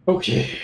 Okay.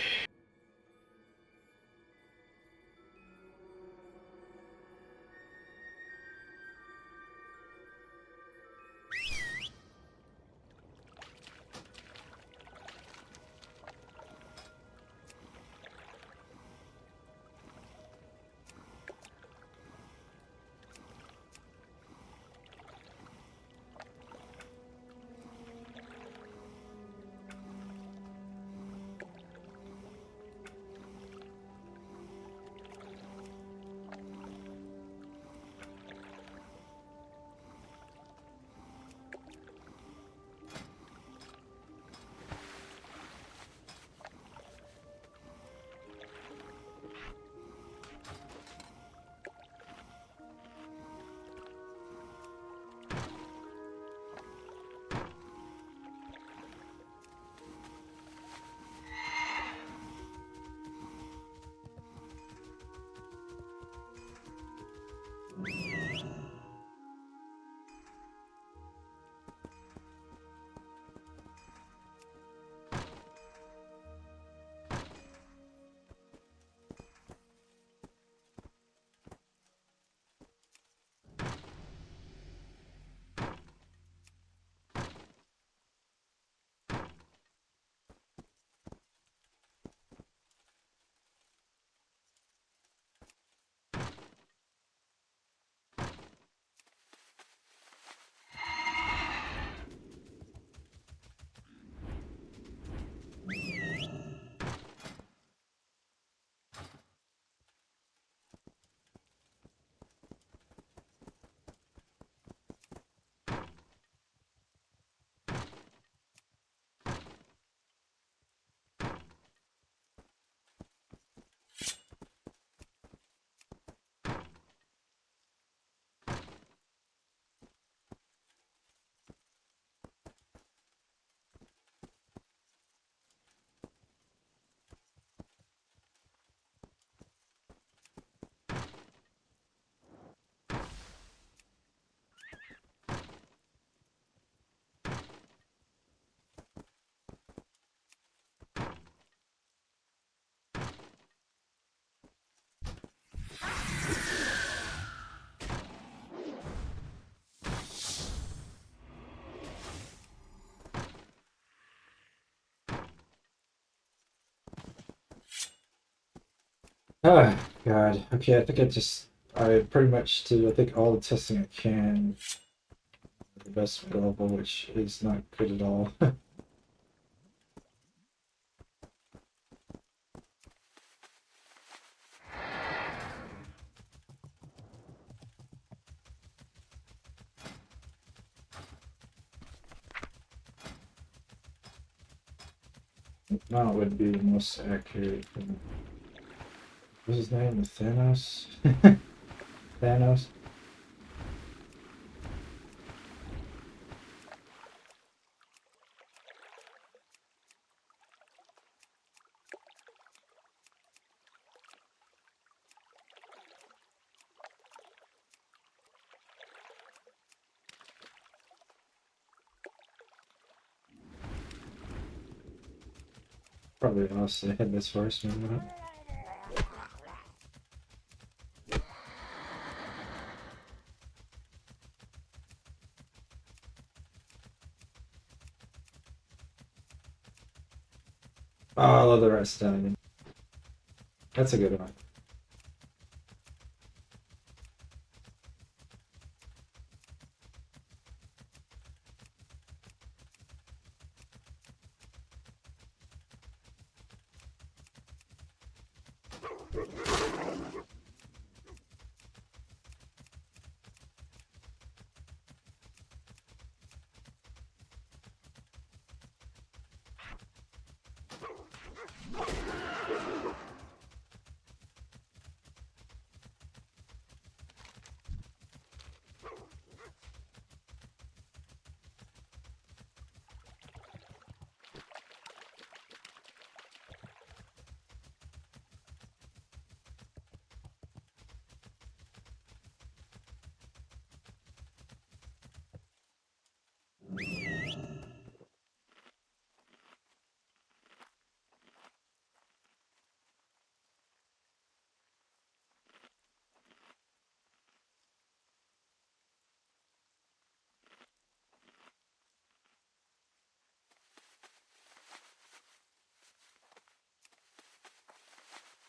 Oh, God. Okay, I pretty much did, I think, all the testing I can. The best available, which is not good at all. Now it would be the most accurate. What's his name? Thanos? Thanos? Probably us. I hit this first, remember that? Oh, I love the red stallion. That's a good one.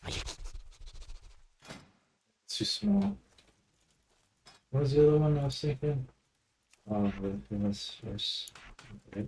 It's too small. What was the other one I was thinking? Oh, the first. Okay.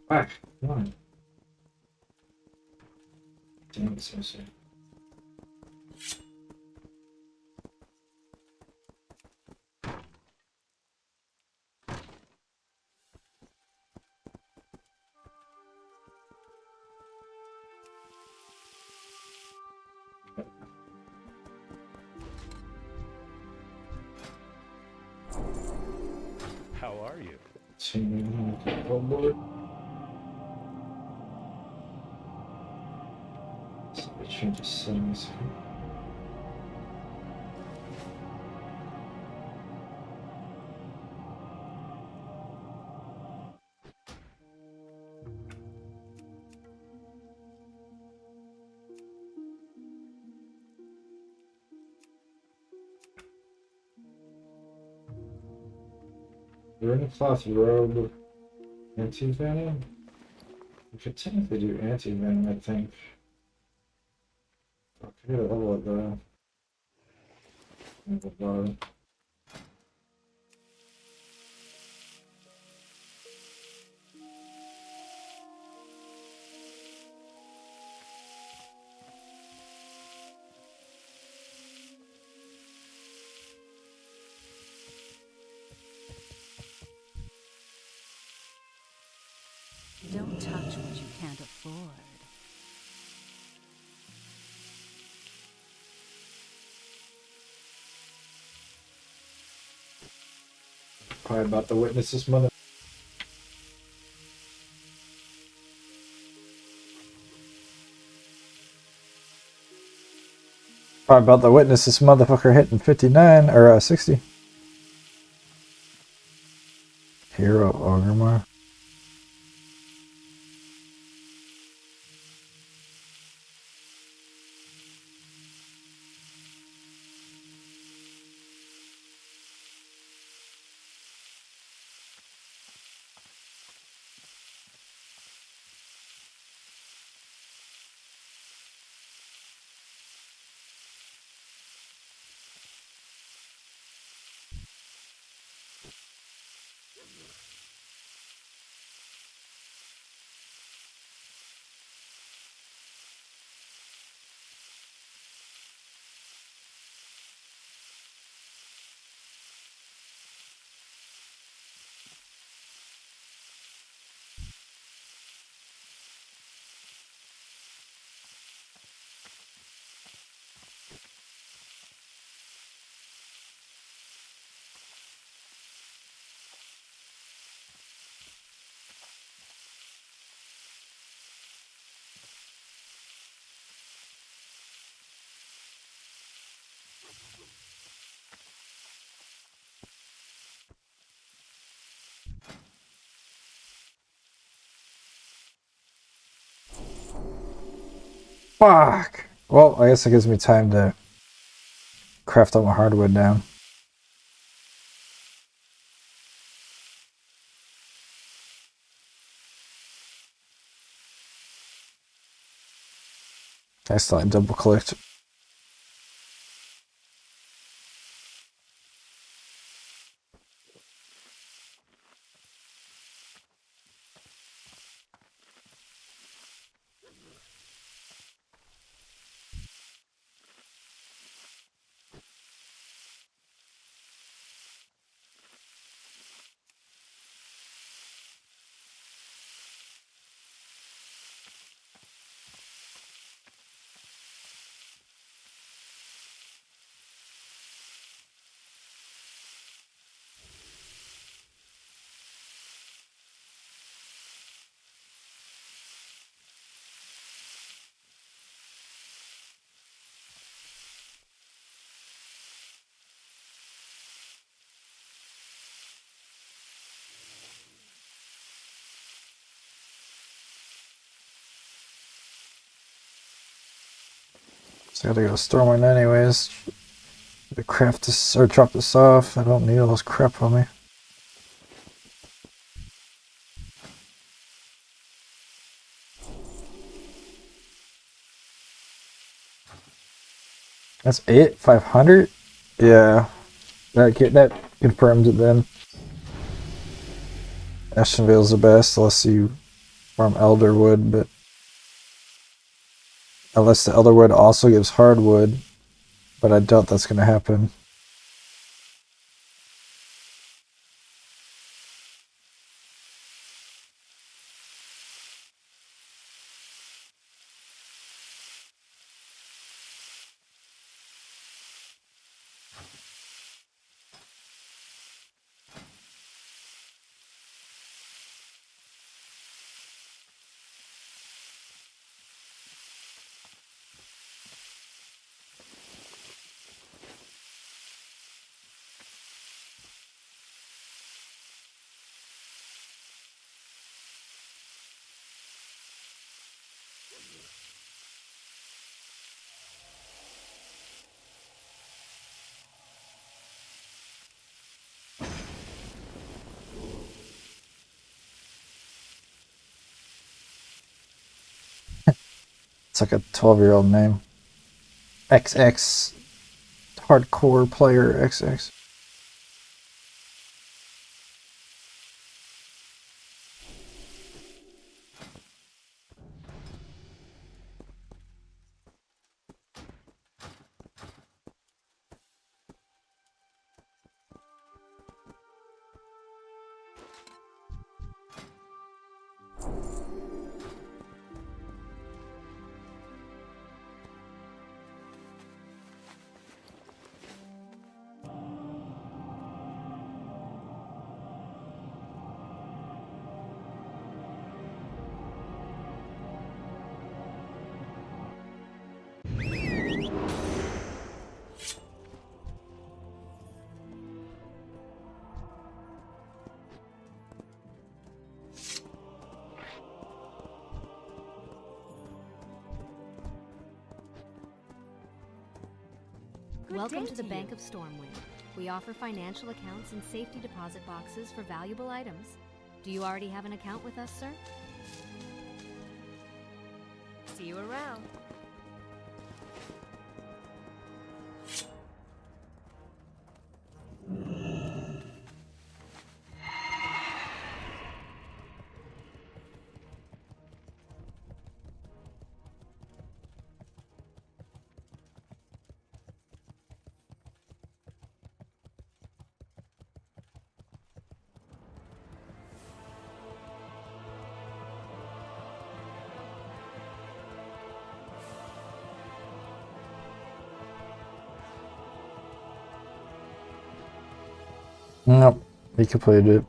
Back. Come on. Damn it, so soon. How are you? Board. So we change the settings here. We're in a cloth robe. Anti-venom? We could technically do anti-venom, I think. Fuck, I gotta level it though. Level bar. Don't touch what you can't afford. Probably about to witness this mother. Probably about to witness this motherfucker hitting 59 or 60. Hero Ogre. Fuck! Well, I guess it gives me time to craft all my hardwood down. I still double clicked. So I gotta go Stormwind anyways. To craft this or drop this off. I don't need all this crap on me. That's it? 500? Yeah. That confirms it then. Ashenvale's the best unless you farm Elderwood, but unless the Elderwood also gives hardwood, but I doubt that's gonna happen. It's like a 12-year-old name. XX hardcore player XX. Welcome to the Bank of Stormwind. We offer financial accounts and safety deposit boxes for valuable items. Do you already have an account with us, sir? See you around. Nope, he completed it.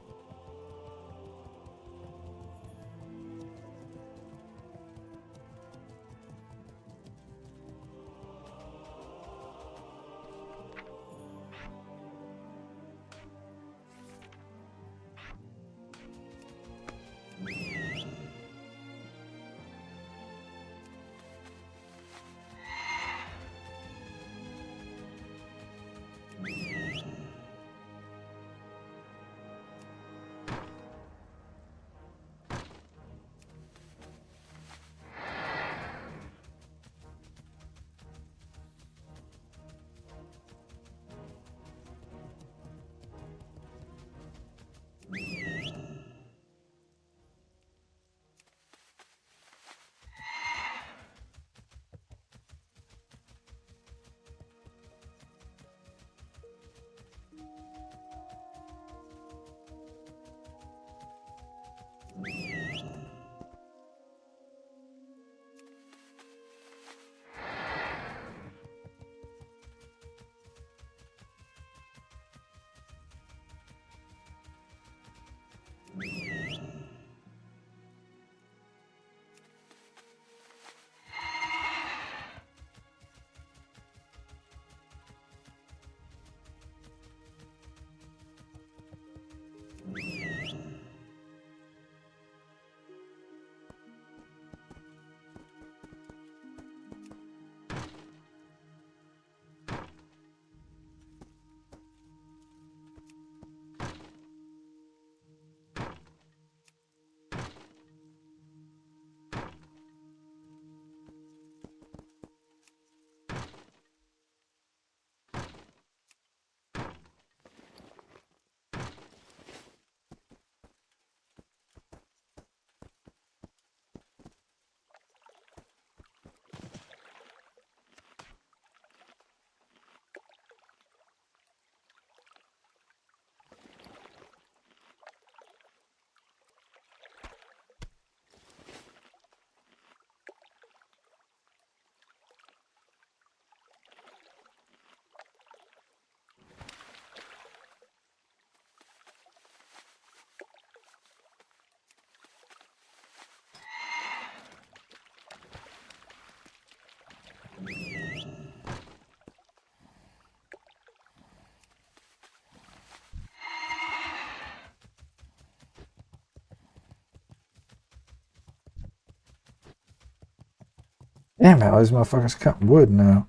Damn it, all these motherfuckers cut wood now.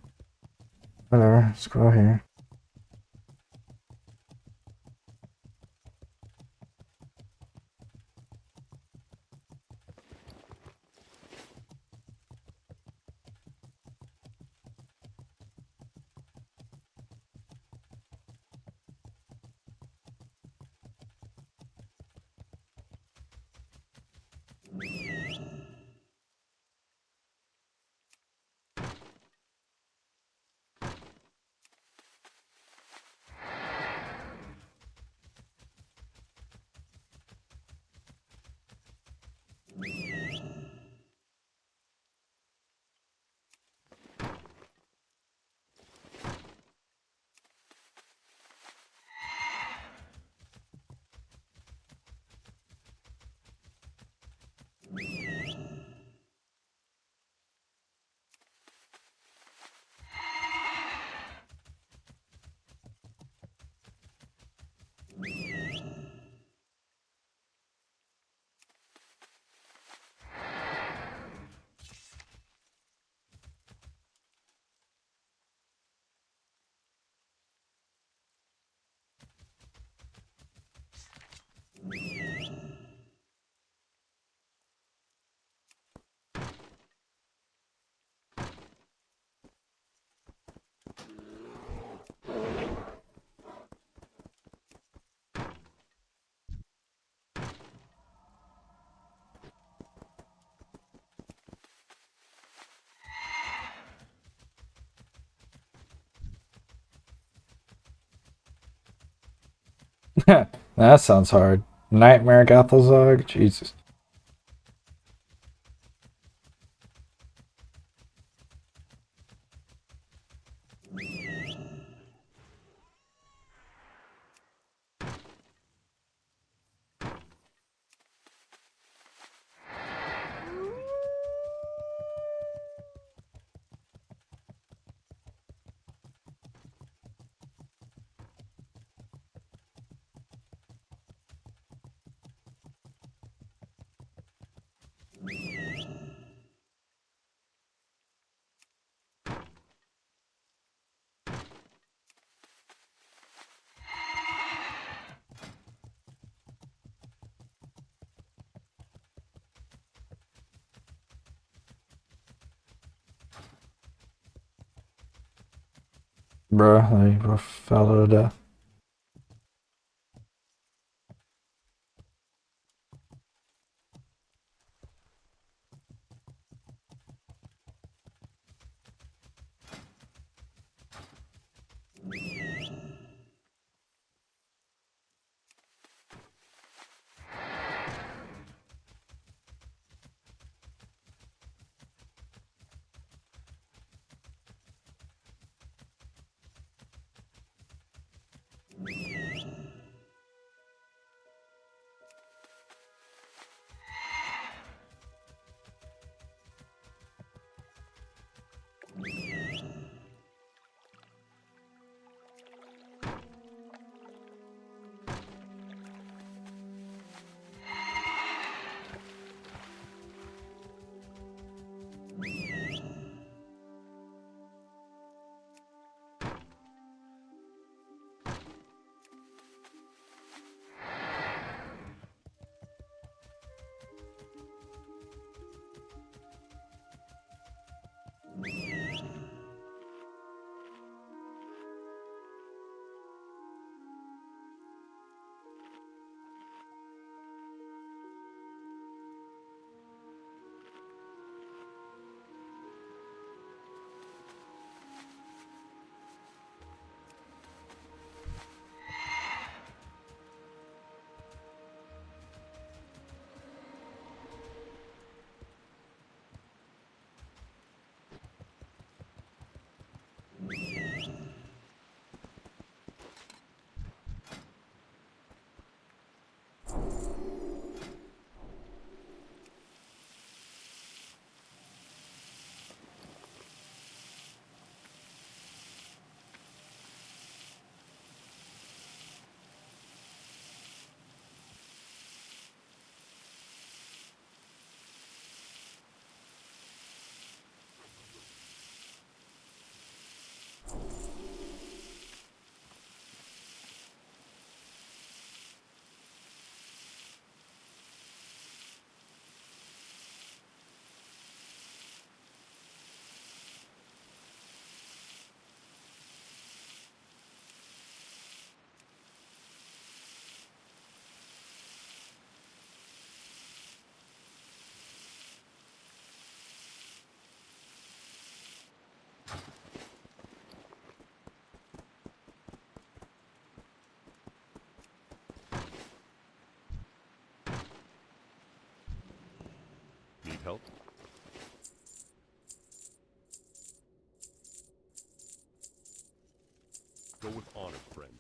Whatever, let's go here. That sounds hard. Nightmare Gothazog? Jesus. Bruh, they both fell to death. help? Go with honor, friend.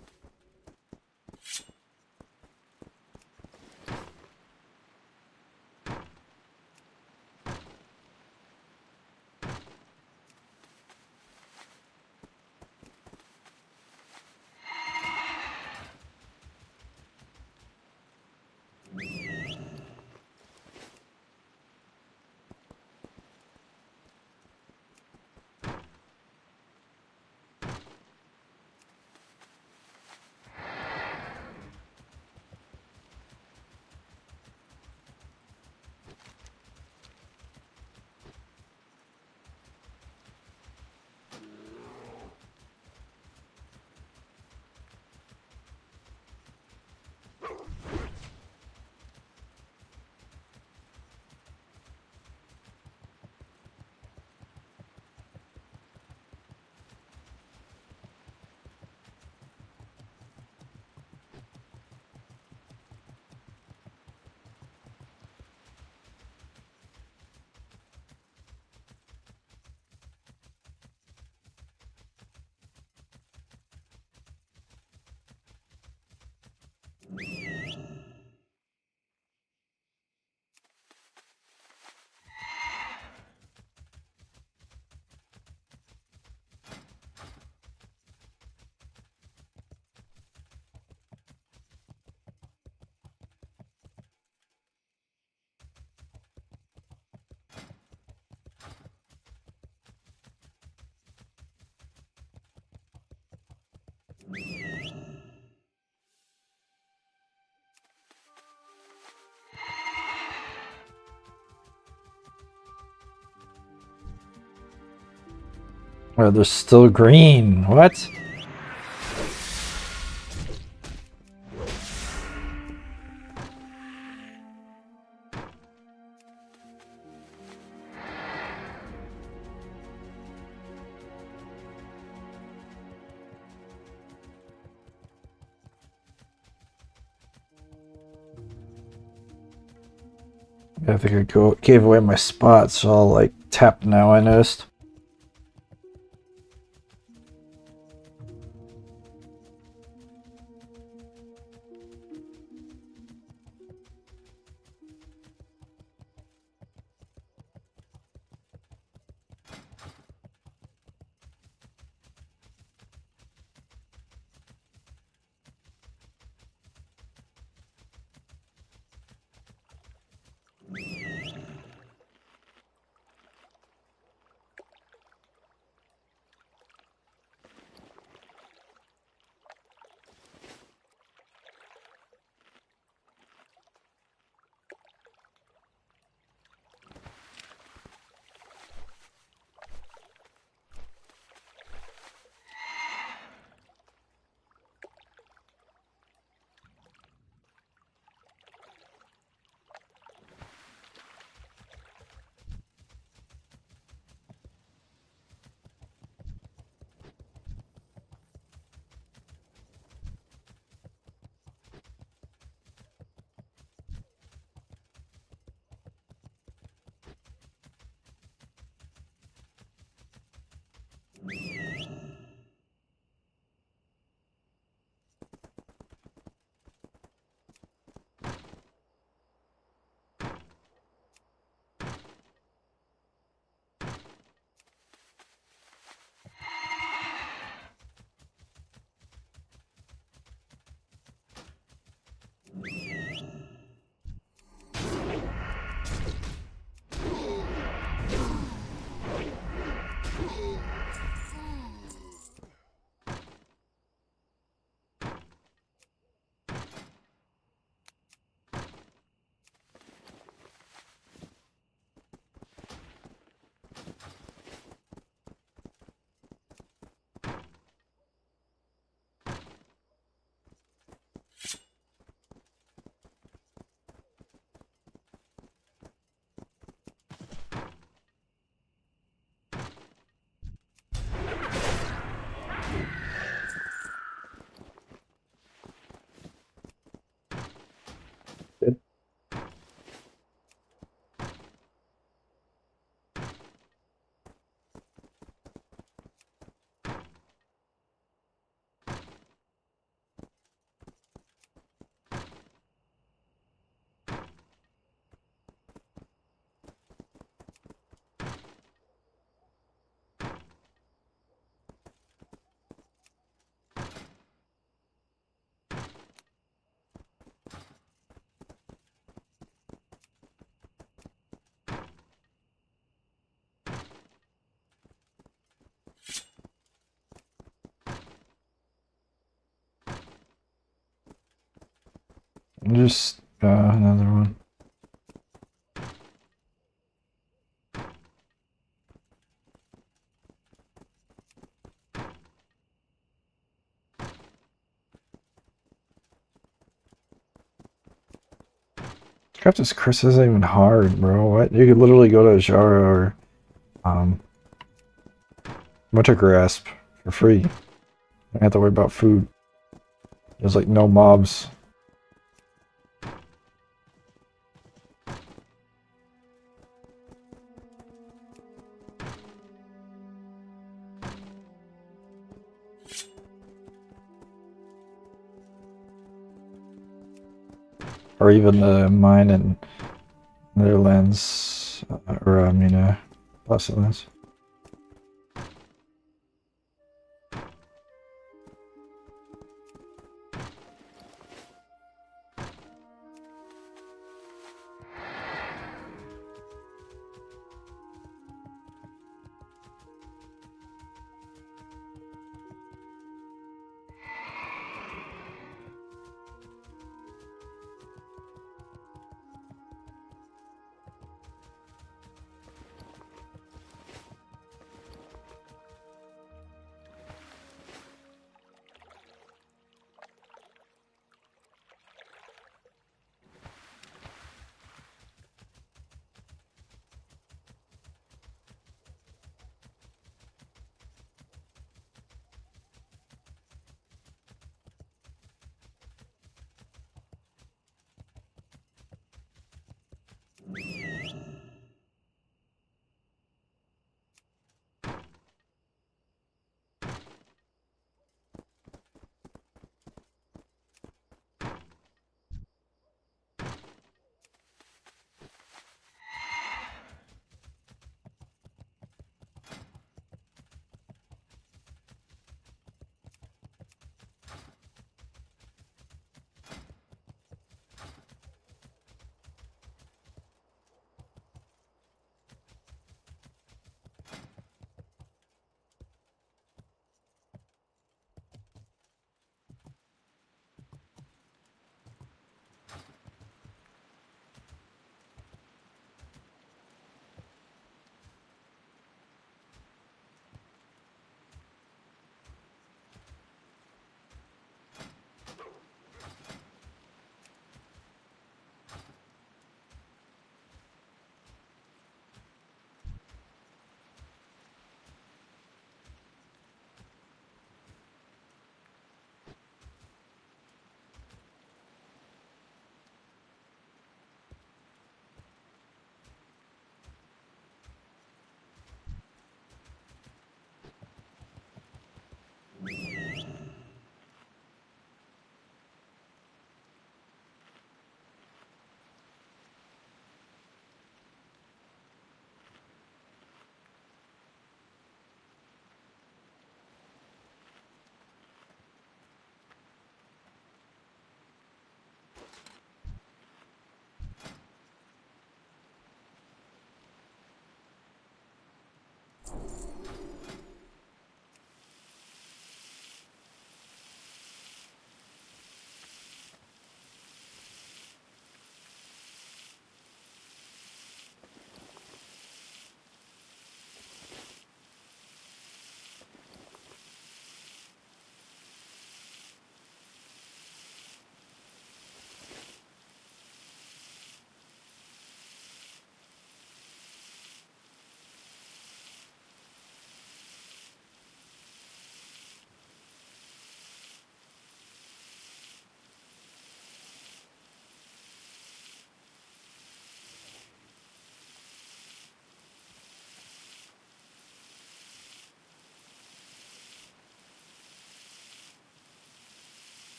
Oh, they're still green. What? I think I gave away my spot, so I'll like tap now. I noticed. Just another one. Craft this Chris isn't even hard, bro. What? You could literally go to Jara or Grasp for free. You don't have to worry about food. There's like no mobs. Or even the mine in Netherlands, or Blessed Lands.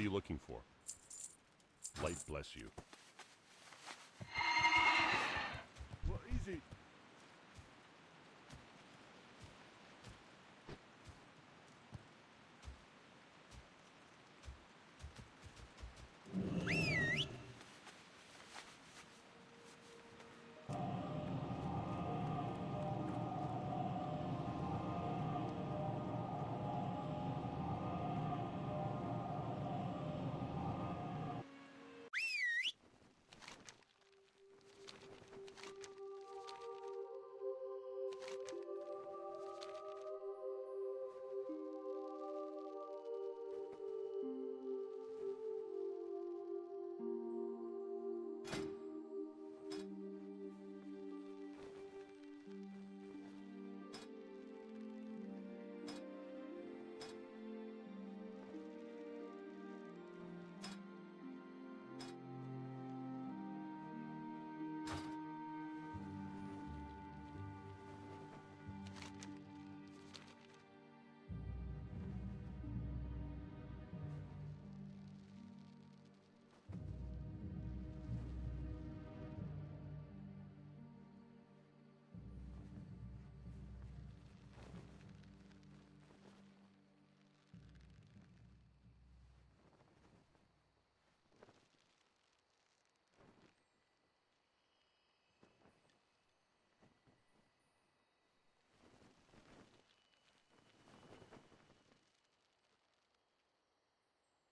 What are you looking for? Light bless you. Well, easy.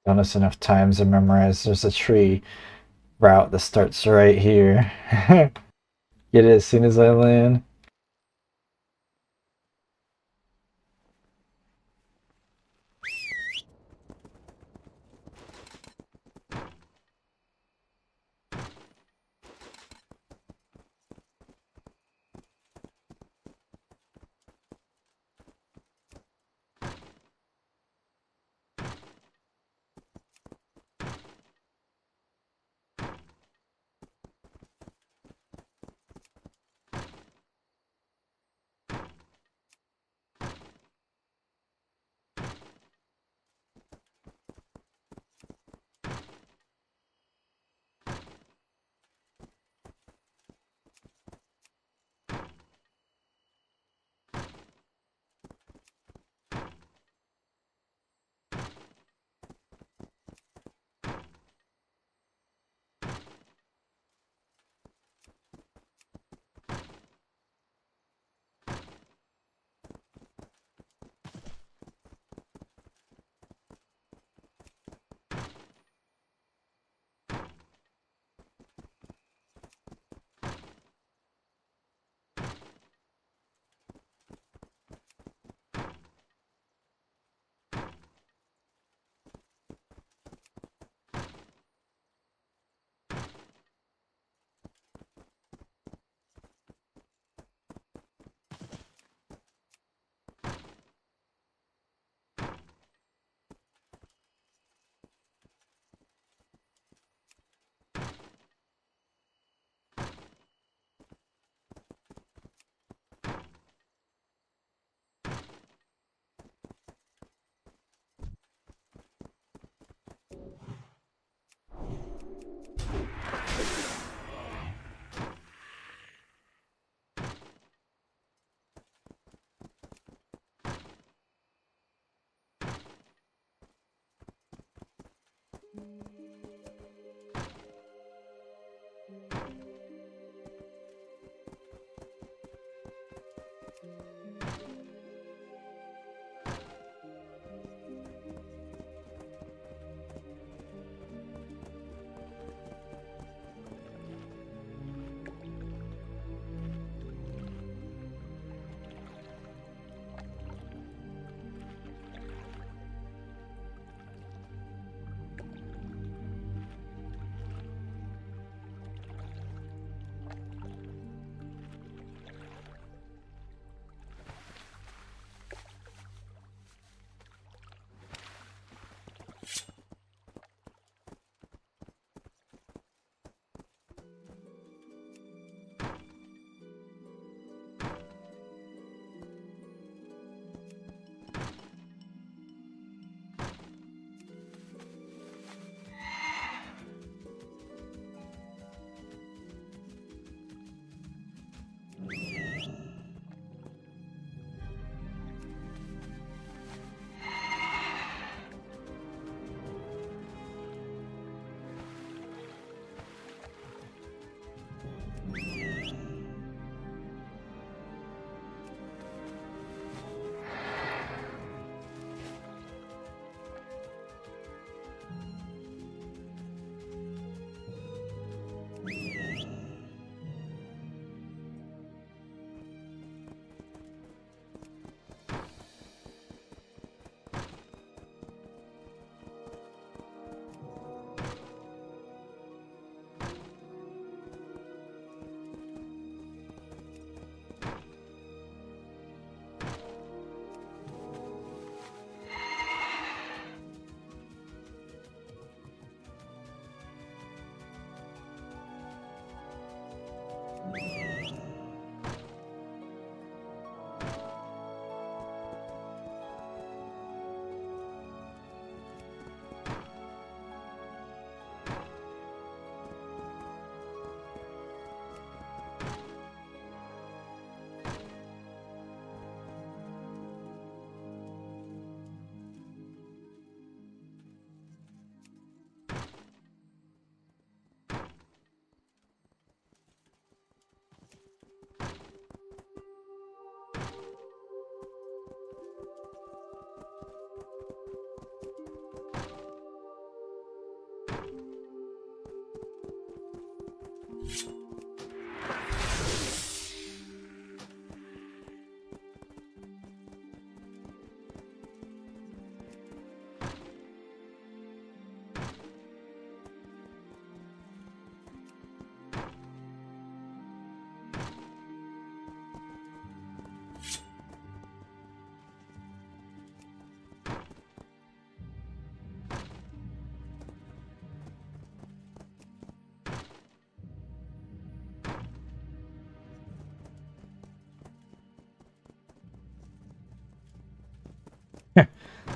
Done this enough times to memorize. There's a tree route that starts right here. Get it as soon as I land.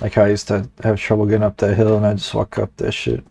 Like how I used to have trouble getting up that hill and I just walk up that shit.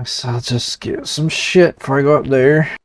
So I'll just get some shit before I go up there.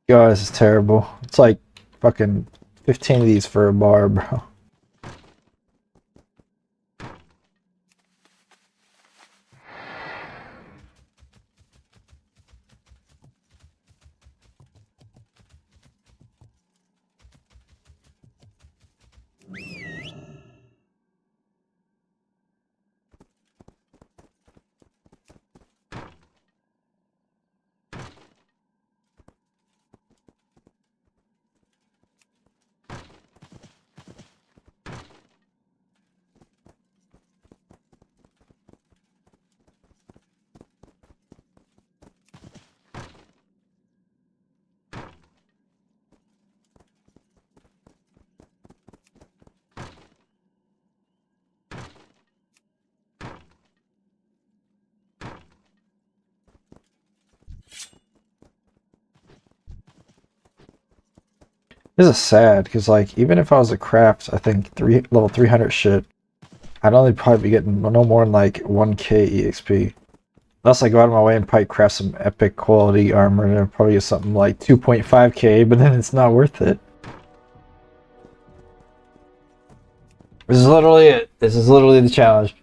God, this is terrible. It's like fucking 15 of these for a bar, bro. This is sad because, like, even if I was a craft, I think level 300 shit, I'd only probably be getting no more than like 1k EXP. Unless I go out of my way and probably craft some epic quality armor, and it'll probably get something like 2.5k, but then it's not worth it. This is literally it. This is literally the challenge.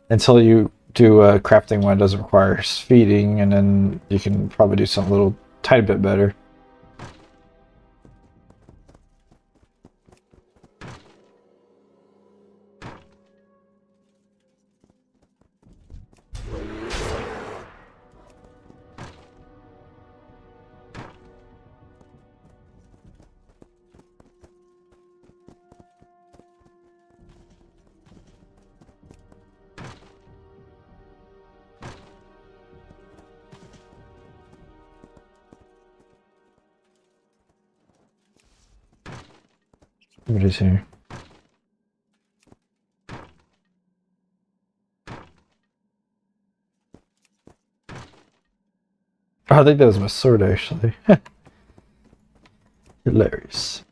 Until you do a crafting one that doesn't require feeding, and then you can probably do something a little tiny bit better. Somebody's here. Oh, I think that was my sword, actually. Hilarious.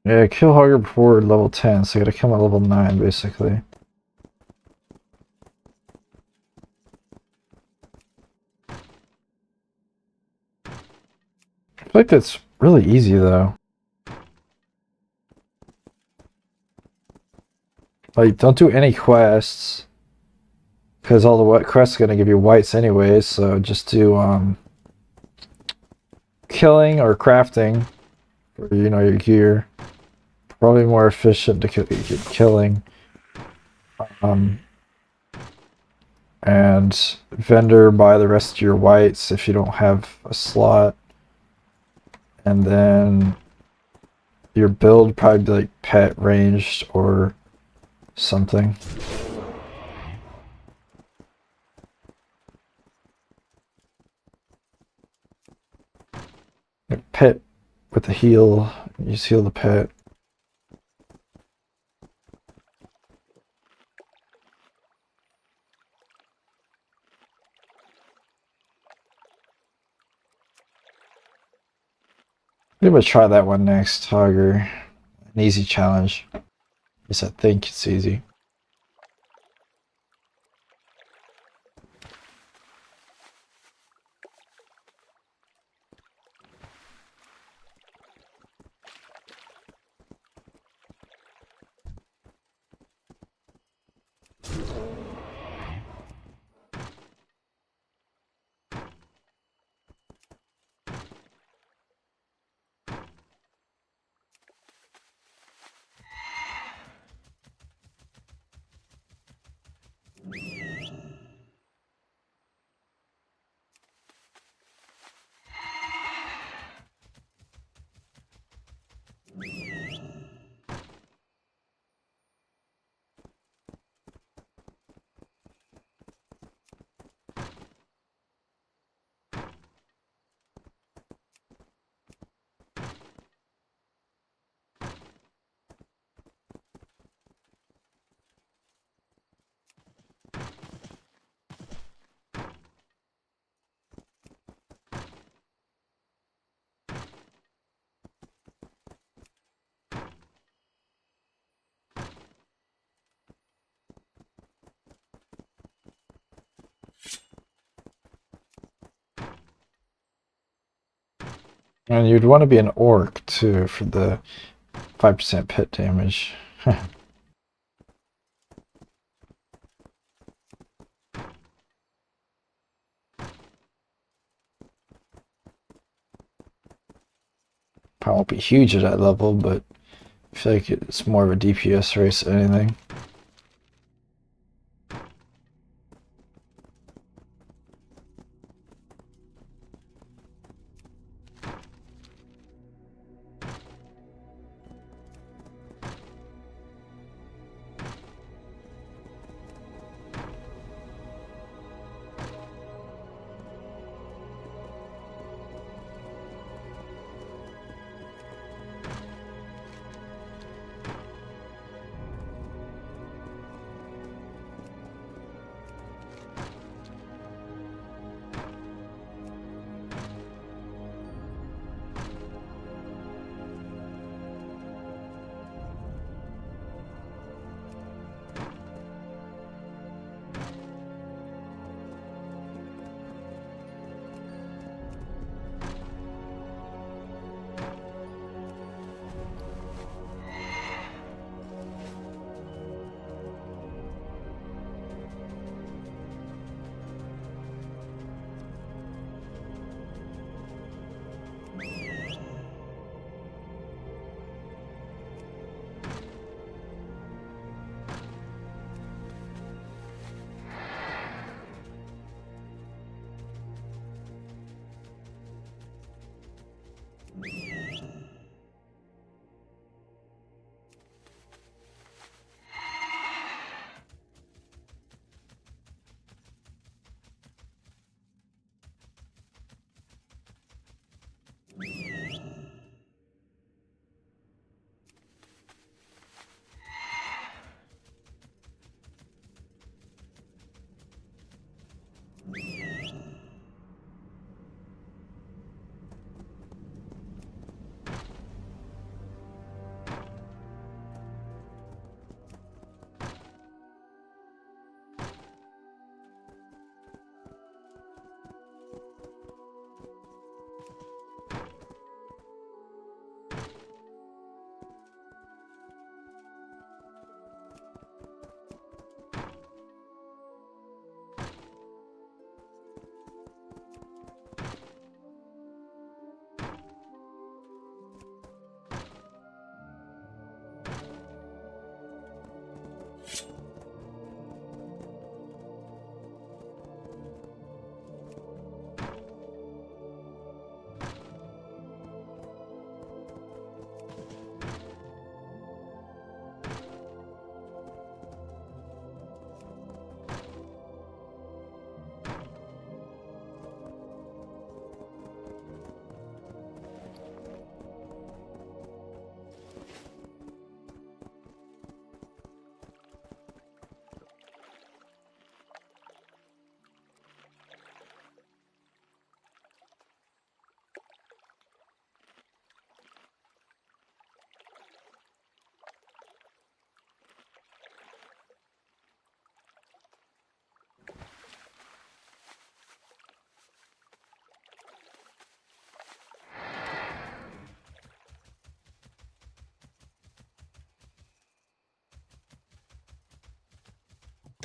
Yeah, kill Hogger before level 10, so I gotta kill him at level 9, basically. I feel like that's really easy, though. Like, don't do any quests, because all the quests are gonna give you whites anyways, so just do, killing or crafting for, you know, your gear. Probably more efficient to get killing. And vendor buy the rest of your whites if you don't have a slot. And then your build probably be like pet ranged or something. Pet with the heal, you just heal the pet. I'm gonna try that one next, Hogger. An easy challenge. At least I think it's easy. And you'd want to be an orc too for the 5% pet damage. Probably won't be huge at that level, but I feel like it's more of a DPS race than anything.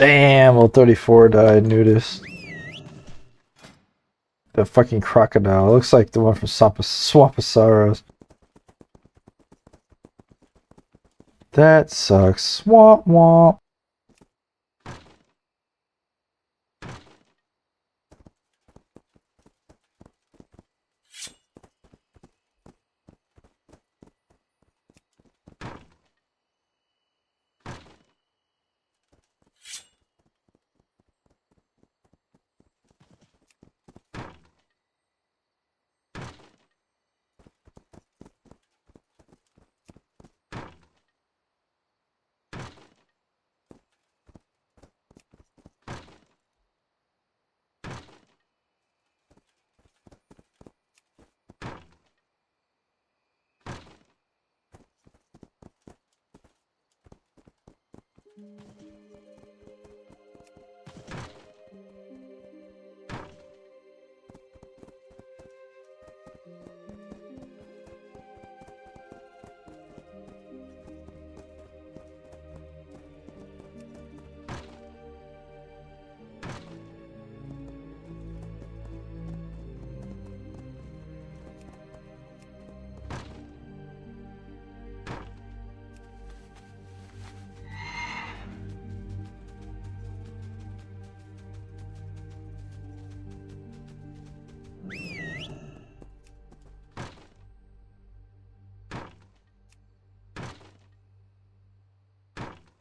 Damn, well 34 died, nudist. The fucking crocodile. Looks like the one from Swampasaurus. That sucks. Womp womp.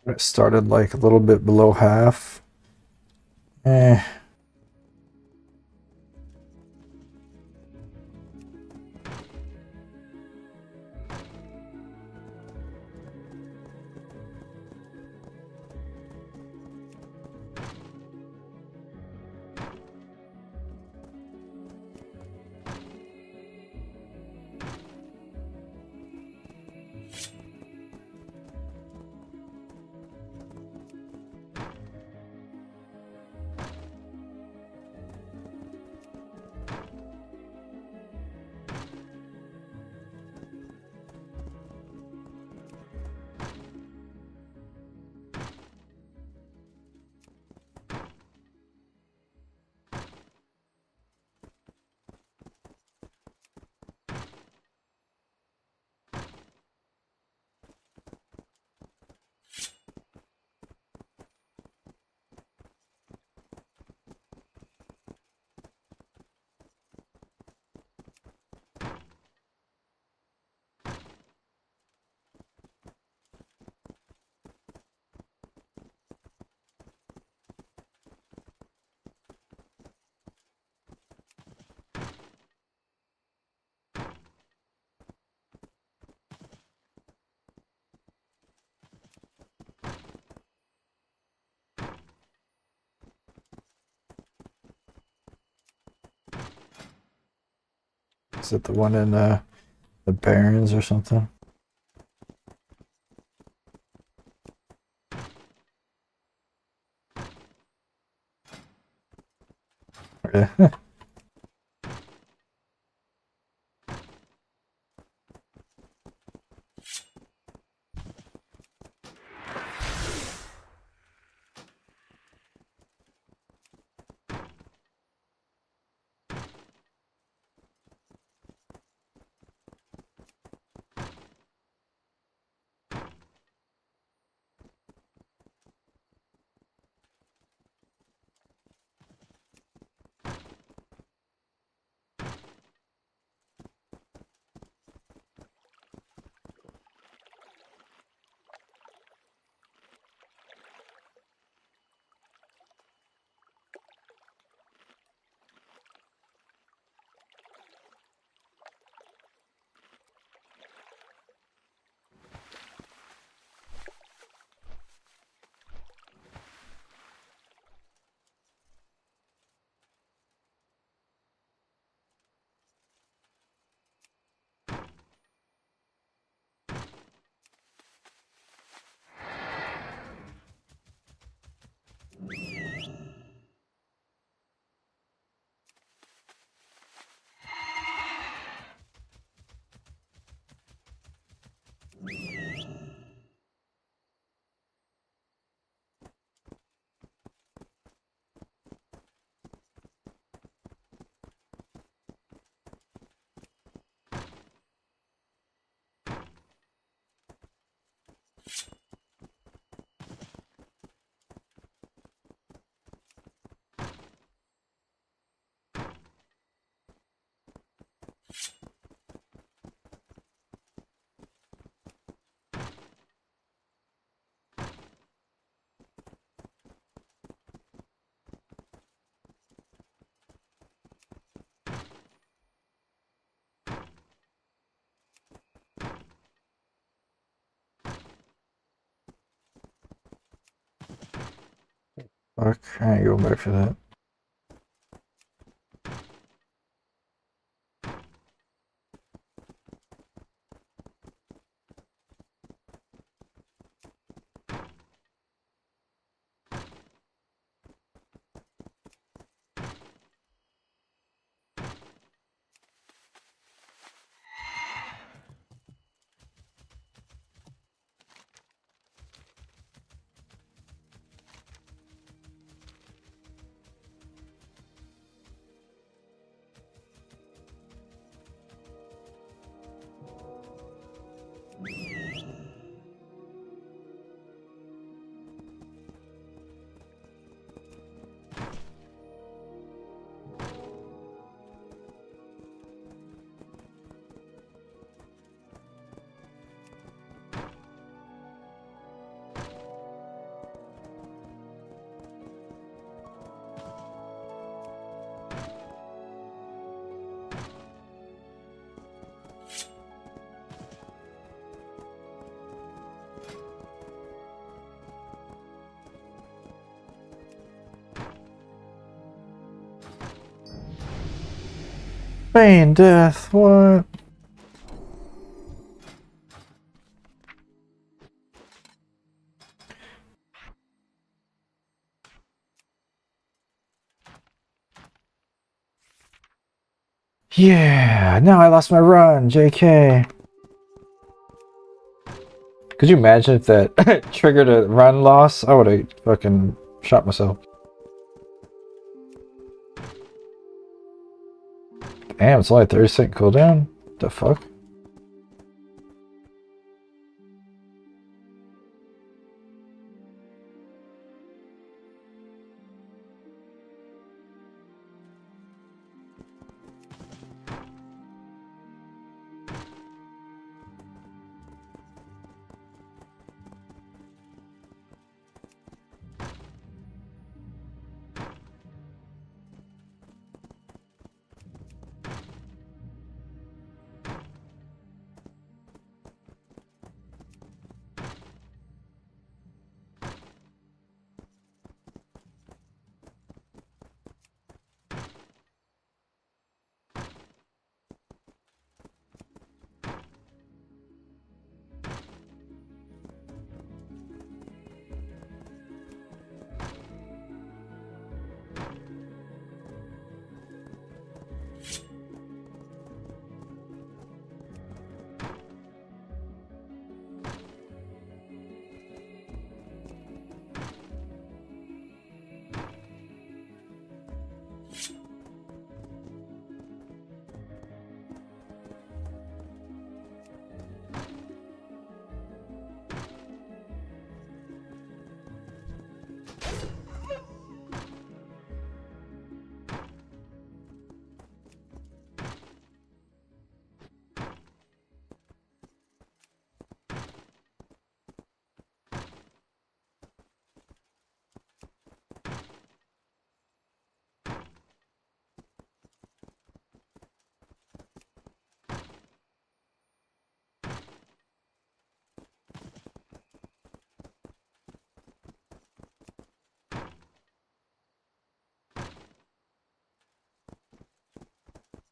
It started like a little bit below half. Eh. Is it the one in the Barrens or something? Yeah. fuck? I ain't going back for that. Pain, death, what? Yeah, now I lost my run, JK. Could you imagine if that triggered a run loss? I would have fucking shot myself. Damn, it's only 30-second cooldown? The fuck?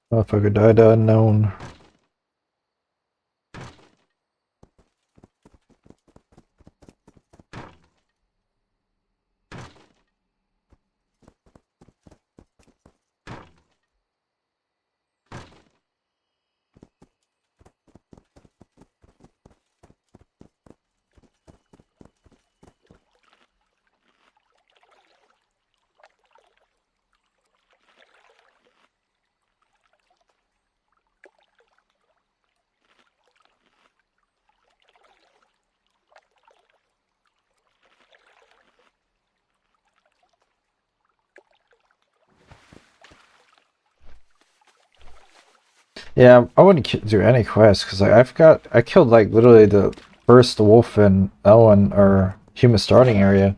Motherfucker died unknown. Yeah, I wouldn't do any quests because like, I killed like literally the first wolf in Elwyn or human starting area,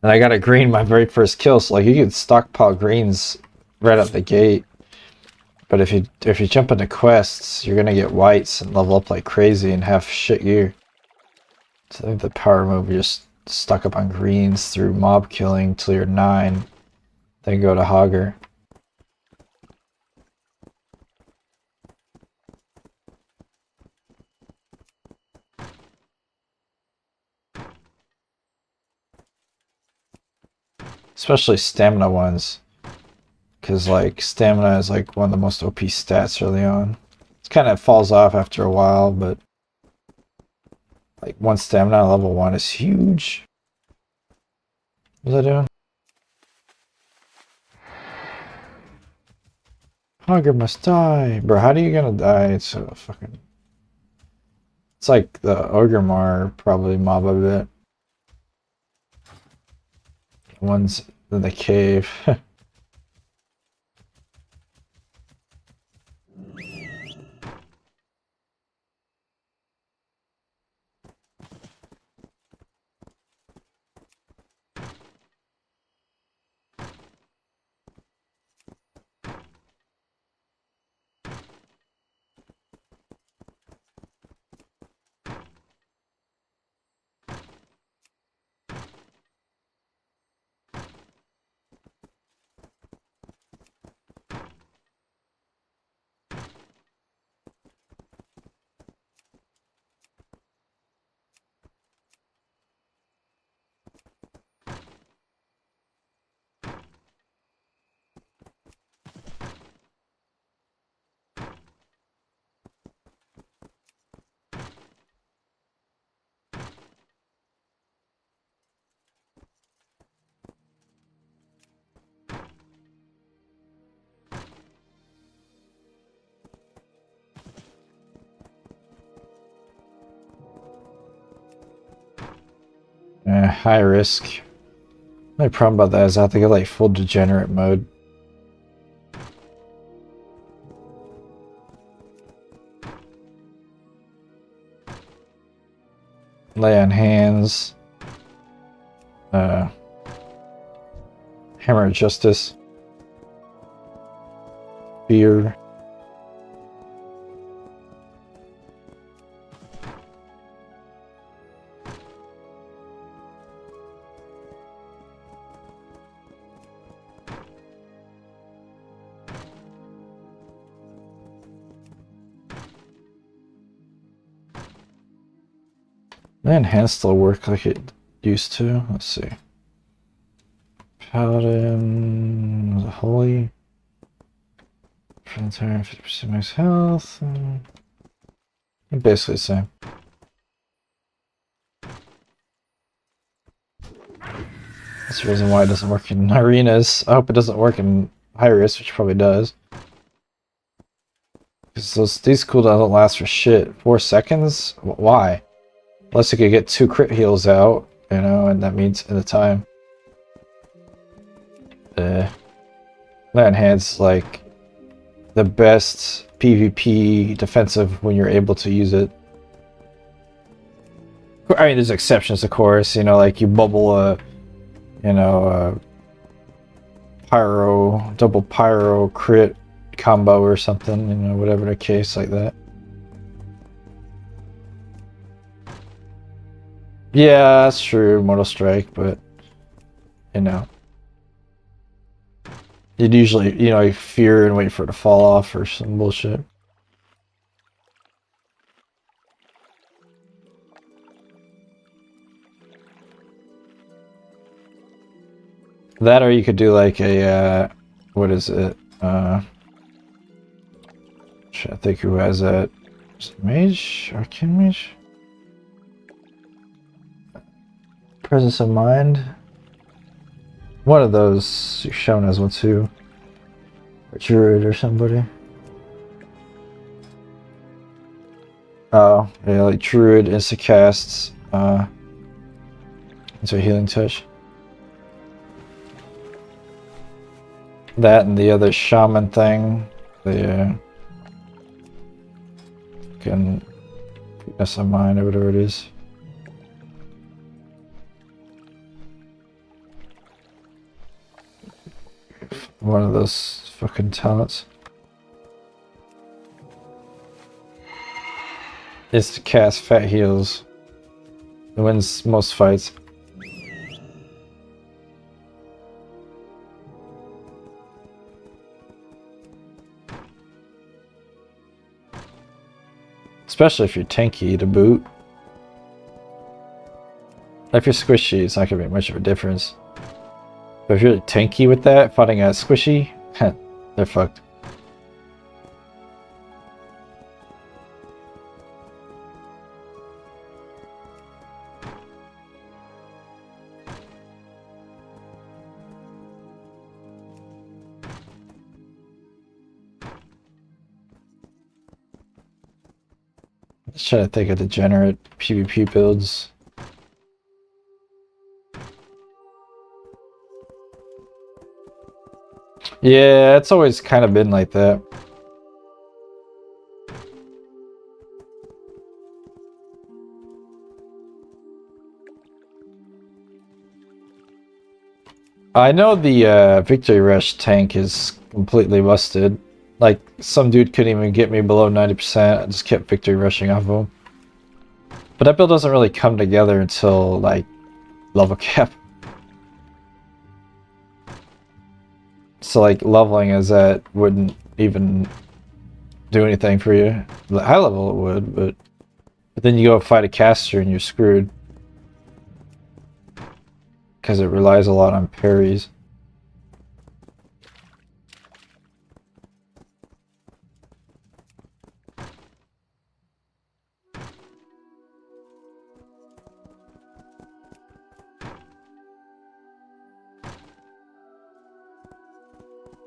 and I got a green my very first kill. So like you could stockpile greens right out the gate, but if you jump into quests, you're gonna get whites and level up like crazy and have shit gear. So I think the power move just stuck up on greens through mob killing till you're 9, then go to Hogger. Especially stamina ones, because like stamina is like one of the most OP stats early on. It kind of falls off after a while, but like one stamina level 1 is huge. What's that doing? Hogger must die. Bro, how are you gonna die? It's so fucking... It's like the Ogremar probably mob a bit. One's in the cave. High risk. My problem about that is I have to get like full degenerate mode. Lay on hands. Hammer of Justice. Fear. The enhanced still work like it used to. Let's see. Paladin, holy. For the entire 50% max health. Basically the same. That's the reason why it doesn't work in arenas. I hope it doesn't work in high risk, which probably does. Because these cooldowns don't last for shit. 4 seconds? Why? Unless you could get 2 crit heals out, you know, and that means in the time. Land Hand's like the best PvP defensive when you're able to use it. I mean, there's exceptions, of course, you know, like you bubble a, you know, pyro, double pyro crit combo or something, you know, whatever the case like that. Yeah, that's true, Mortal Strike, but, you know. You'd usually, you know, fear and wait for it to fall off or some bullshit. That or you could do like a, what is it? I think who has that? Is it Mage? Arcane Mage? Presence of Mind? One of those you're shown as one too. Or Druid or somebody. Oh, yeah, like Druid instacasts into a healing touch. That and the other shaman thing. The can Presence of Mind or whatever it is. One of those fucking talents is to cast Fat Heals. It wins most fights. Especially if you're tanky to boot. If you're squishy, it's not gonna make much of a difference. But if you're tanky with that, fighting a squishy, they're fucked. Just trying to think of degenerate PvP builds. Yeah, it's always kind of been like that. I know the Victory Rush tank is completely busted. Like, some dude couldn't even get me below 90%. I just kept Victory Rushing off of him. But that build doesn't really come together until, like, level cap. So, like, leveling as that wouldn't even do anything for you. The high level it would, but then you go fight a caster and you're screwed. Because it relies a lot on parries.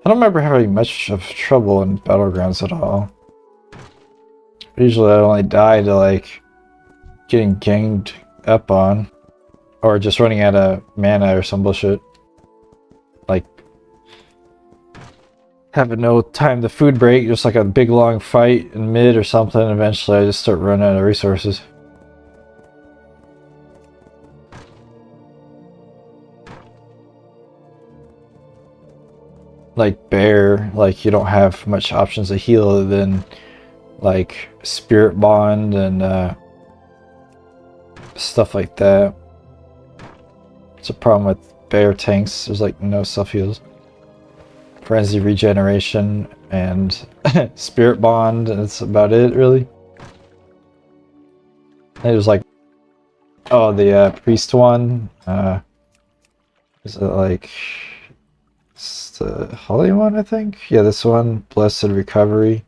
I don't remember having much of trouble in Battlegrounds at all. Usually I only die to, like, getting ganged up on. Or just running out of mana or some bullshit. Like, having no time to food break, just like a big long fight in mid or something. Eventually I just start running out of resources. Like Bear, like you don't have much options to heal other than like Spirit Bond and stuff like that. It's a problem with Bear tanks, there's like no self heals. Frenzy regeneration and Spirit Bond, and that's about it really. It was like, oh, the priest one, is it like it's the holy one, I think? Yeah, this one, Blessed Recovery.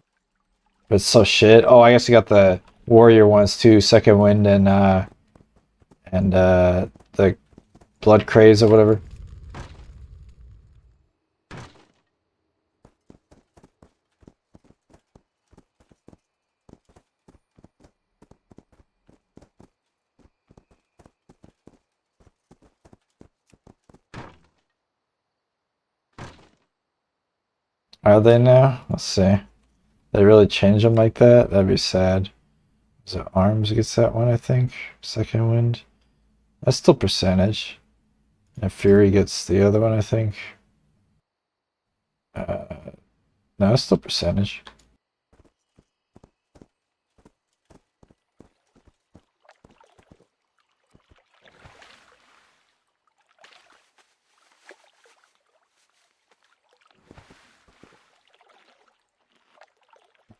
But it's so shit. Oh, I guess you got the warrior ones too, Second Wind and the Blood Craze or whatever. Are they now? Let's see. They really change them like that? That'd be sad. Is it Arms gets that one, I think? Second Wind. That's still percentage. And Fury gets the other one, I think. No, it's still percentage.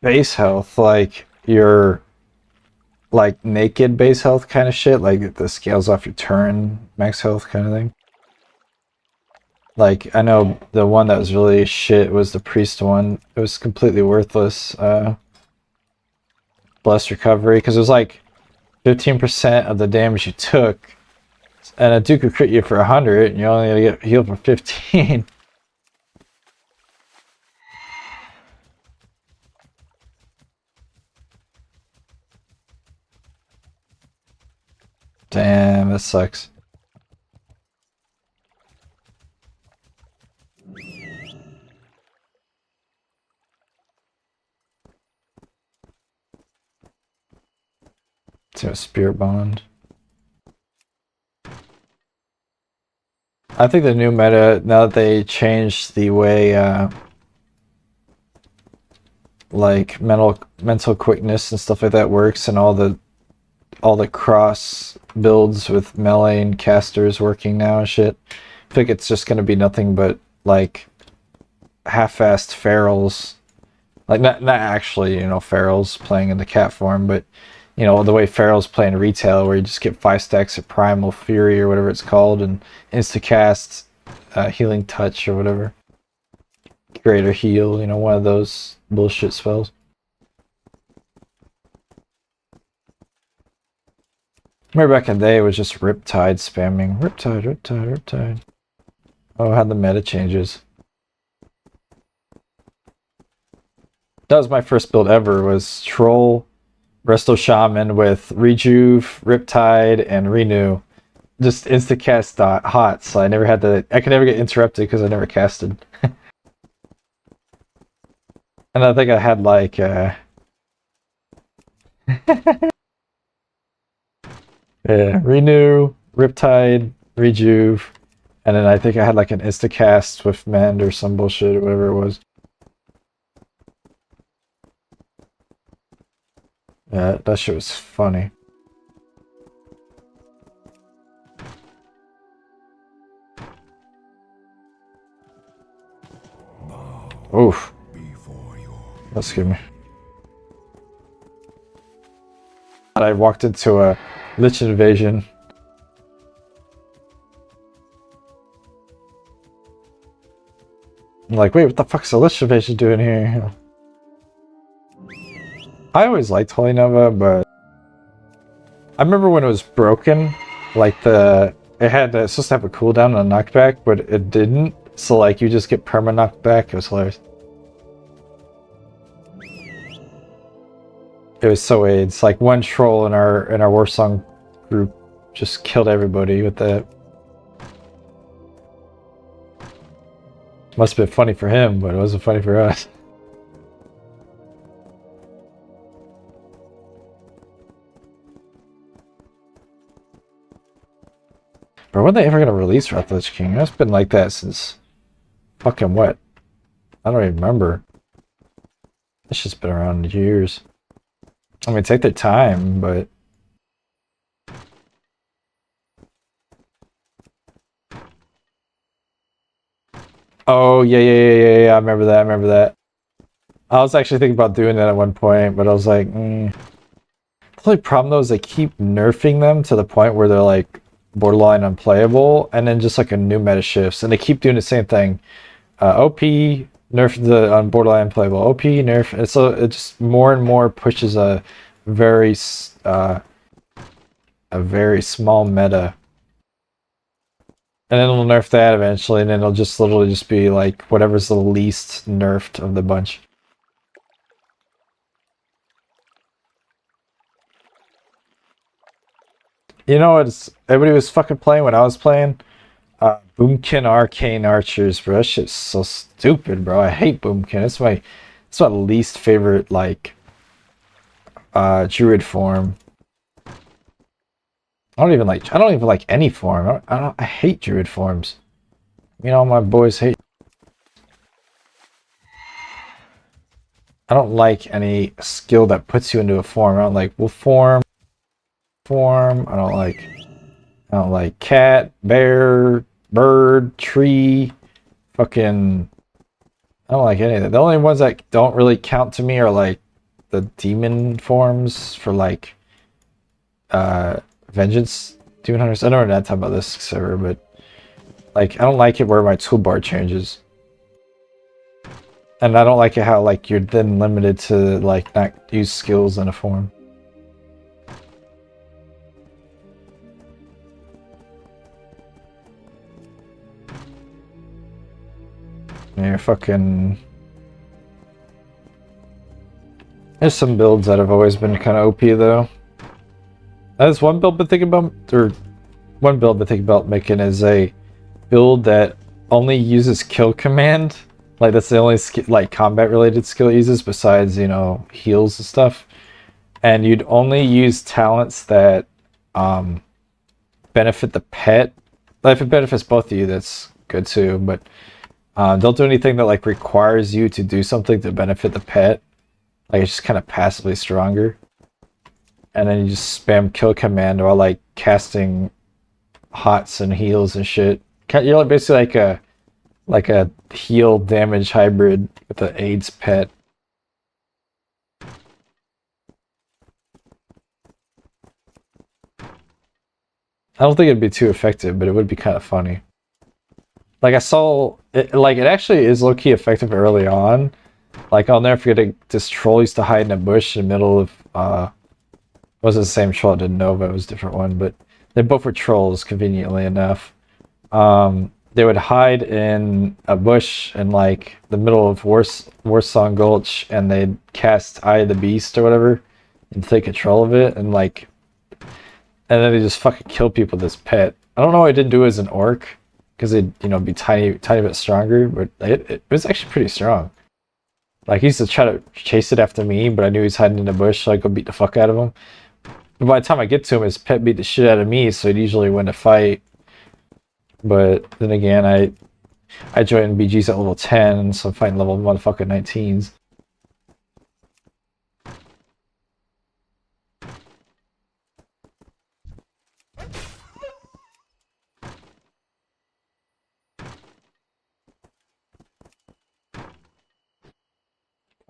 Base health, like your like naked base health kind of shit, like the scales off your turn max health kind of thing. Like I know the one that was really shit was the priest one. It was completely worthless. Blessed Recovery, because it was like 15% of the damage you took, and a dude could crit you for 100, and you're only gonna get healed for 15. Damn, that sucks. To a Spirit Bond. I think the new meta, now that they changed the way like mental quickness and stuff like that works, and all the cross builds with melee and casters working now and shit, I think it's just gonna be nothing but like half-assed ferals, Like not actually, you know, Feral's playing in the cat form, but you know, the way Feral's playing retail where you just get 5 stacks of Primal Fury or whatever it's called and insta-cast Healing Touch or whatever. Greater Heal, you know, one of those bullshit spells. Remember back in the day it was just Riptide spamming. Riptide, Riptide, Riptide. Oh, how the meta changes. That was my first build ever, was Troll, Resto Shaman with Rejuve, Riptide, and Renew. Just insta-cast hot, so I never had to... I could never get interrupted because I never casted. And I think I had like... yeah, Renew, Riptide, Rejuve, and then I think I had like an insta-cast with Mend or some bullshit or whatever it was. Yeah, that shit was funny. Oof. That scared me. I walked into a Lich invasion. I'm like, wait, what the fuck's a Lich invasion doing here? I always liked Holy Nova, but I remember when it was broken, like it was supposed to have a cooldown and a knockback, but it didn't. So like you just get perma knockback. It was hilarious. It was so AIDS. Like one troll in our Warsong group just killed everybody with that. Must have been funny for him, but it wasn't funny for us. But when are they ever gonna release Wrath of the Lich King? It's been like that since fucking what? I don't even remember. It's just been around years. I mean, take their time, but oh yeah. I remember that. I was actually thinking about doing that at one point, but I was like, The only problem though is they keep nerfing them to the point where they're like borderline unplayable, and then just like a new meta shifts, and they keep doing the same thing. OP nerf on borderline unplayable. OP nerf, and so it just more and more pushes a very small meta, and then it'll nerf that eventually, and then it'll just literally just be like whatever's the least nerfed of the bunch. You know what everybody was fucking playing when I was playing? Boomkin Arcane Archers, bro. That shit's so stupid, bro. I hate Boomkin. It's my least favorite, like, druid form. I don't even like any form. I hate druid forms. You know, my boys hate. I don't like any skill that puts you into a form. I don't like wolf form. I don't like cat, bear, bird, tree, fucking. I don't like any of that. The only ones that don't really count to me are like the demon forms for like vengeance demon hunters. I know we're not talking about this server, but like I don't like it where my toolbar changes. And I don't like it how like you're then limited to like not use skills in a form. Yeah, fucking. There's some builds that have always been kind of OP though. There's one build I've been thinking about, making is a build that only uses kill command. Like that's the only like combat related skill it uses besides, you know, heals and stuff. And you'd only use talents that benefit the pet. Like if it benefits both of you, that's good too, but don't do anything that like requires you to do something to benefit the pet. Like it's just kind of passively stronger. And then you just spam kill command while like casting hots and heals and shit. You're like basically like a heal damage hybrid with the AIDS pet. I don't think it'd be too effective, but it would be kind of funny. Like I saw, it actually is low key effective early on. Like I'll never forget this troll used to hide in a bush in the middle of wasn't the same troll I didn't know, but it was a different one. But they both were trolls, conveniently enough. They would hide in a bush in like the middle of Warsong Gulch, and they'd cast Eye of the Beast or whatever and take control of it, and then they just fucking kill people with this pet. I don't know why I didn't do it as an orc, because it'd be tiny bit stronger, but it was actually pretty strong. Like he used to try to chase it after me, but I knew he was hiding in the bush, so I'd go beat the fuck out of him. But by the time I get to him, his pet beat the shit out of me, so he'd usually win a fight. But then again, I joined BGs at level 10, so I'm fighting level motherfucking 19s.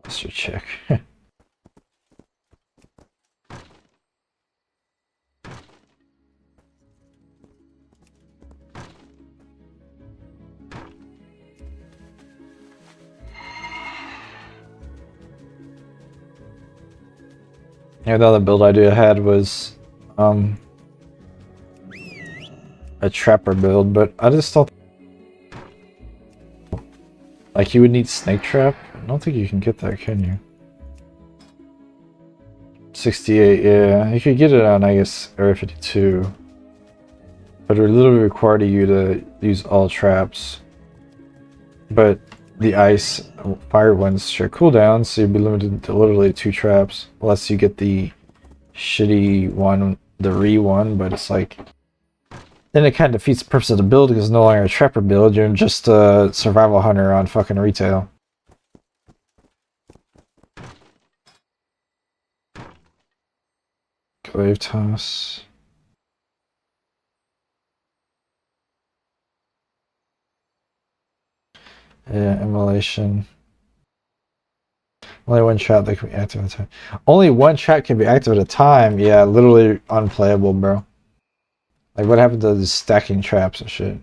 Posture check. Yeah, the other build idea I had was a trapper build, but I just don't like you would need snake trap. I don't think you can get that, can you? 68, yeah. You could get it on, I guess, Area 52. But it would literally require you to use all traps. But the ice fire ones share cooldowns, so you'd be limited to literally 2 traps. Unless you get the shitty one, the one, but it's like... Then it kind of defeats the purpose of the build, because it's no longer a trapper build, you're just a survival hunter on fucking retail. Wave toss. Yeah, immolation. Only one trap that can be active at a time. Only one trap can be active at a time? Yeah, literally unplayable, bro. Like, what happened to the stacking traps and shit?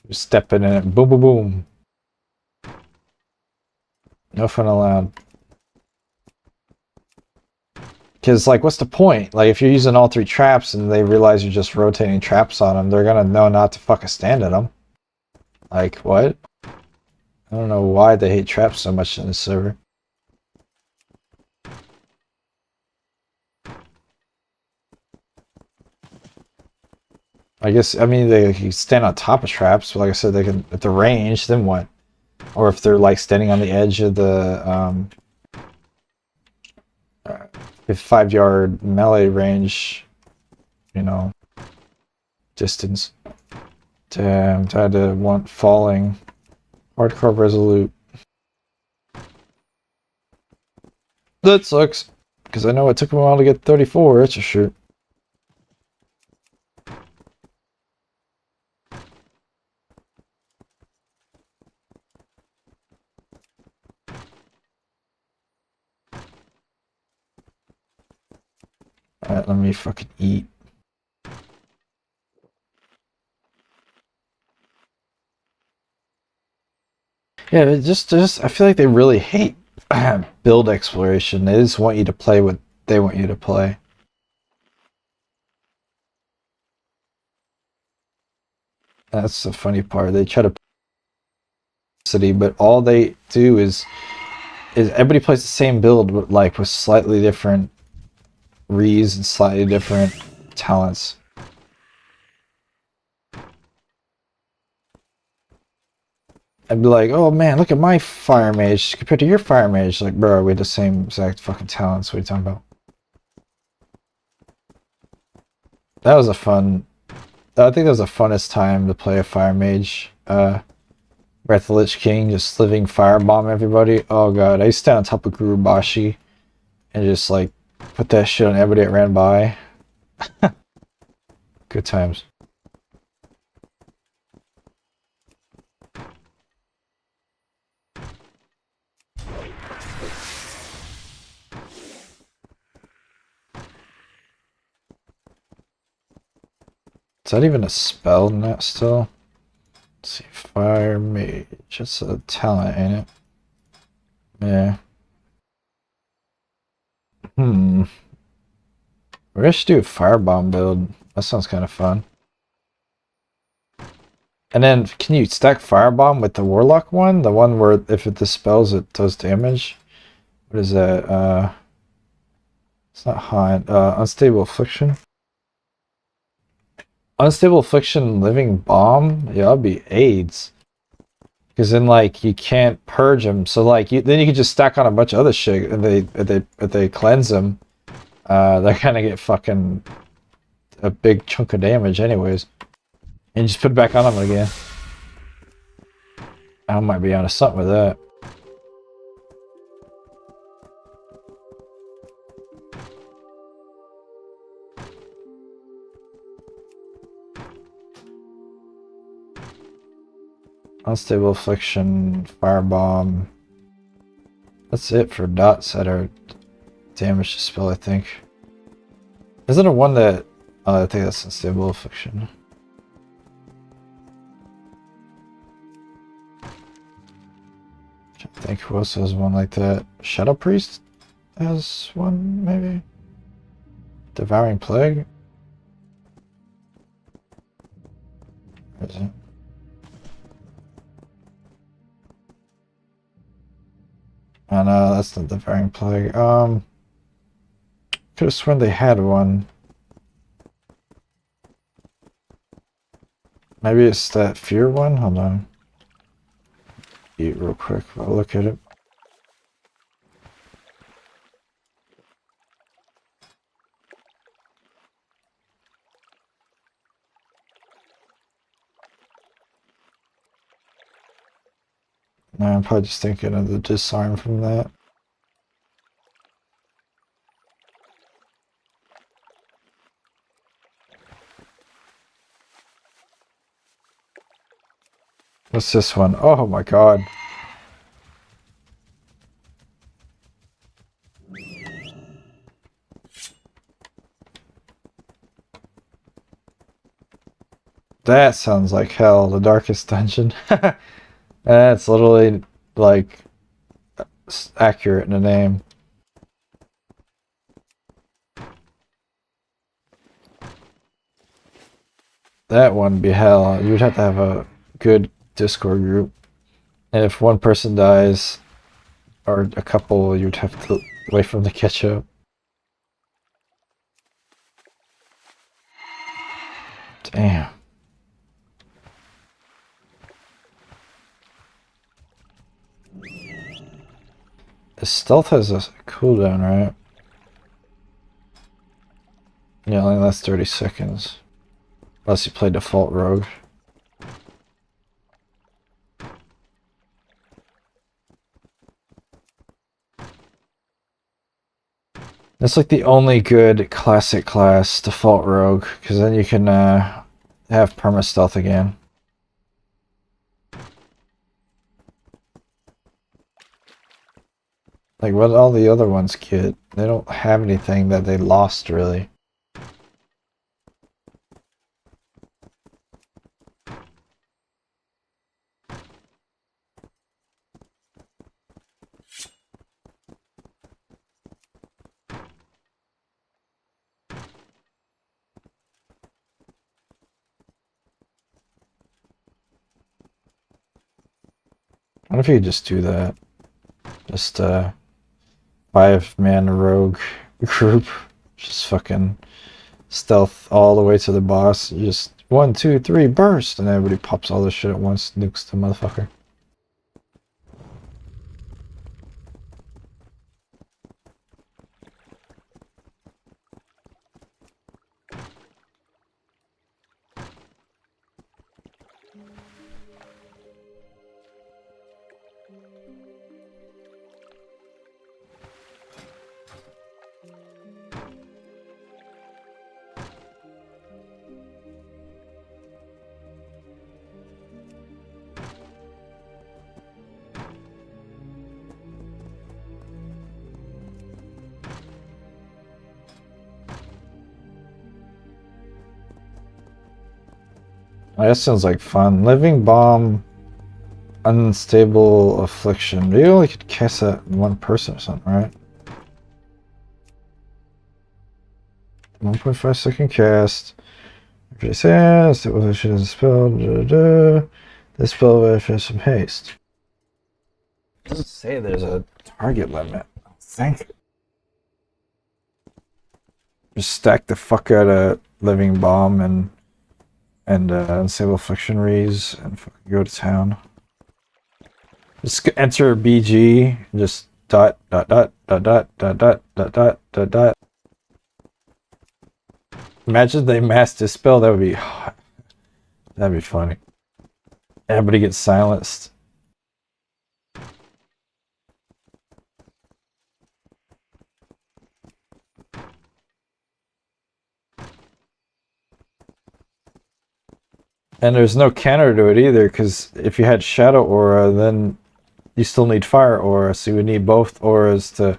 Just stepping in it, boom, boom, boom. No fun allowed. Because, like, what's the point? Like, if you're using all 3 traps and they realize you're just rotating traps on them, they're gonna know not to fucking stand at them. Like, what? I don't know why they hate traps so much in this server. I guess, I mean, they can stand on top of traps, but like I said, they can, at the range, then what? Or if they're, like, standing on the edge of the, 5-yard melee range, distance. Damn, I had to want falling. Hardcore resolute. That sucks, because I know it took me a while to get 34, that's a shit. Alright, let me fucking eat. Yeah, it just I feel like they really hate build exploration. They just want you to play what they want you to play. That's the funny part. They try to city, but all they do is everybody plays the same build, but like with slightly different rees and slightly different talents. I'd be like, oh man, look at my fire mage compared to your fire mage. Like, bro, we had the same exact fucking talents. What are you talking about? That was a fun... I think that was the funnest time to play a fire mage. Breath of the Lich King, just living firebomb everybody. Oh god, I used to stand on top of Gurubashi and just like put that shit on everybody that ran by. Good times. Is that even a spell in that still? Let's see, Fire Mage. It's a talent, ain't it? Yeah. Maybe I should do a Firebomb build. That sounds kind of fun. And then, can you stack Firebomb with the Warlock one? The one where if it dispels, it does damage? What is that? It's not Haunt. Unstable Affliction? Unstable Affliction, Living Bomb? Yeah, that'd be AIDS. Because then, like, you can't purge them. So, like, then you can just stack on a bunch of other shit. And if they cleanse them, they're gonna get fucking a big chunk of damage anyways. And just put it back on them again. I might be onto something with that. Unstable Affliction, Firebomb. That's it for dots that are damage to spell, I think. Isn't it one that... Oh, I think that's Unstable Affliction. I think who else has one like that? Shadow Priest has one, maybe? Devouring Plague? Where is it? Oh no, that's not Devouring Plague. Could have sworn they had one. Maybe it's that Fear one? Hold on. Eat real quick while I look at it. No, I'm probably just thinking of the disarm from that. What's this one? Oh my god. That sounds like hell, the darkest dungeon. That's literally like accurate in the name. That one would be hell. You would have to have a good Discord group. And if one person dies, or a couple, you'd have to wait for them to catch up. Damn. The stealth has a cooldown, right? Yeah, only lasts 30 seconds. Unless you play default rogue. That's like the only good classic class, default rogue, because then you can have perma stealth again. Like what all the other ones get, they don't have anything that they lost really. I wonder if you could just do that. Just 5-man rogue group. Just fucking stealth all the way to the boss. You just 1, 2, 3, burst! And everybody pops all this shit at once, nukes the motherfucker. That sounds like fun. Living Bomb, Unstable Affliction. Maybe you only could cast that in one person or something, right? 1.5 second cast. If it says it was a shit as a spell, this spell will finish some haste. It doesn't say there's a target limit. I think. Just stack the fuck out of Living Bomb and Unstable Affliction Rees and fucking go to town. Just enter BG and just dot. Imagine they mass dispel, that'd be funny. Everybody gets silenced. And there's no counter to it either, because if you had Shadow Aura, then you still need Fire Aura, so you would need both auras to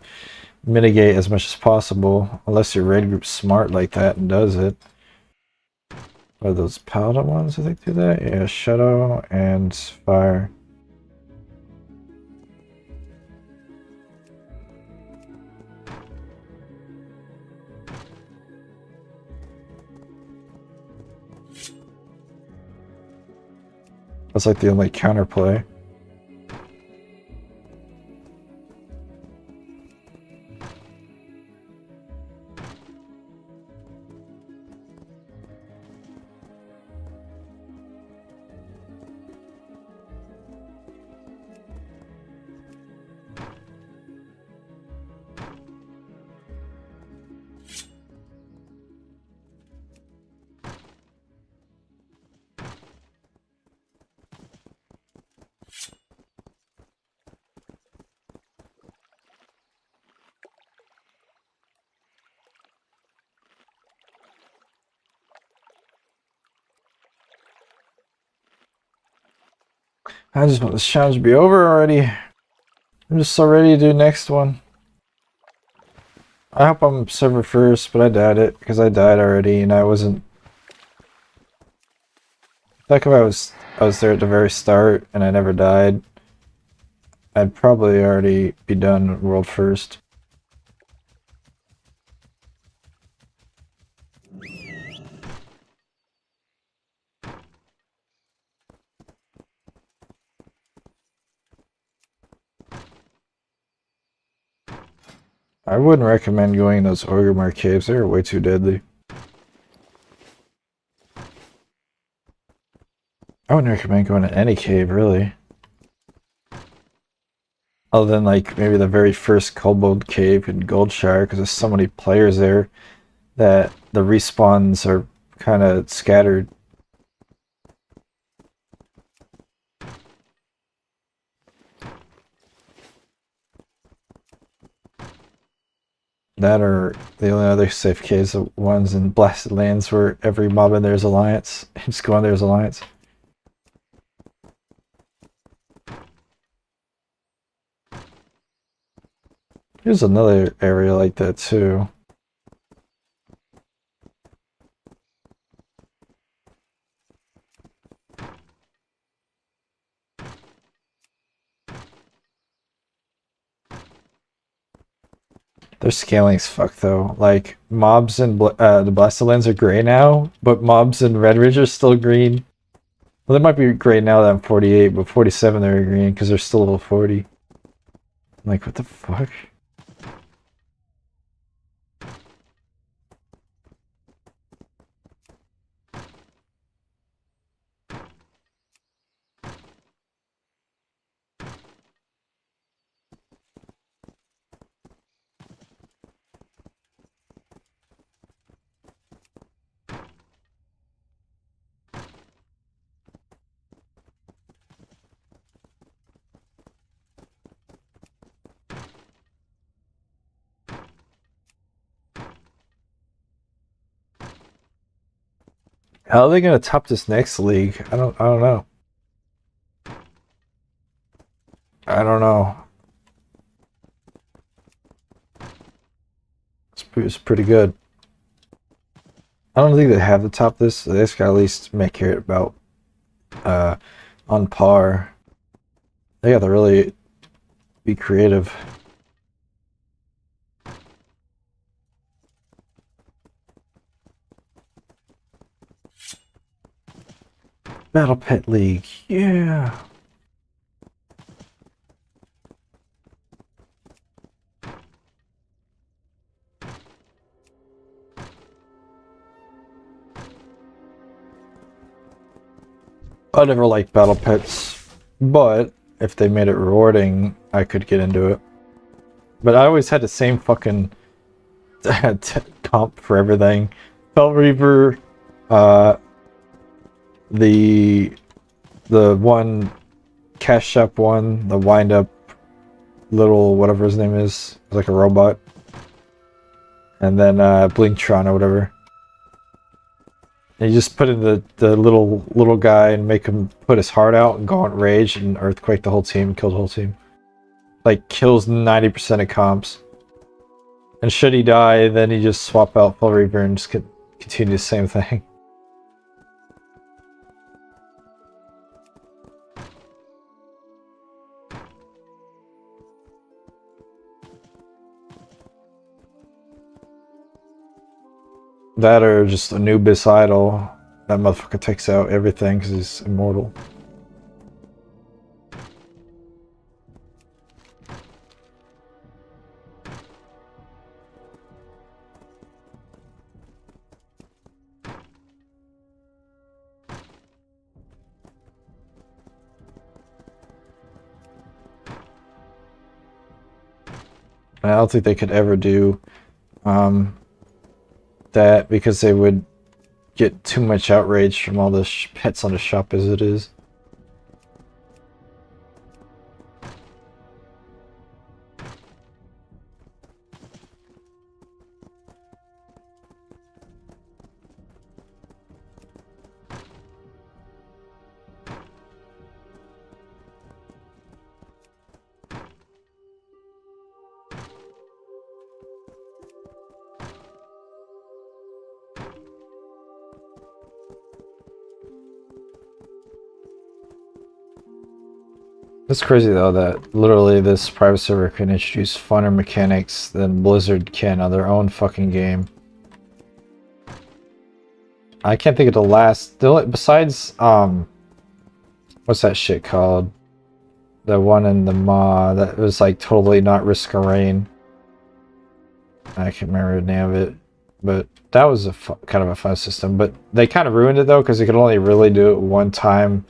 mitigate as much as possible, unless your raid group's smart like that and does it. Are those Paladin ones, I think, do that? Yeah, Shadow and Fire. That's like the only counterplay. I just want this challenge to be over already. I'm just so ready to do next one. I hope I'm server first, but I doubt it, because I died already and I wasn't... Like if I was there at the very start and I never died, I'd probably already be done world first. I wouldn't recommend going in those Orgrimmar caves, they're way too deadly. I wouldn't recommend going to any cave, really. Other than like maybe the very first Kobold cave in Goldshire, because there's so many players there that the respawns are kind of scattered. That or the only other safe caves are ones in Blasted Lands where every mob in there is Alliance. Just go in there as Alliance. There's another area like that too. Their scaling's fucked though. Like mobs in the Blasted Lands are gray now, but mobs in Red Ridge are still green. Well, they might be gray now that I'm 48, but 47 they're green because they're still level 40. I'm like, what the fuck? How are they gonna top this next league? I don't know. I don't know. It's pretty good. I don't think they have to top this, so they just gotta at least make it about on par. They got to really be creative. Battle Pet League, yeah. I never liked battle pets, but if they made it rewarding, I could get into it. But I always had the same fucking comp for everything. Fell Reaver, the one cash shop one, the wind up little whatever his name is, like a robot, and then Blinktron or whatever. And you just put in the little guy and make him put his heart out and go on rage and earthquake the whole team, kill the whole team. Like kills 90% of comps. And should he die, then you just swap out Full Reaper and just continue the same thing. That or just Anubis Idol. That motherfucker takes out everything because he's immortal. I don't think they could ever do that because they would get too much outrage from all the pets on the shop as it is. It's crazy though that literally this private server can introduce funner mechanics than Blizzard can on their own fucking game. I can't think of the last, besides what's that shit called? The one in the Maw that was like totally not Risk of Rain. I can't remember the name of it, but that was a kind of a fun system. But they kind of ruined it though because they could only really do it one time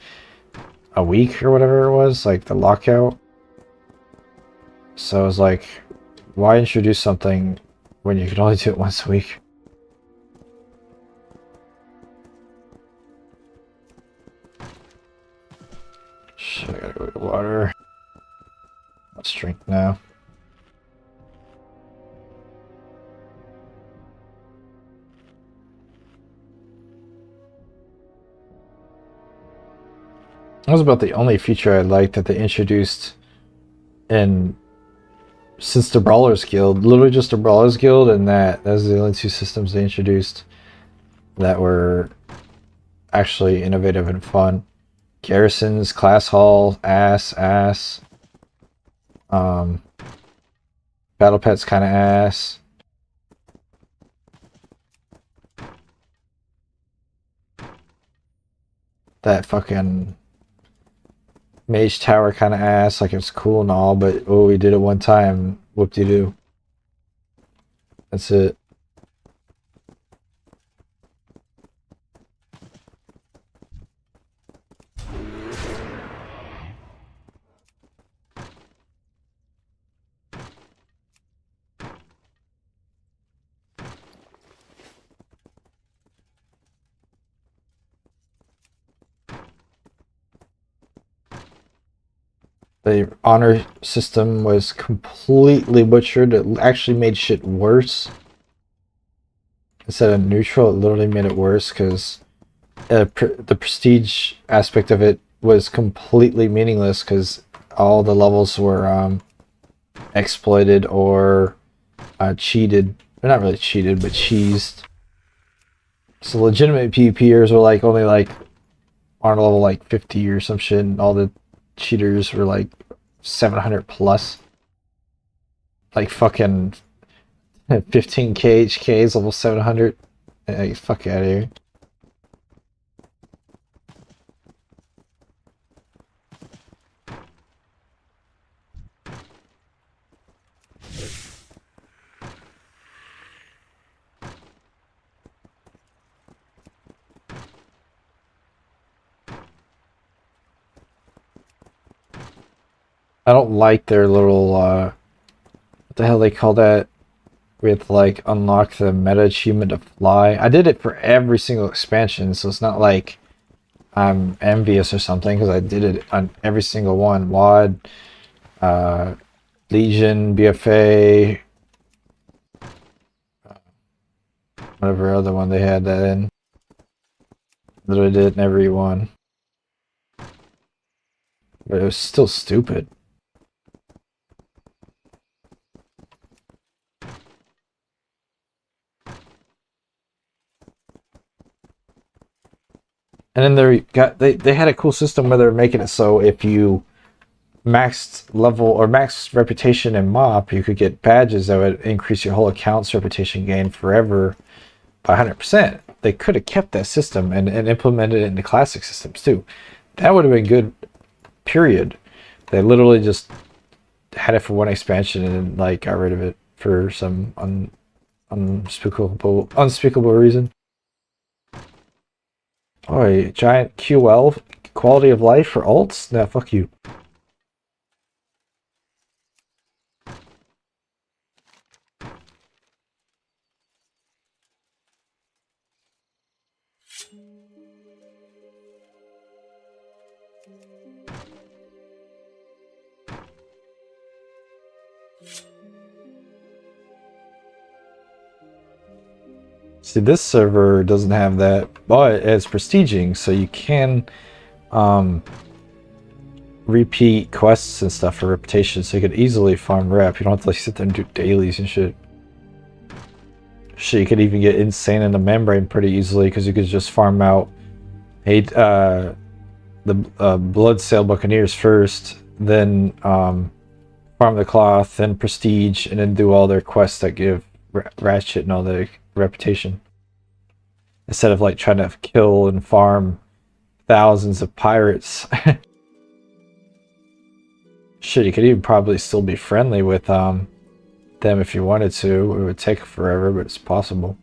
a week or whatever it was, like the lockout. So it was like, why introduce something when you can only do it once a week? Shit, I gotta go get water. Let's drink now. That was about the only feature I liked that they introduced in since the Brawlers Guild. Literally just the Brawlers Guild and that. Those are the only two systems they introduced that were actually innovative and fun. Garrisons, Class Hall, ass. Battle Pet's kind of ass. That fucking Mage Tower kind of ass, like it's cool and all, but oh, we did it one time, whoop-de-doo. That's it. The honor system was completely butchered. It actually made shit worse. Instead of neutral, it literally made it worse because the prestige aspect of it was completely meaningless because all the levels were exploited or cheated. They're not really cheated, but cheesed. So legitimate PvPers were like only like on level like 50 or some shit, and all the cheaters were like 700 plus. Like fucking 15k HK is level 700. Hey, fuck out of here. I don't like their little what the hell they call that, with like unlock the meta achievement to fly. I did it for every single expansion, so it's not like I'm envious or something, because I did it on every single one. WAD, Legion, BFA, whatever other one they had that in. Literally did it in every one. But it was still stupid. And then they had a cool system where they're making it so if you maxed level or maxed reputation in MOP, you could get badges that would increase your whole account's reputation gain forever by 100%. They could have kept that system and implemented it into classic systems too. That would have been good, period. They literally just had it for one expansion and then, like, got rid of it for some unspeakable reason. Oh, giant QL quality of life for alts? Nah, fuck you. See, this server doesn't have that, but it's prestiging, so you can repeat quests and stuff for reputation, so you could easily farm rep. You don't have to like sit there and do dailies and shit. Shit, you could even get insane in the membrane pretty easily, because you could just farm out the blood sail buccaneers first, then farm the cloth, then prestige, and then do all their quests that give ratchet and all the reputation, instead of like trying to kill and farm thousands of pirates. Shit, you could even probably still be friendly with them if you wanted to. It would take forever, but it's possible.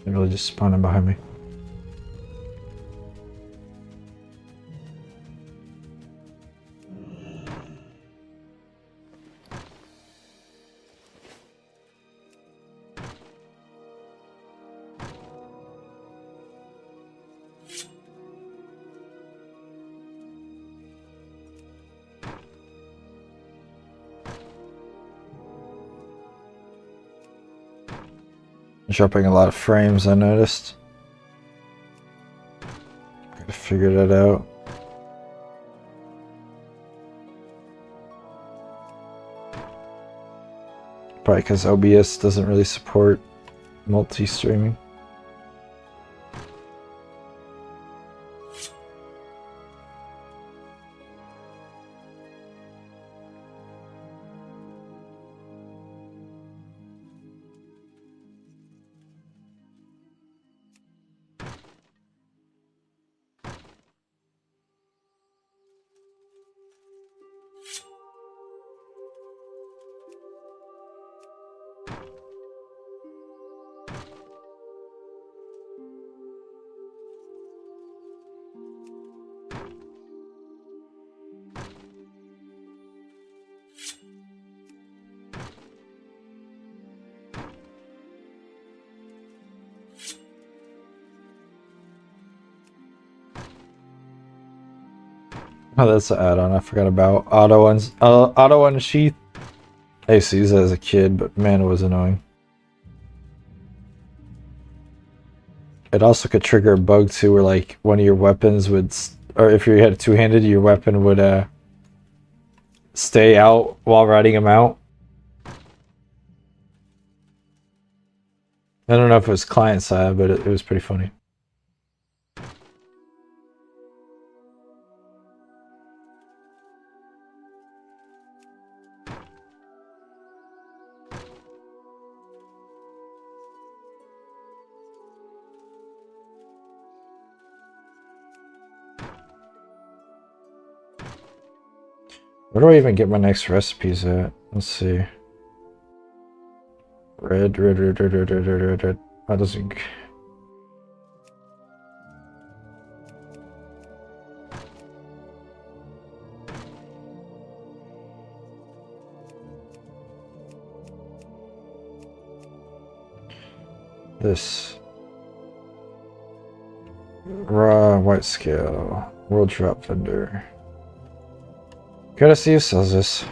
They're really just spawning behind me. Dropping a lot of frames, I noticed. Gotta figure that out. Probably because OBS doesn't really support multi-streaming. Oh, that's an add-on I forgot about. Auto unsheath. I used to use that as a kid, but man, it was annoying. It also could trigger a bug too, where like one of your weapons would, or if you had two-handed, your weapon would stay out while riding him out. I don't know if it was client side, but it was pretty funny. Where do I even get my next recipes at? Let's see. Red. That doesn't. This. Raw white scale. World drop vendor. Gotta see who sells this.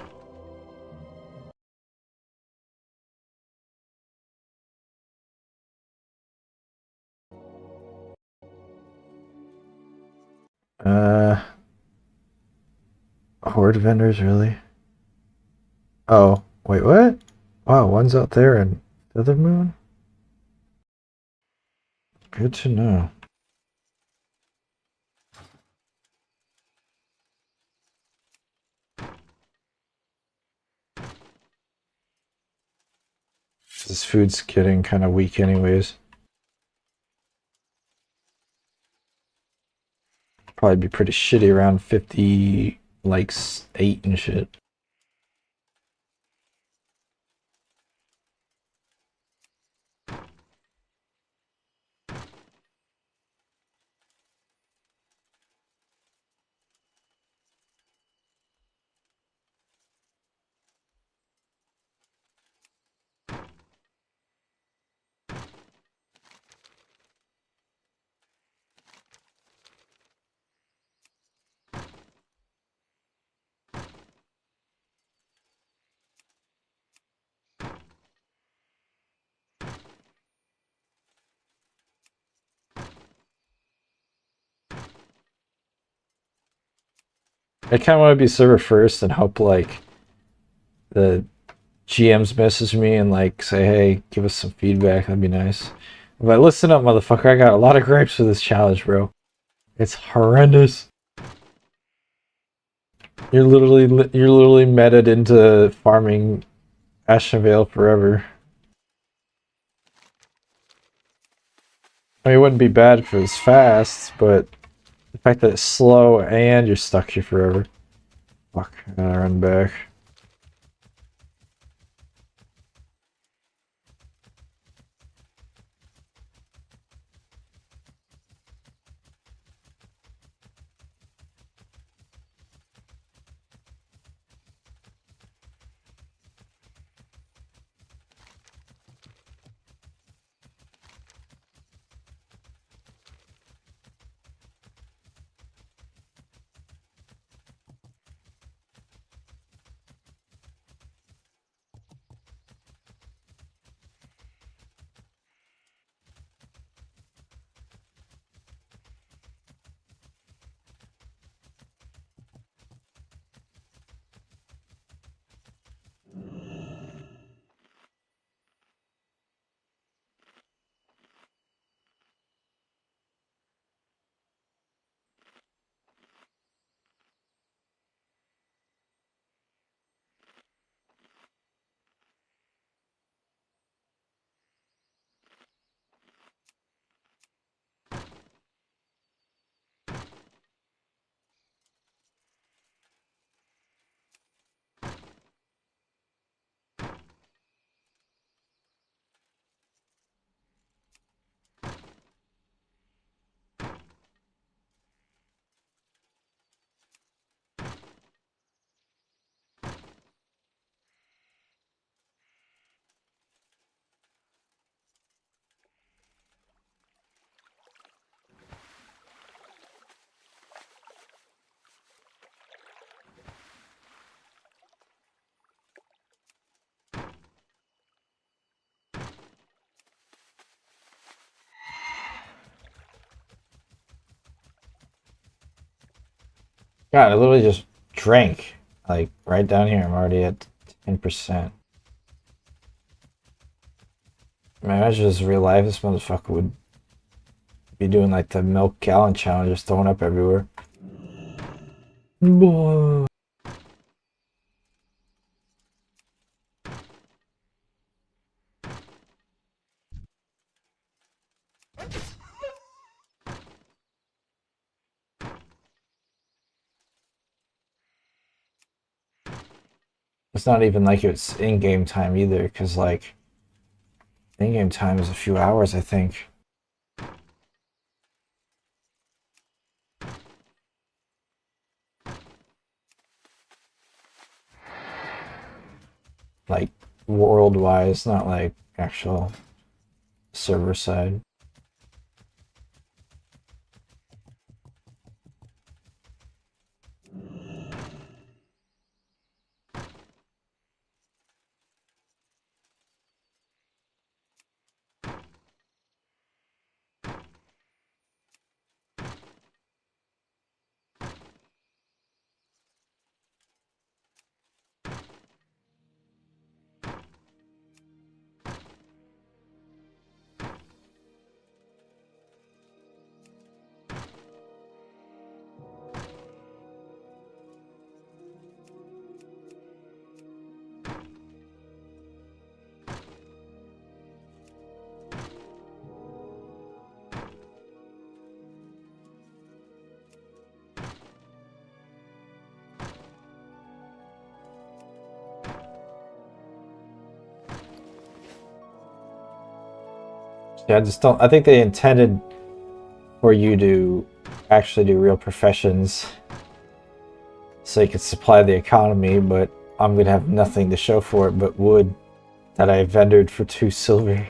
Horde vendors, really? Oh, wait, what? Wow, one's out there in Feather Moon? Good to know. This food's getting kind of weak anyways. Probably be pretty shitty around 50, like 8 and shit. I kind of want to be server first and hope like the GMs message me and like say, hey, give us some feedback. That'd be nice. But listen up, motherfucker. I got a lot of gripes for this challenge, bro. It's horrendous. You're literally meted into farming Ashen Vale forever. I mean, it wouldn't be bad if it was fast, but the fact that it's slow and you're stuck here forever. Fuck, I gotta run back. God, I literally just drank. Like, right down here, I'm already at 10%. Man, imagine this real life, this motherfucker would be doing like the milk gallon challenge, just throwing up everywhere. Boy. It's not even like it's in-game time either, because like in-game time is a few hours, I think. Like world-wise, not like actual server side. Yeah, I just don't. I think they intended for you to actually do real professions so you could supply the economy, but I'm gonna have nothing to show for it but wood that I vendored for 2 silver.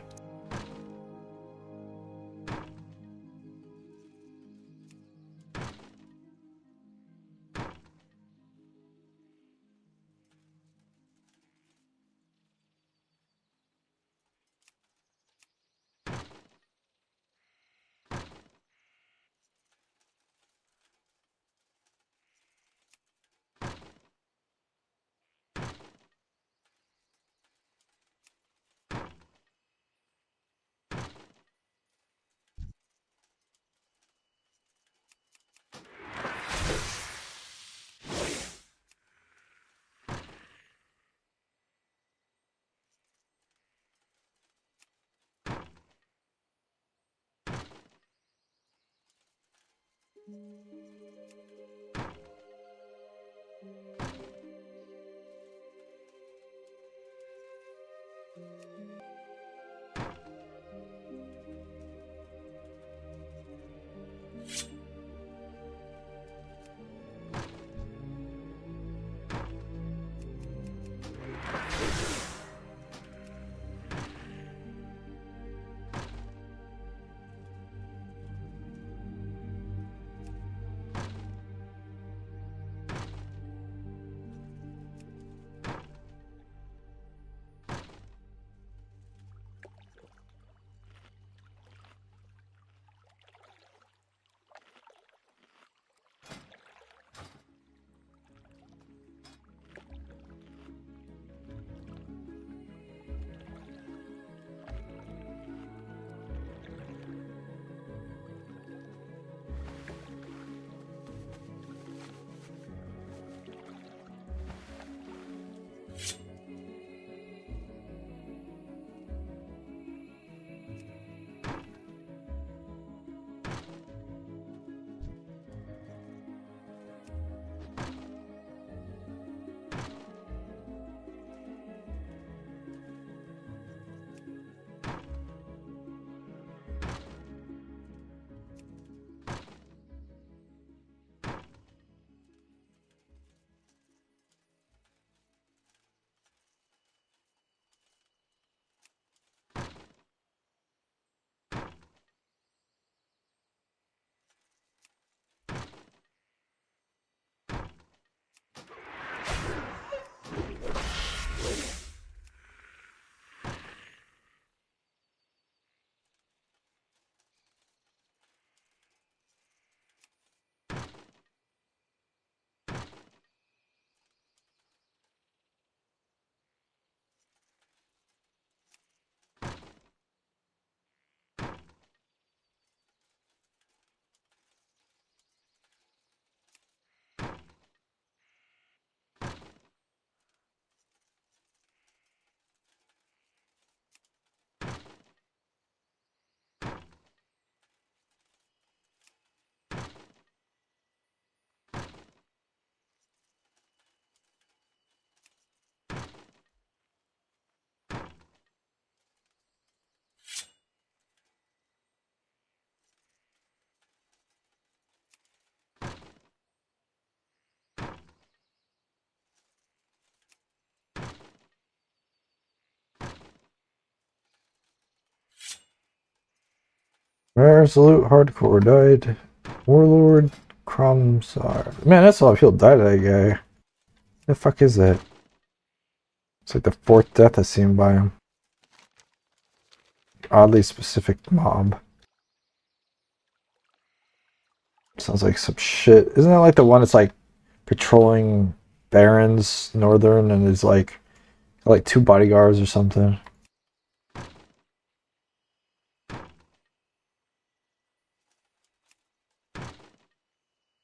Resolute Hardcore died. Warlord Cromsar. Man, that's a lot of people died to that guy. The fuck is that? It's like the 4th death I've seen by him. Oddly specific mob. Sounds like some shit. Isn't that like the one that's like patrolling Barrens Northern and is like 2 bodyguards or something?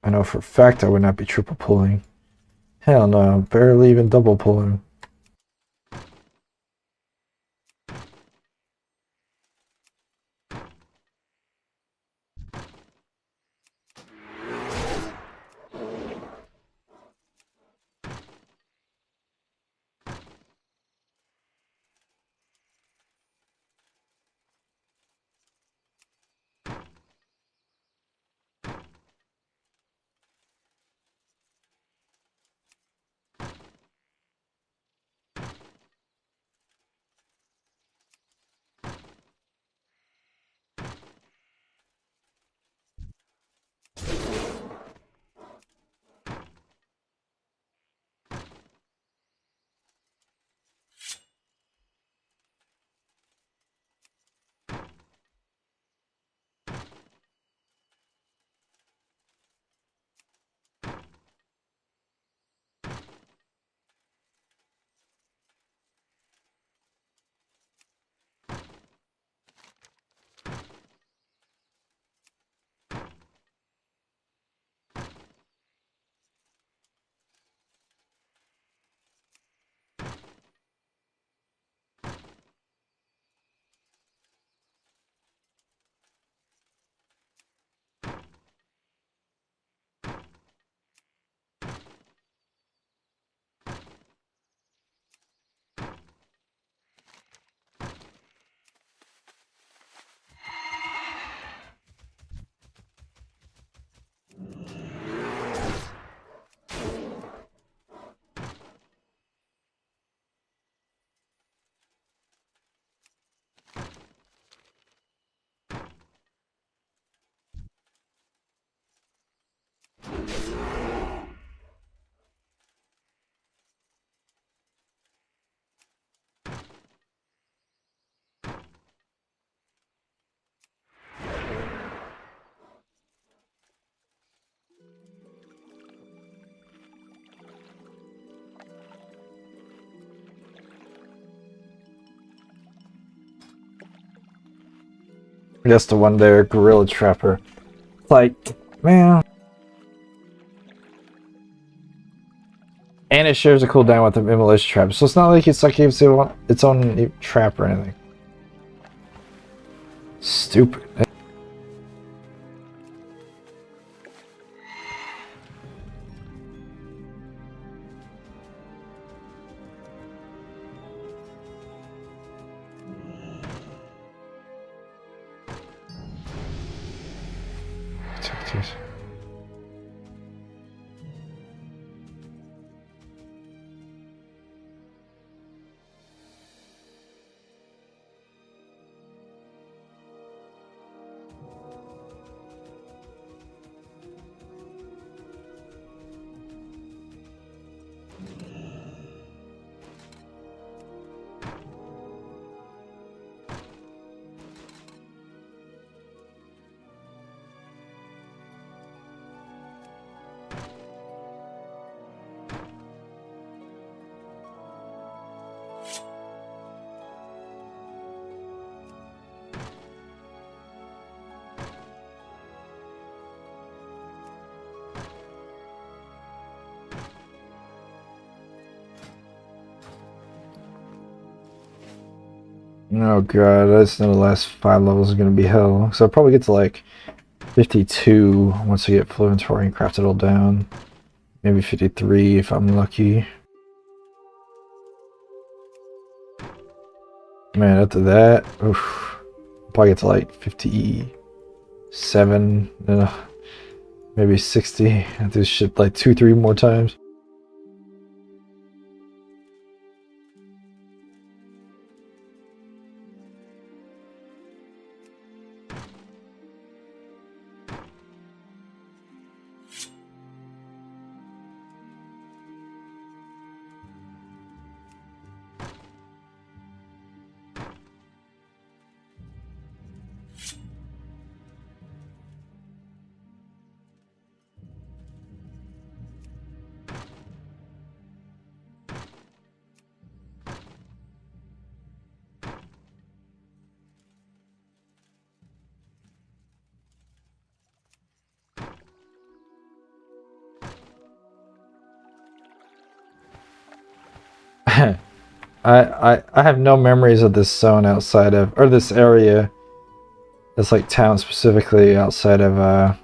I know for a fact I would not be triple pulling. Hell no, barely even double pulling. That's the one there, Gorilla Trapper. Like, man. And it shares a cooldown with the Immolation Trap, so it's not like it's like its own trap or anything. Stupid. Oh god, I just know the last 5 levels is gonna be hell. So I'll probably get to like 52 once I get Fluentory and craft it all down. Maybe 53 if I'm lucky. Man, after that, oof, I'll probably get to like 57, maybe 60. I have to do shit like 2-3 more times. I have no memories of this zone outside of, or this area. This like town specifically outside of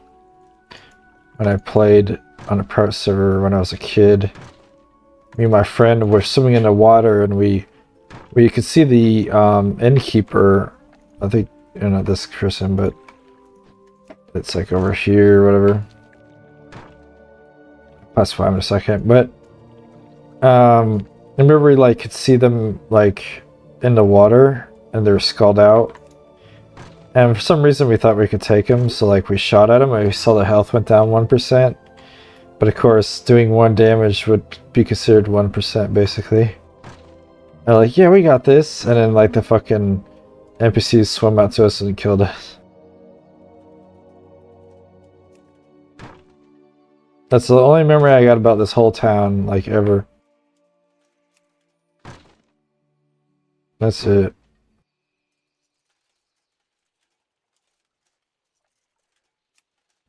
when I played on a pro server when I was a kid. Me and my friend were swimming in the water, and we could see the innkeeper. I think not this person, but it's like over here, or whatever. That's fine in a second, but I remember we like could see them like in the water, and they were skulled out. And for some reason we thought we could take them, so like we shot at them and we saw the health went down 1%. But of course, doing 1 damage would be considered 1% basically. They're like, yeah, we got this, and then like the fucking NPCs swam out to us and killed us. That's the only memory I got about this whole town, like ever. That's it.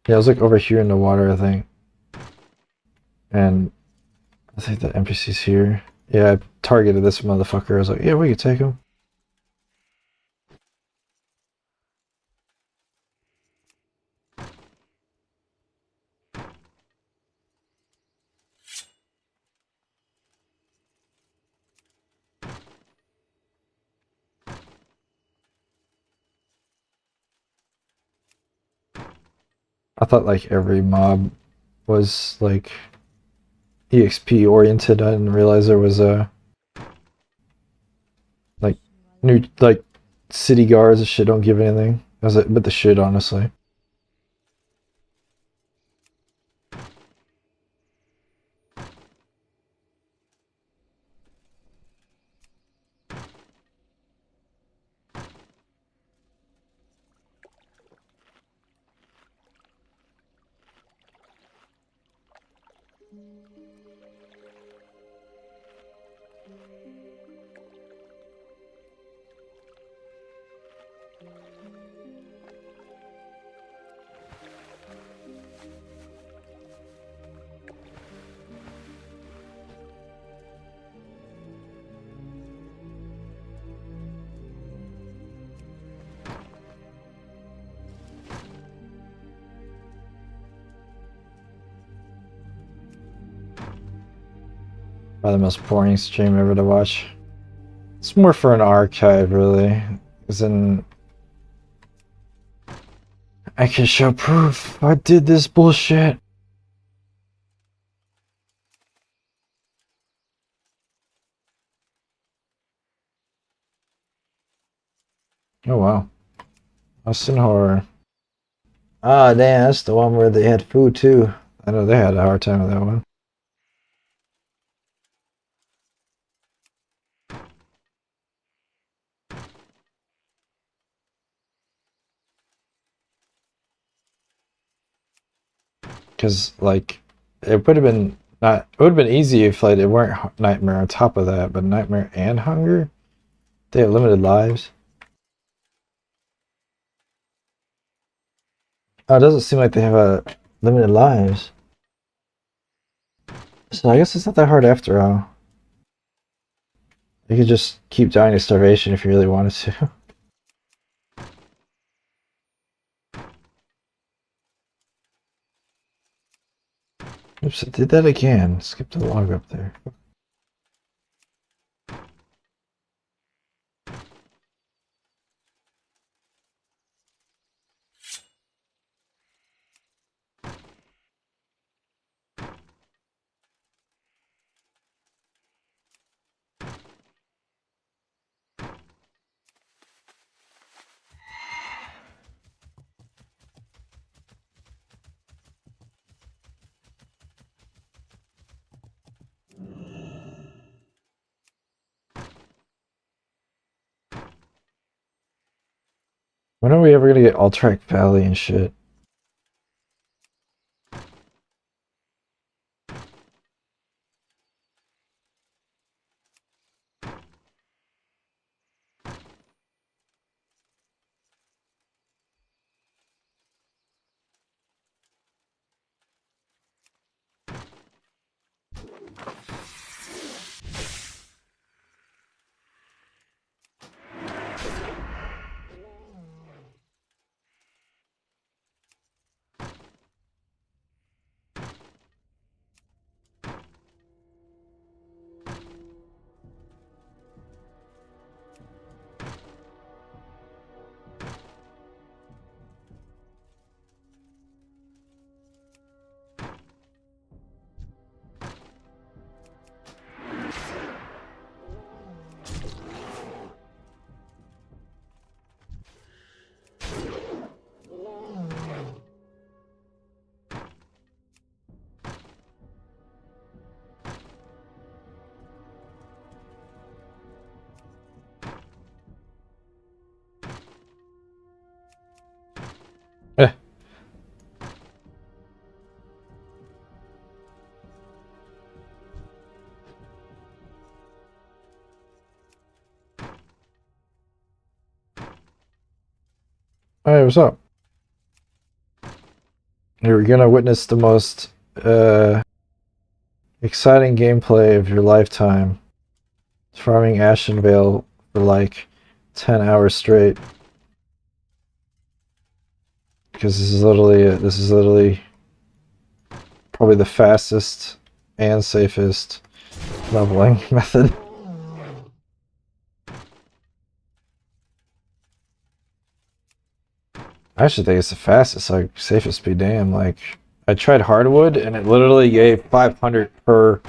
Yeah, I was like over here in the water, I think. And I think the NPC's here. Yeah, I targeted this motherfucker. I was like, yeah, we could take him. I thought like every mob was like EXP oriented. I didn't realize there was a like new like city guards and shit don't give anything. I was like, but the shit honestly. Probably the most boring stream ever to watch. It's more for an archive, really. As in, I can show proof. I did this bullshit. Oh wow. Austin Horror. Ah, damn, that's the one where they had food too. I know they had a hard time with that one. Because like it would have been not it would have been easy if like it weren't Nightmare on top of that, but Nightmare and Hunger, they have limited lives. Oh, it doesn't seem like they have a limited lives. So I guess it's not that hard after all. You could just keep dying of starvation if you really wanted to. Oops, I did that again. Skip the log up there. When are we ever gonna get Alterac Valley and shit? Eh. Hey, what's up? You're gonna witness the most exciting gameplay of your lifetime. Farming Ashenvale for like 10 hours straight. Because this is literally probably the fastest and safest leveling method. I actually think it's the fastest, like safest be damn. Like I tried hardwood and it literally gave 500 per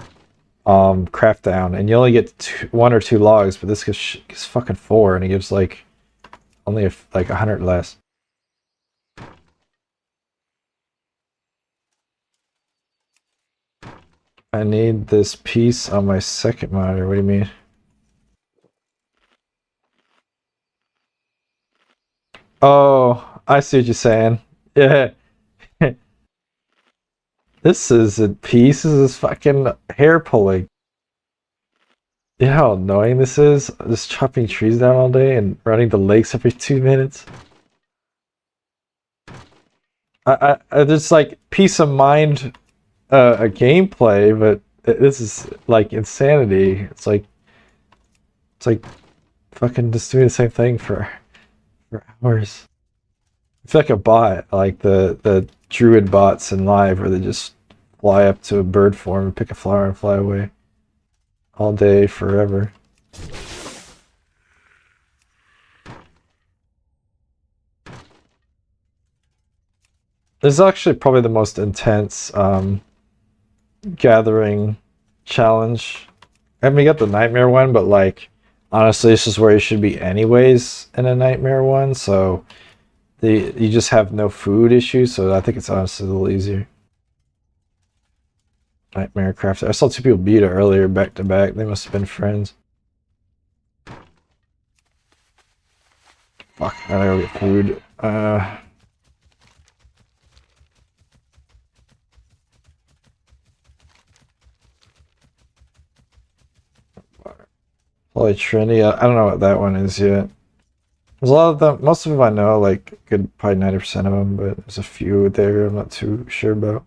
craft down, and you only get 1 or 2 logs, but this gives fucking 4, and it gives like only like 100 less. I need this piece on my second monitor. What do you mean? Oh, I see what you're saying. Yeah. This is a piece. This is fucking hair pulling. You know how annoying this is? Just chopping trees down all day and running the lakes every 2 minutes. I just like peace of mind a gameplay, but this is like insanity. It's like fucking just doing the same thing for hours. It's like a bot, like the druid bots in live, where they just fly up to a bird form and pick a flower and fly away all day forever. This is actually probably the most intense gathering challenge. I mean, you got the nightmare one, but like honestly, this is where you should be anyways in a nightmare one. So you just have no food issues. So I think it's honestly a little easier. Nightmare craft. I saw 2 people beat it earlier back to back. They must have been friends. Fuck, I gotta go get food. Probably Trinity. I don't know what that one is yet. There's a lot of them. Most of them I know, like good, probably 90% of them, but there's a few there I'm not too sure about.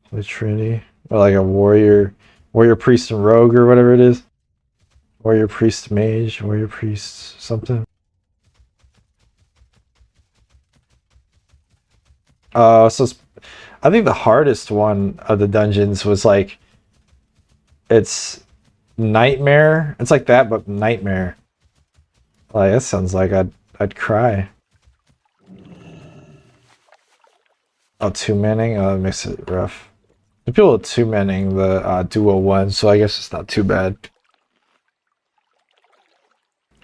Probably Trinity, or like a warrior priest and rogue, or whatever it is. Warrior priest mage, warrior priest something. I think the hardest one of the dungeons was like it's nightmare. It's like that, but nightmare. Like that sounds like I'd cry. Oh, two-manning? Oh, that makes it rough. The people are two-manning the duo one, so I guess it's not too bad.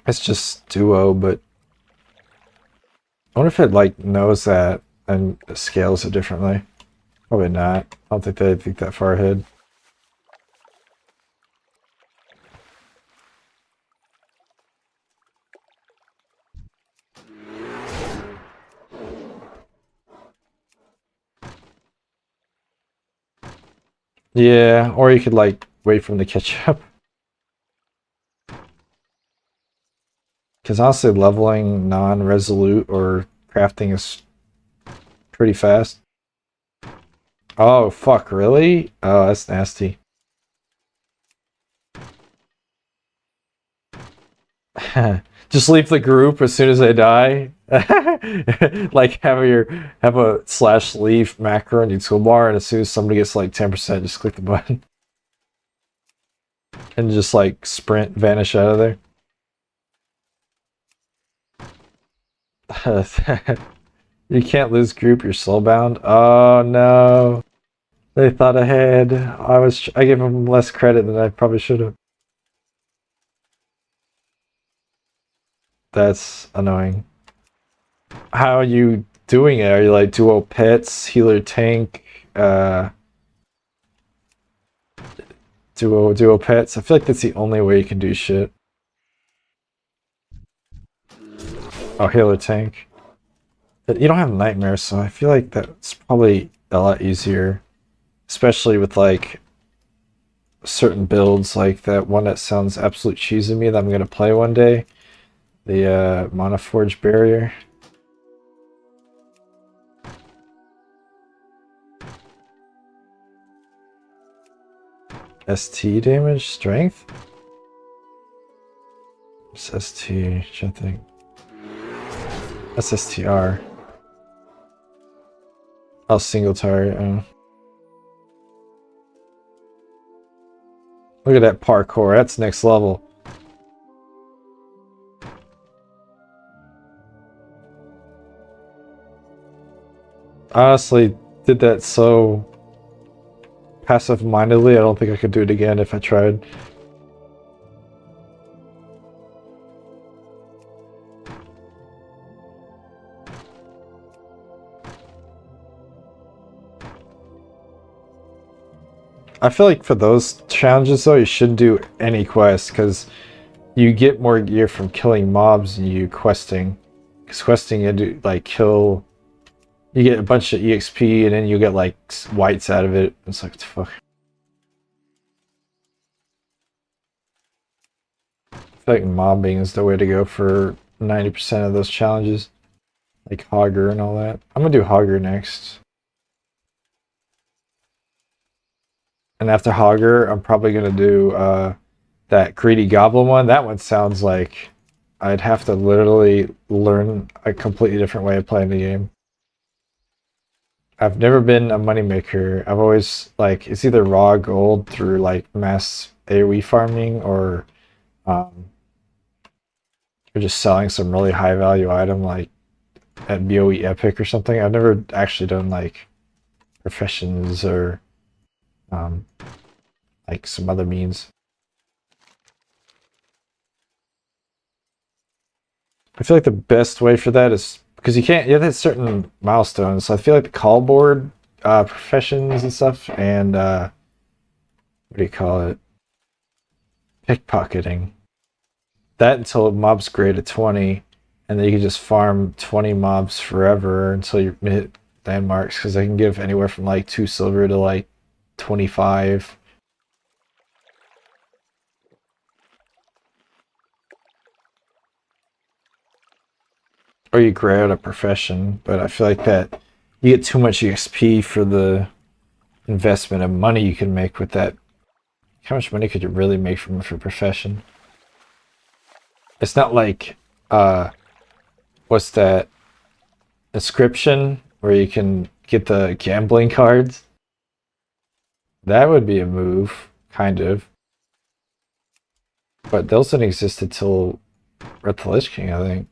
It's just duo, but I wonder if it like knows that and scales it differently. Probably not. I don't think they think that far ahead. Yeah, or you could like wait for them to catch up. Because honestly, leveling non-resolute or crafting is pretty fast. Oh, fuck, really? Oh, that's nasty. Just leave the group as soon as they die. Like have a slash leave macro in your toolbar, and as soon as somebody gets like 10%, just click the button. And just like sprint, vanish out of there. You can't lose group, you're soulbound. Oh no. They thought ahead. I gave them less credit than I probably should have. That's annoying. How are you doing it? Are you like duo pets, healer tank, duo pets? I feel like that's the only way you can do shit. Oh, healer tank. You don't have nightmares, so I feel like that's probably a lot easier, especially with like certain builds, like that one that sounds absolute cheese to me that I'm gonna play one day, the Mana Forge Barrier. ST damage, strength. It's ST, I think. That's STR. Oh, single target. Oh. Look at that parkour. That's next level. Honestly, did that so passive-mindedly. I don't think I could do it again if I tried. I feel like for those challenges though, you shouldn't do any quest because you get more gear from killing mobs than you questing. Because questing you do like kill, you get a bunch of EXP and then you get like whites out of it. It's like, fuck. I feel like mobbing is the way to go for 90% of those challenges. Like Hogger and all that. I'm gonna do Hogger next. And after Hogger, I'm probably gonna do that Greedy Goblin one. That one sounds like I'd have to literally learn a completely different way of playing the game. I've never been a moneymaker. I've always, like, it's either raw gold through, like, mass AoE farming or you're just selling some really high value item, like, at BOE Epic or something. I've never actually done, like, professions or, like, some other means. I feel like the best way for that is because you can't, you have to hit certain milestones. So I feel like the call board professions and stuff, and what do you call it? Pickpocketing. That until mobs grade at 20, and then you can just farm 20 mobs forever until you hit landmarks because they can give anywhere from like 2 silver to like 25. Or you grab a profession, but I feel like that you get too much EXP for the investment of money you can make with that. How much money could you really make from a profession? It's not like what's that? Inscription where you can get the gambling cards. That would be a move, kind of. But those didn't exist until Wrath of the Lich King, I think.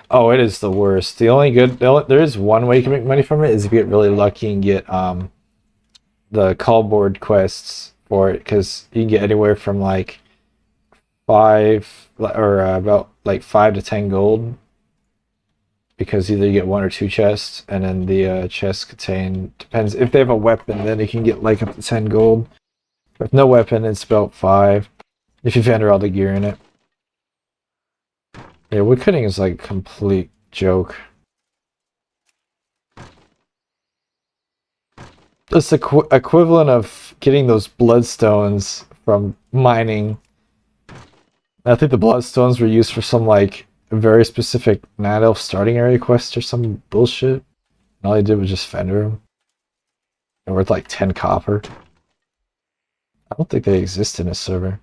Oh, it is the worst. The only good, there is one way you can make money from it is if you get really lucky and get the call board quests for it, because you can get anywhere from like 5 or about like 5 to 10 gold, because either you get 1 or 2 chests, and then the chests contain, depends if they have a weapon, then you can get like up to 10 gold. With no weapon, it's about 5 if you vendor all the gear in it. Yeah, woodcutting is like a complete joke. It's the equivalent of getting those bloodstones from mining. I think the bloodstones were used for some like very specific Night Elf starting area quest or some bullshit. And all I did was just fender them. They're worth like 10 copper. I don't think they exist in a server.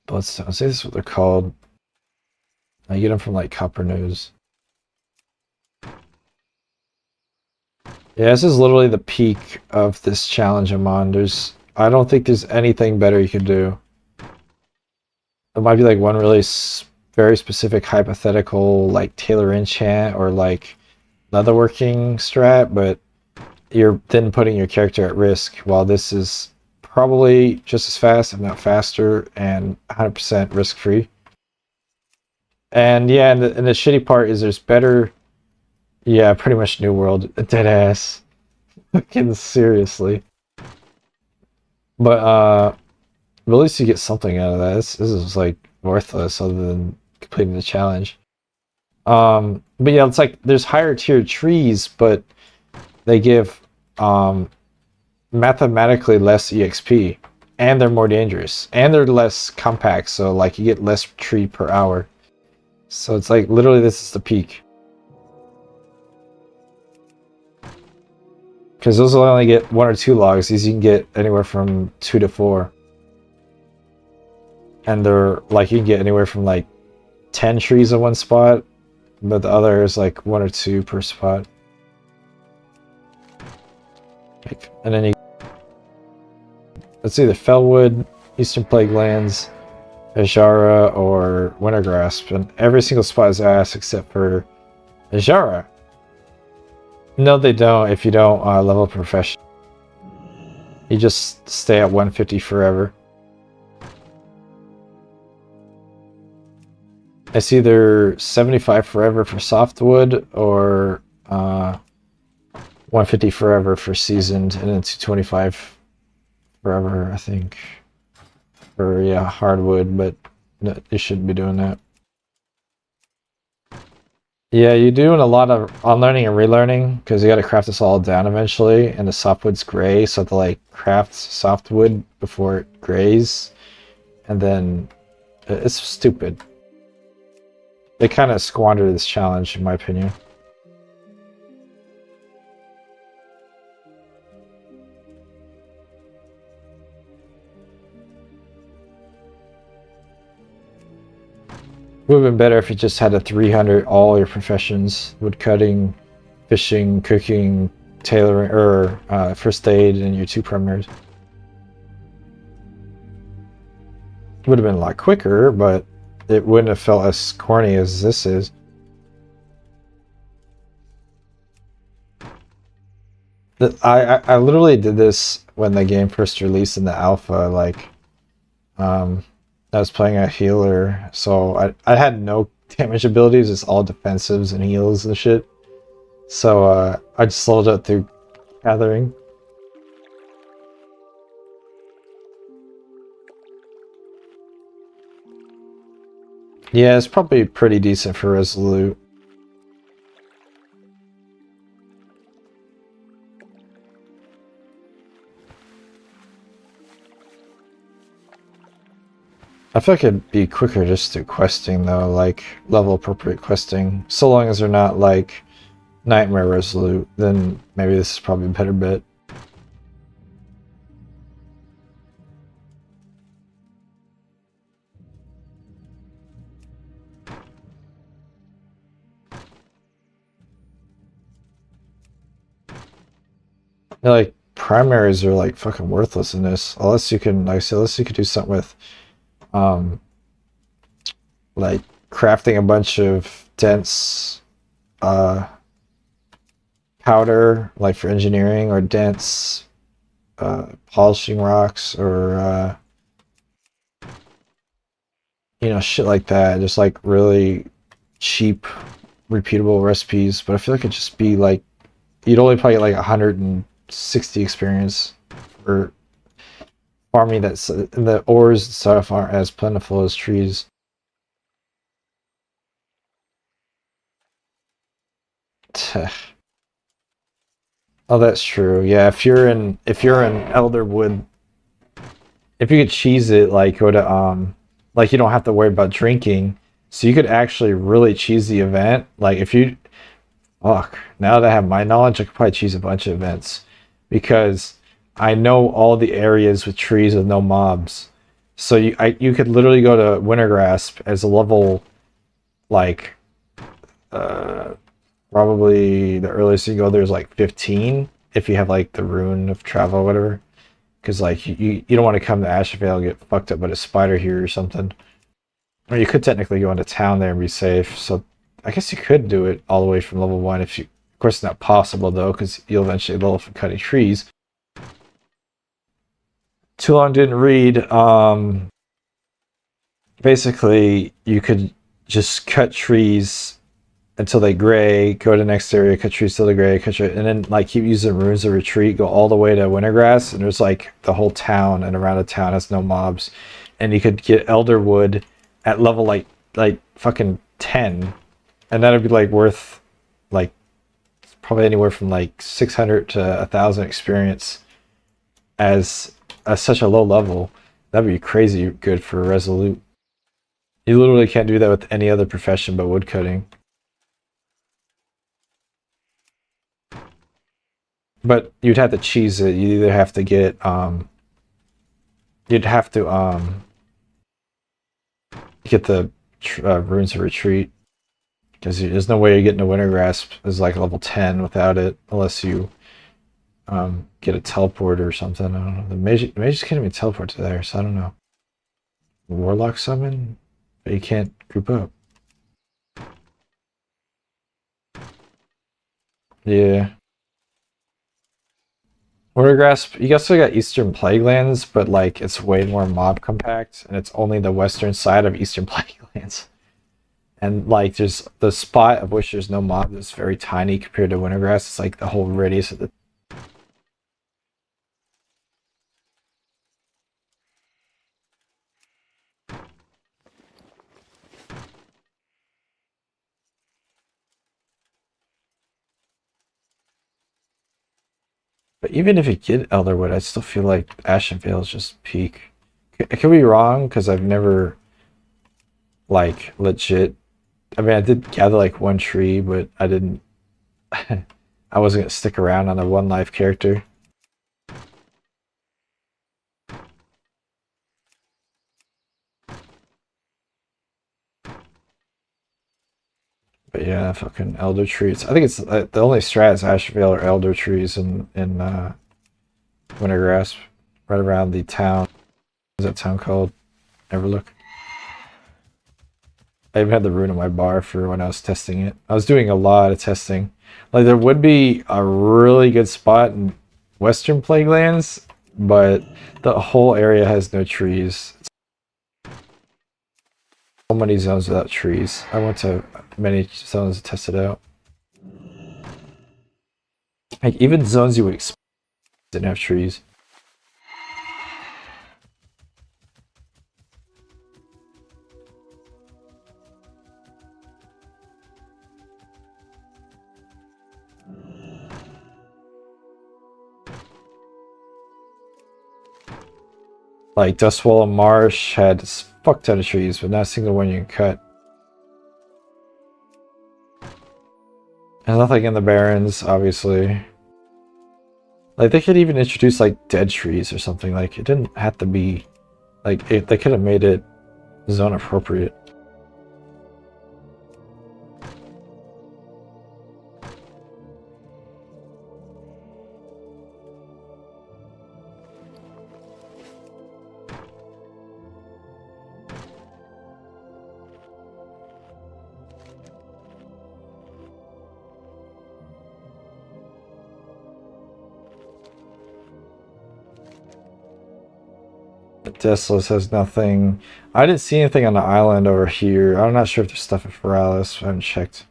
Bloodstones, this is what they're called. I get them from like Copper News. Yeah, this is literally the peak of this challenge I'm on. I don't think there's anything better you can do. There might be like one really very specific hypothetical like Taylor enchant or like leatherworking strat, but you're then putting your character at risk, while this is probably just as fast, if not faster, and 100% risk-free. And yeah, and the shitty part is there's better... Yeah, pretty much New World. Dead ass. Fucking seriously. But at least you get something out of that. This is like worthless other than completing the challenge. But yeah, it's like there's higher tier trees, but they give mathematically less EXP, and they're more dangerous, and they're less compact, so like you get less tree per hour. So it's like literally this is the peak. Because those will only get 1 or 2 logs. These you can get anywhere from 2 to 4. And they're like you can get anywhere from like 10 trees in one spot, but the other is like 1 or 2 per spot. And then you, it's either Fellwood, Eastern Plague Lands, Ajara, or Wintergrasp, and every single spot is ass except for Ajara. No, they don't. If you don't level profession, you just stay at 150 forever. It's either 75 forever for softwood or 150 forever for seasoned, and then 225 forever, I think, for yeah hardwood. But no, you shouldn't be doing that. Yeah, you're doing a lot of unlearning and relearning because you got to craft this all down eventually, and the softwood's gray, so to like craft softwood before it grays, and then it's stupid. They kind of squandered this challenge, in my opinion. Would have been better if you just had a 300 all your professions: woodcutting, fishing, cooking, tailoring, or first aid, and your 2 primaries. Would have been a lot quicker, but it wouldn't have felt as corny as this is. I literally did this when the game first released in the alpha. Like, I was playing a healer, so I had no damage abilities, it's all defensives and heals and shit. So I just slowed it through gathering. Yeah, it's probably pretty decent for Resolute. I feel like it'd be quicker just through questing though, like level appropriate questing. So long as they're not like Nightmare Resolute, then maybe this is probably a better bet. Yeah, like primaries are like fucking worthless in this, unless you can, like I said, unless you could do something with like crafting a bunch of dense powder, like for engineering, or dense polishing rocks, or you know, shit like that. Just like really cheap, repeatable recipes. But I feel like it'd just be like you'd only probably get like 160 experience for farming. That's the ores and stuff aren't as plentiful as trees. Oh, that's true. Yeah, if you're in Elderwood, if you could cheese it, like go to like you don't have to worry about drinking, so you could actually really cheese the event. Like if you, fuck, now that I have my knowledge, I could probably cheese a bunch of events because I know all the areas with trees with no mobs. So you could literally go to Wintergrasp as a level, like probably the earliest you go there is like 15 if you have like the rune of travel or whatever. Because like you don't want to come to Ashvale and get fucked up by a spider here or something. Or you could technically go into town there and be safe. So I guess you could do it all the way from level 1 if you. Of course, it's not possible though, because you'll eventually level from cutting trees. Too long didn't read. Basically, you could just cut trees until they gray, go to the next area, cut trees till they gray, and then like keep using runes of retreat, go all the way to Wintergrass, and there's like the whole town and around the town has no mobs, and you could get Elderwood at level like fucking 10, and that'd be like worth like probably anywhere from like 600 to 1,000 experience as such a low level. That'd be crazy good for Resolute. You literally can't do that with any other profession but woodcutting. But you'd have to cheese it. You either have to get you'd have to get the runes of retreat, because there's no way you're getting a Wintergrasp is like level 10 without it, unless you get a teleport or something. I don't know. The mages can't even teleport to there, so I don't know. Warlock summon, but you can't group up. Yeah. Wintergrasp, you also got Eastern Plaguelands, but like it's way more mob compact, and it's only the western side of Eastern Plaguelands. And like there's the spot of which there's no mob that's very tiny compared to Wintergrass. It's like the whole radius of the. But even if you get Elderwood, I still feel like Ashen Vale is just peak. I could be wrong because I've never like legit. I mean, I did gather like one tree, but I didn't. I wasn't gonna stick around on a one life character. But yeah, fucking elder trees. I think it's the only strat is Ashvale or elder trees in Wintergrass, right around the town. What's that town called? Everlook. I even had the rune on my bar for when I was testing it. I was doing a lot of testing. Like there would be a really good spot in Western Plaguelands, but the whole area has no trees. So many zones without trees. I went to many zones to test it out. Like even zones you would expect didn't have trees. Like Dustwall Marsh had a fuck ton of trees, but not a single one you can cut. There's nothing in the Barrens, obviously. Like they could even introduce like dead trees or something. Like it didn't have to be like they could have made it zone appropriate. Desolate has nothing. I didn't see anything on the island over here. I'm not sure if there's stuff in Feralis. I haven't checked.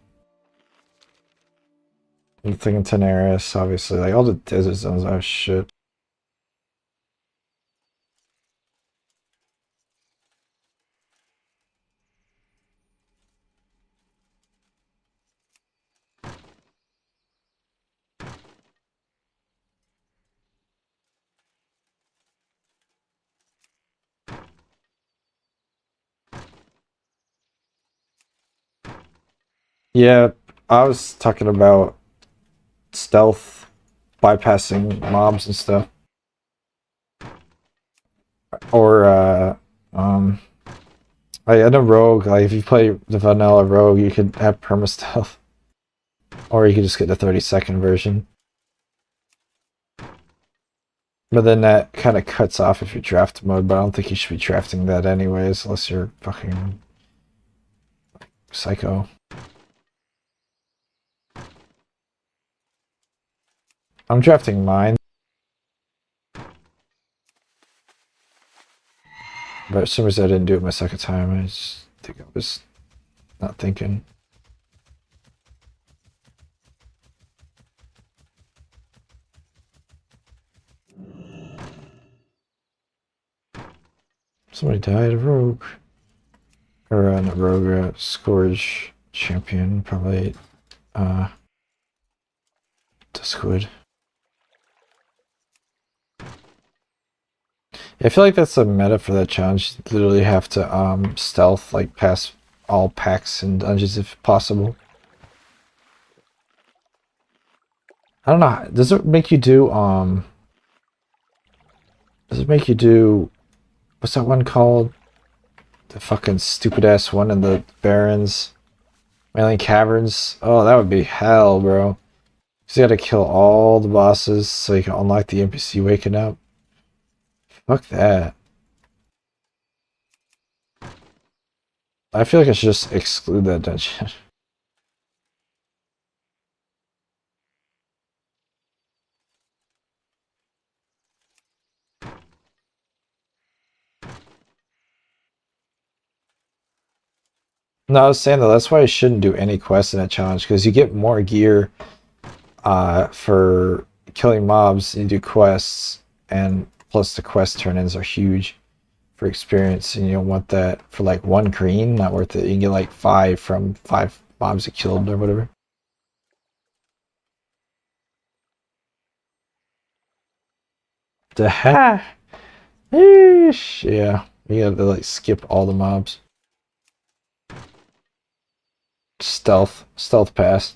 Nothing in Tenaris, obviously. Like all the desert zones are shit. Yeah, I was talking about stealth, bypassing mobs and stuff. Or I know Rogue, like if you play the vanilla Rogue, you could have perma stealth. Or you could just get the 30-second version. But then that kind of cuts off if you draft mode, but I don't think you should be drafting that anyways, unless you're fucking psycho. I'm drafting mine. But as soon as I didn't do it my second time, I just think I was not thinking. Somebody died, a rogue. Or not rogue, Scourge champion, probably the squid. I feel like that's the meta for that challenge. You literally have to stealth, like pass all packs and dungeons if possible. I don't know, does it make you do what's that one called? The fucking stupid ass one in the Barrens. Mailing Caverns. Oh, that would be hell, bro. You gotta kill all the bosses so you can unlock the NPC waking up. Fuck that. I feel like I should just exclude that dungeon. No, I was saying though, that's why I shouldn't do any quests in a challenge, because you get more gear for killing mobs, you do quests, and plus the quest turn-ins are huge for experience, and you don't want that for like 1 green, not worth it. You can get like 5 from 5 mobs you killed or whatever. The ha! Eesh, yeah, you have to like skip all the mobs. Stealth pass.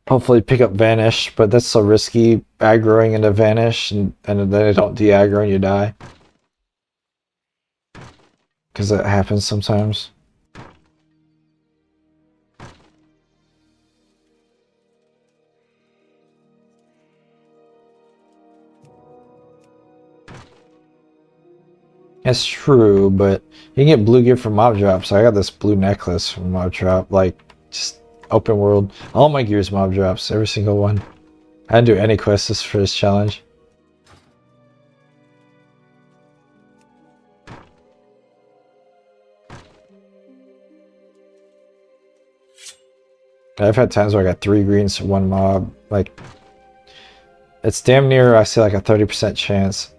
Hopefully pick up Vanish, but that's so risky, aggroing into Vanish, and then they don't de-aggro and you die. Because that happens sometimes. That's true, but you can get blue gear from mob drop, so I got this blue necklace from mob drop, like, just open world. All my gears mob drops, every single one. I didn't do any quests for this challenge. I've had times where I got 3 greens for 1 mob, like, it's damn near, I say, like a 30% chance.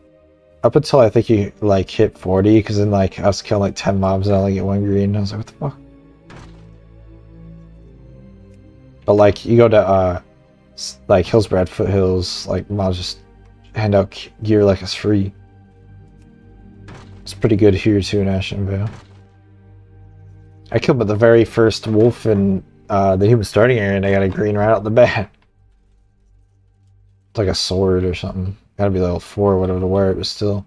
Up until I think you, like, hit 40, because then, like, I was killing, like, 10 mobs and I only get 1 green. I was like, what the fuck? But, like, you go to, like, Hillsbrad Foothills, like, mobs just hand out gear like it's free. It's pretty good here, too, in Ashen Vale. I killed the very first wolf in the human starting area, and I got a green right out the bat. It's like a sword or something. Gotta be level 4 or whatever to wear it, but still.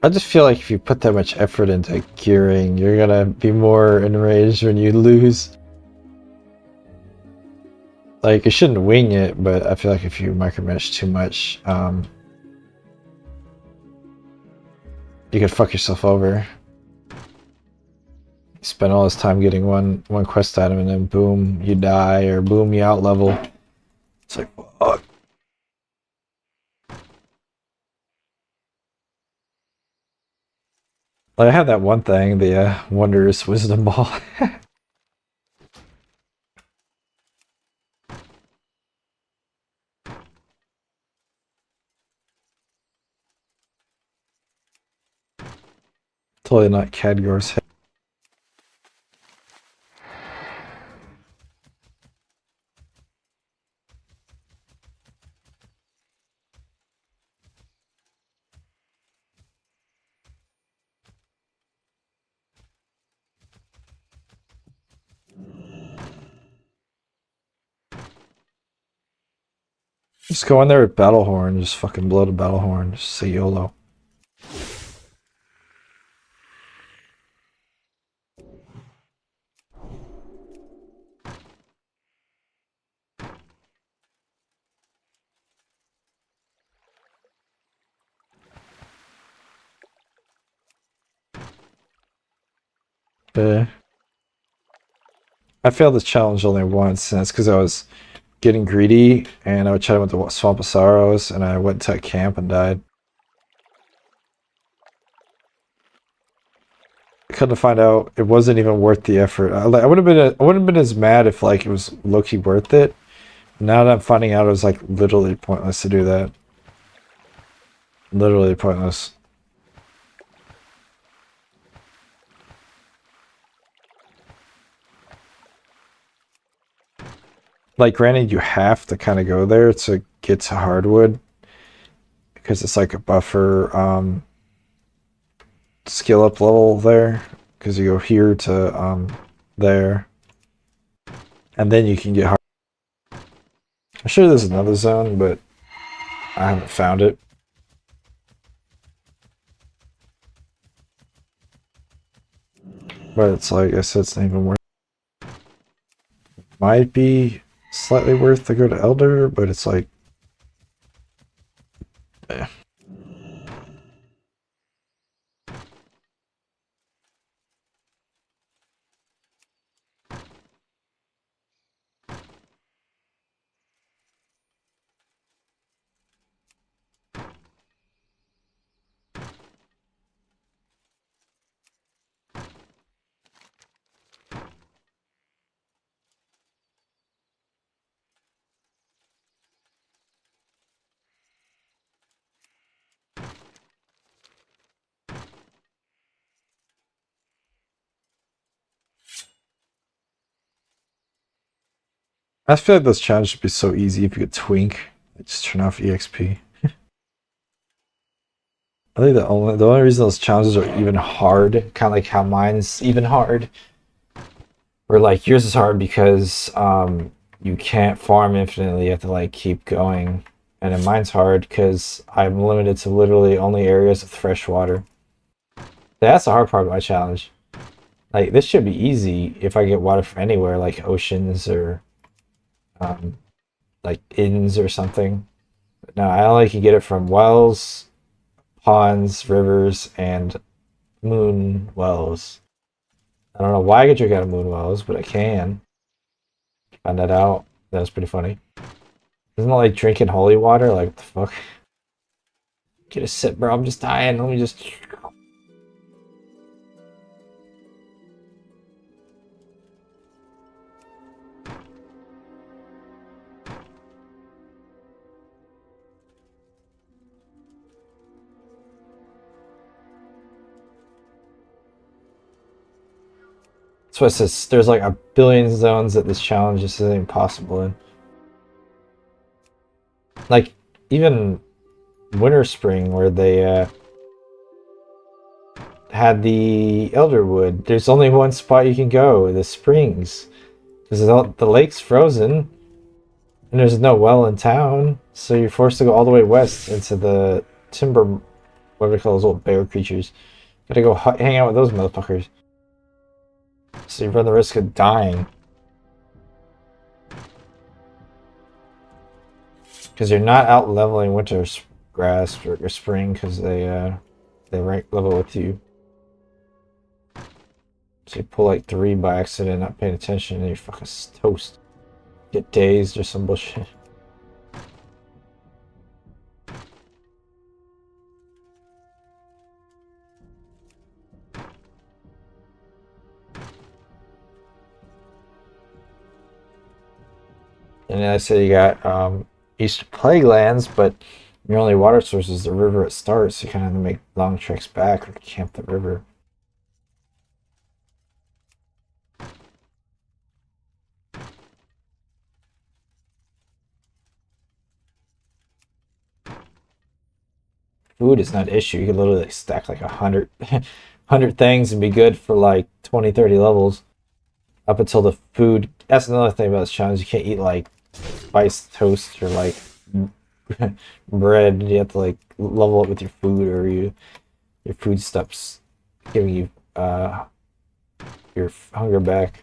I just feel like if you put that much effort into gearing, you're gonna be more enraged when you lose. Like, you shouldn't wing it, but I feel like if you micromanage too much, you could fuck yourself over. You spend all this time getting one quest item, and then boom, you die, or boom, you out level. It's like, fuck. Like, I have that one thing, the Wondrous Wisdom Ball. Totally not Khadgar's head. Just go in there with Battlehorn, just fucking blow the Battlehorn, just say YOLO. I failed this challenge only once, and that's because I was getting greedy, and I tried with the Swamp of Sorrows, and I went to a camp and died. I couldn't find out it wasn't even worth the effort. I wouldn't have been as mad if like it was low-key worth it. Now that I'm finding out, it was like literally pointless to do that. Literally pointless. Like, granted, you have to kind of go there to get to hardwood because it's like a buffer skill up level there, because you go here to there, and then you can get hard. I'm sure there's another zone, but I haven't found it. But it's like I said, it's not even worth it. Might be slightly worth to go to Elder, but it's like eh. I feel like those challenges would be so easy if you could twink. Just turn off EXP. I think the only reason those challenges are even hard, kind of like how mine's even hard, or like yours is hard because you can't farm infinitely. You have to like keep going, and then mine's hard because I'm limited to literally only areas with fresh water. That's the hard part of my challenge. Like, this should be easy if I get water from anywhere, like oceans or like inns or something. But no, I only can get it from wells, ponds, rivers, and moon wells. I don't know why I can drink out of moon wells, but I can. Find that out. That was pretty funny. Isn't it like drinking holy water? Like, what the fuck? Get a sip, bro. I'm just dying. Let me just... That's what it says. There's like a billion zones that this challenge just isn't impossible in. Like, even Winter Spring, where they had the Elderwood. There's only one spot you can go, the springs. Because the lake's frozen, and there's no well in town, so you're forced to go all the way west into the timber, whatever they call those old bear creatures. Gotta go hang out with those motherfuckers. So you run the risk of dying. Because you're not out leveling winter grass or spring, because they rank level with you. So you pull like 3 by accident, not paying attention, and you're fucking toast. Get dazed or some bullshit. And then I say you got Eastern Plague Lands, but your only water source is the river it starts. So you kind of have to make long treks back or camp the river. Food is not an issue. You can literally like, stack like 100 things and be good for like 20, 30 levels. Up until the food. That's another thing about this challenge. You can't eat like spiced toast or like bread. You have to like level up with your food, or your food stops giving you your hunger back.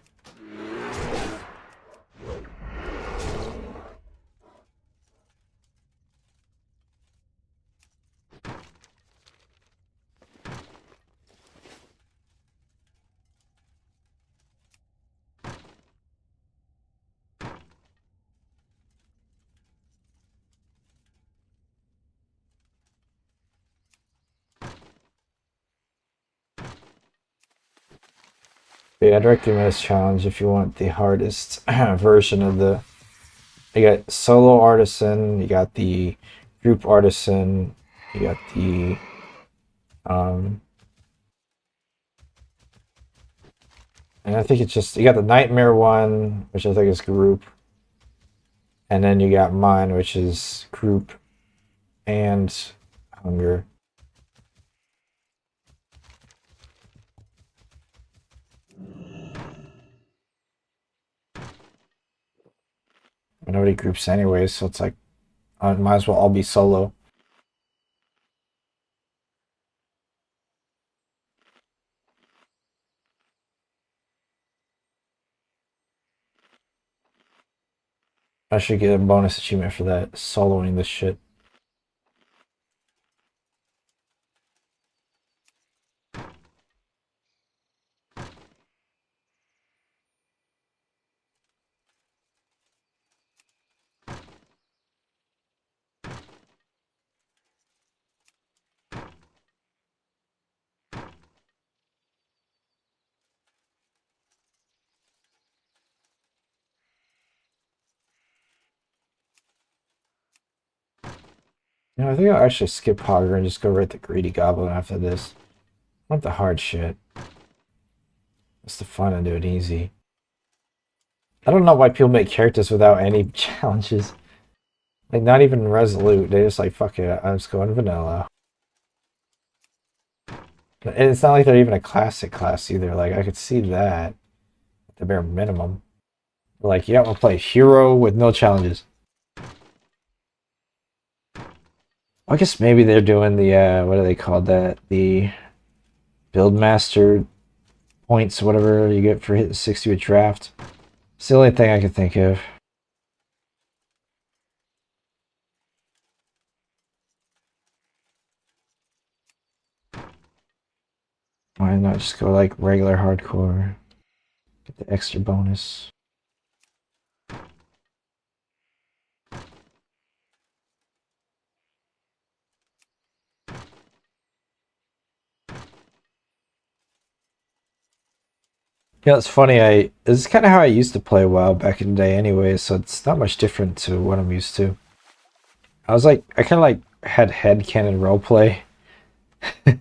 Yeah, I'd recommend this challenge if you want the hardest version of the. You got solo artisan, you got the group artisan, you got the and I think it's just you got the nightmare one, which I think is group, and then you got mine, which is group and hunger. Nobody groups anyways, so it's like I might as well all be solo. I should get a bonus achievement for that, soloing this shit. You know, I think I'll actually skip Hogger and just go right to Greedy Goblin after this. I want the hard shit. It's the fun and do it easy. I don't know why people make characters without any challenges. Like, not even resolute. They just like, fuck it, I'm just going vanilla. And it's not like they're even a classic class either. Like, I could see that at the bare minimum. Like, yeah, I'm gonna play hero with no challenges. I guess maybe they're doing the, what do they call that? The build master points, whatever you get for hitting 60 with draft. It's the only thing I can think of. Why not just go like regular hardcore? Get the extra bonus. Yeah, it's funny. This is kind of how I used to play WoW back in the day, anyway. So it's not much different to what I'm used to. I kind of like had headcanon roleplay. Like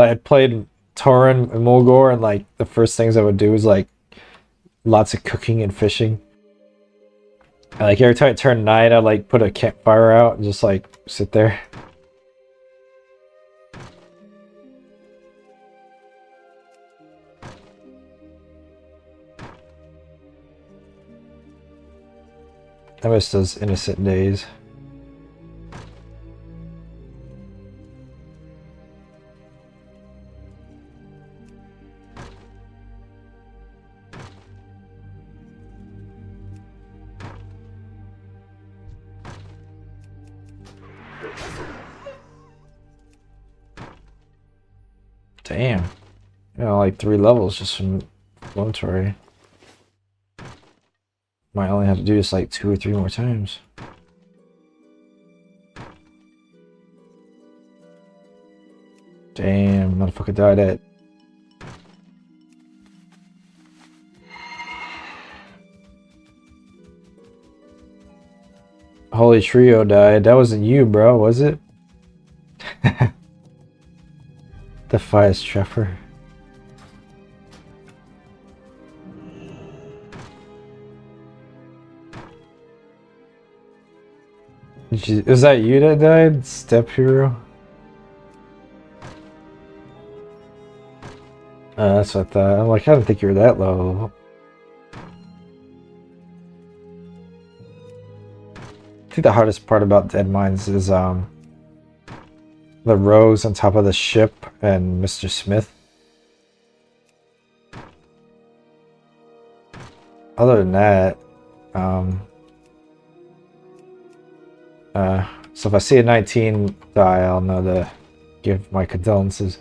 I played Tauren and Mulgore, and like the first things I would do was like lots of cooking and fishing. And like every time it turned night, I'd like put a campfire out and just like sit there. I miss those innocent days. Damn. You know, like 3 levels just from Floatory. Might only have to do this like 2 or 3 more times. Damn, motherfucker died at. Holy Trio died. That wasn't you, bro, was it? Defias Trevor. Is that you that died? Step Hero? That's what I thought. I'm like, I didn't think you were that low. I think the hardest part about Dead Mines is the rows on top of the ship and Mr. Smith. Other than that, so if I see a 19 die, I'll know to give my condolences.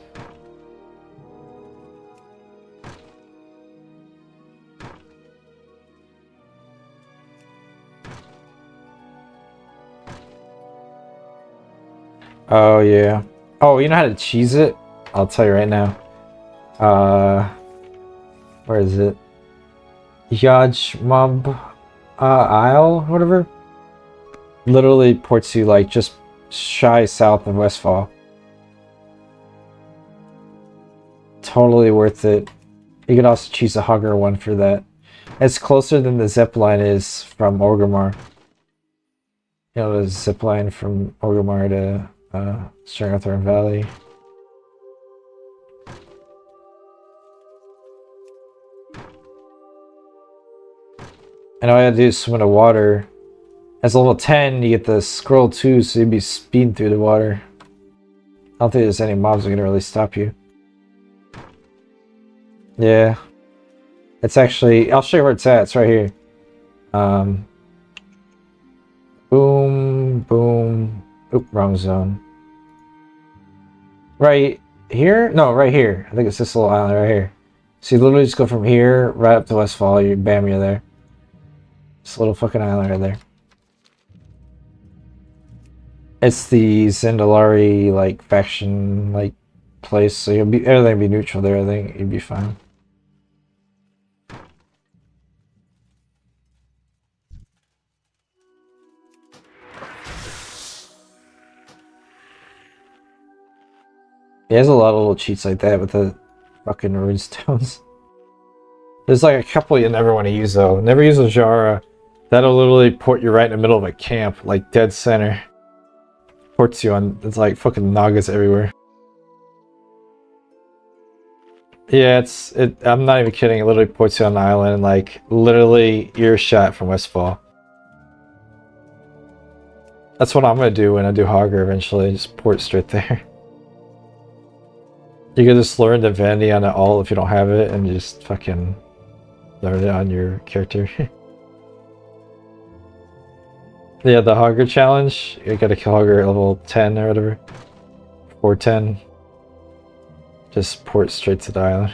Oh yeah. Oh, you know how to cheese it? I'll tell you right now. Where is it? Yajmub Isle, whatever. Literally ports you like just shy south of Westfall. Totally worth it. You could also choose a hugger one for that. It's closer than the zipline is from Orgrimmar. You know, the zipline from Orgrimmar to Stranglethorn Valley. And all you have to do is swim in the water. As level 10, you get the scroll too, so you'd be speeding through the water. I don't think there's any mobs that are gonna really stop you. Yeah. It's actually, I'll show you where it's at. It's right here. Boom, boom. Oop, wrong zone. Right here? No, right here. I think it's this little island right here. So you literally just go from here right up to Westfall. You bam, you're there. This little fucking island right there. It's the Zendalari like faction like place, so you'll be everything will be neutral there. I think you'd be fine. There's a lot of little cheats like that with the fucking rune stones. There's like a couple you never want to use though. Never use a Jara. That'll literally port you right in the middle of a camp, like dead center. Ports you on, it's like fucking Nagas everywhere. Yeah, I'm not even kidding, it literally ports you on the island, like literally earshot from Westfall. That's what I'm gonna do when I do Hogger eventually, just port straight there. You can just learn Divinity on it all if you don't have it, and just fucking learn it on your character. Yeah, the Hogger challenge, you gotta kill Hogger at level 10 or whatever. Or 10. Just port straight to the island.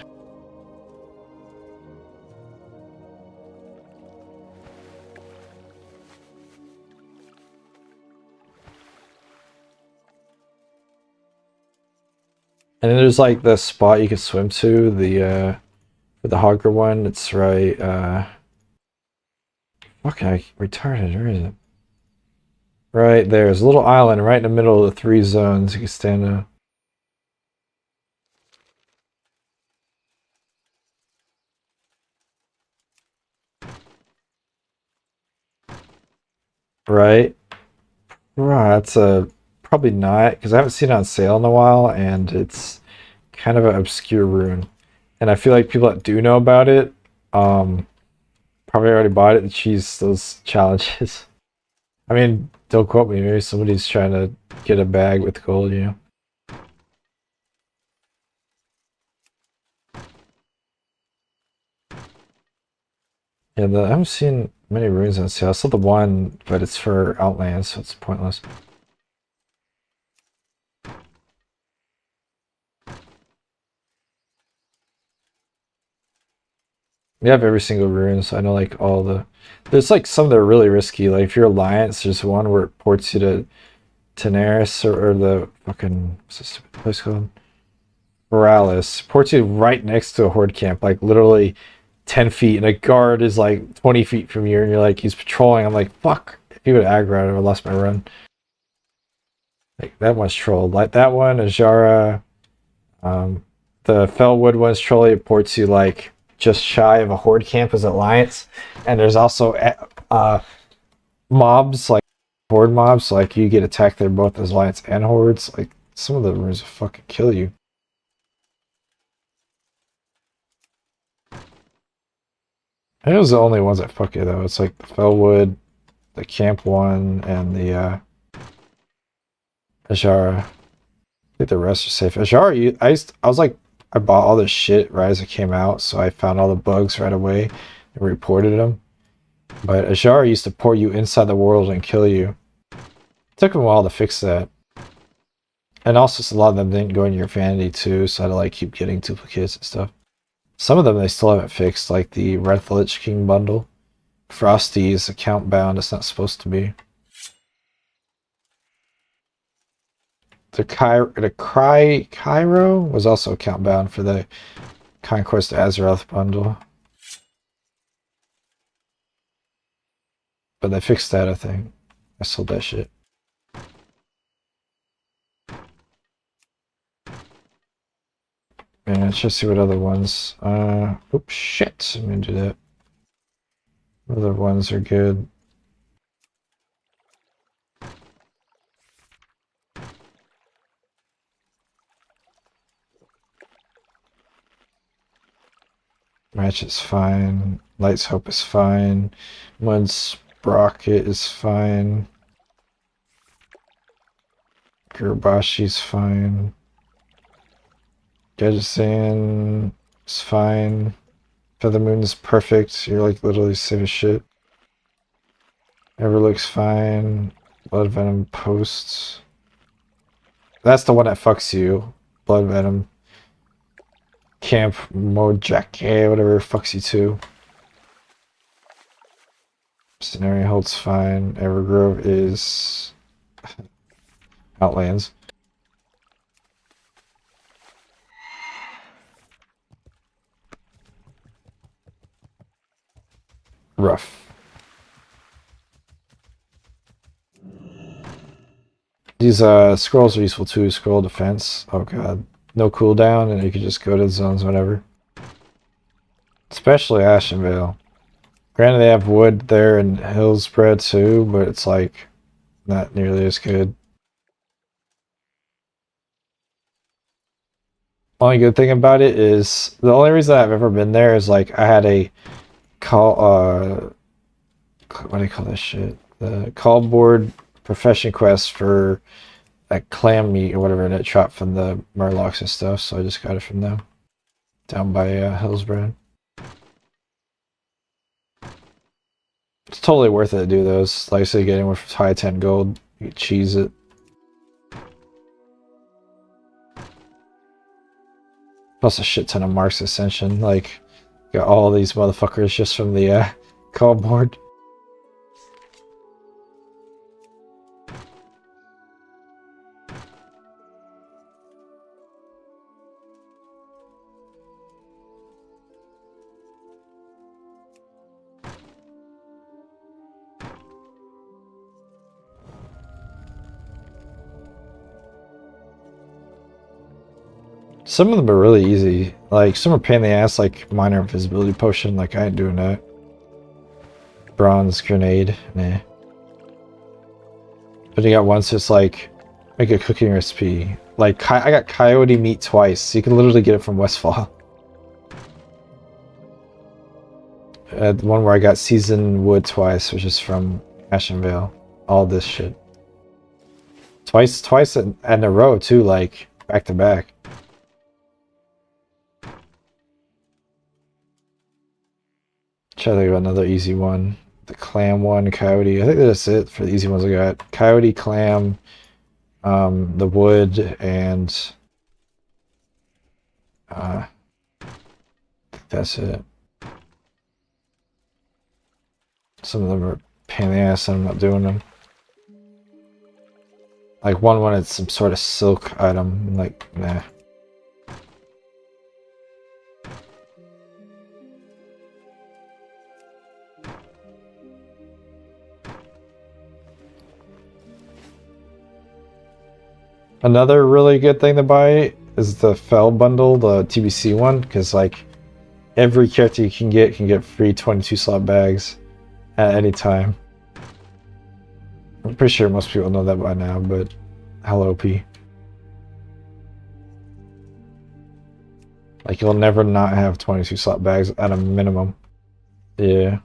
And then there's like the spot you can swim to, the for the Hogger one, it's right okay, retarded, where is it? Right there. There's a little island right in the middle of the 3 zones you can stand on. Right? Right, that's a probably not, because I haven't seen it on sale in a while, and it's kind of an obscure rune. And I feel like people that do know about it, probably already bought it to cheese those challenges. I mean, don't quote me, maybe somebody's trying to get a bag with gold, you know? Yeah, I haven't seen many runes on sale. I saw the one, but it's for Outlands, so it's pointless. We have every single rune, so I know like all the... There's like some that are really risky. Like if you're Alliance, there's one where it ports you to Tenaris or the fucking... What's this stupid place called? Borealis. Ports you right next to a horde camp, like literally 10 feet, and a guard is like 20 feet from you, and you're like, he's patrolling. I'm like, fuck. If he would have aggroed, I would have lost my run. Like that one's trolled. Like that one, Ajara. The Fellwood one's trolled. It ports you like just shy of a horde camp as Alliance, and there's also mobs like horde mobs, so like you get attacked there both as Alliance and hordes. Like some of the runes will fucking kill you. I think those are the only ones that fuck you though. It's like the Fellwood, the camp one, and the Ajara. I think the rest are safe. Ajara, I was like, I bought all this shit right as it came out, so I found all the bugs right away and reported them. But Ajara used to port you inside the world and kill you. It took a while to fix that. And also a lot of them didn't go in your vanity too, so I had to like keep getting duplicates and stuff. Some of them they still haven't fixed, like the Wrath of the Lich King bundle. Frosty is account bound, it's not supposed to be. The Cairo was also account bound for the Conquest Azeroth bundle. But they fixed that, I think. I sold that shit. And let's just see what other ones. Oops, shit. I'm gonna do that. Other ones are good. Match is fine. Light's Hope is fine. Mud Sprocket is fine. Gurubashi's fine. Gajisan is fine. Feather Moon is perfect. You're like literally safe as shit. Everlook's fine. Blood Venom Posts. That's the one that fucks you. Blood Venom. Camp Mojake, whatever fucks you too. Scenario Holds fine. Evergrove is Outlands. Rough. These scrolls are useful too. Scroll defense. Oh god. No cooldown, and you can just go to the zones whenever. Especially Ashenvale. Granted, they have wood there and Hillspread too, but it's like not nearly as good. Only good thing about it is the only reason I've ever been there is like I had a what do you call this shit? The call board profession quest for like clam meat or whatever, and it dropped from the Murlocs and stuff, so I just got it from them. Down by Hillsbrad. It's totally worth it to do those. Like I said, getting with high 10 gold, you cheese it. Plus a shit ton of marks Ascension. Like, got all these motherfuckers just from the call board. Some of them are really easy. Like, some are pain in the ass, like minor invisibility potion. Like, I ain't doing that. Bronze grenade, nah. But you got ones that's like, make a cooking recipe. Like, I got coyote meat twice. So you can literally get it from Westfall. The one where I got seasoned wood twice, which is from Ashenvale. All this shit. Twice in a row, too, like, back to back. Try to think of another easy one. The clam one, coyote. I think that's it for the easy ones I got. Coyote, clam, the wood, and that's it. Some of them are pain in the ass and I'm not doing them. Like one wanted some sort of silk item, like nah. Another really good thing to buy is the Fell bundle, the TBC one, because like every character you can get free 22 slot bags at any time. I'm pretty sure most people know that by now, but hell OP. Like you'll never not have 22 slot bags at a minimum. Yeah.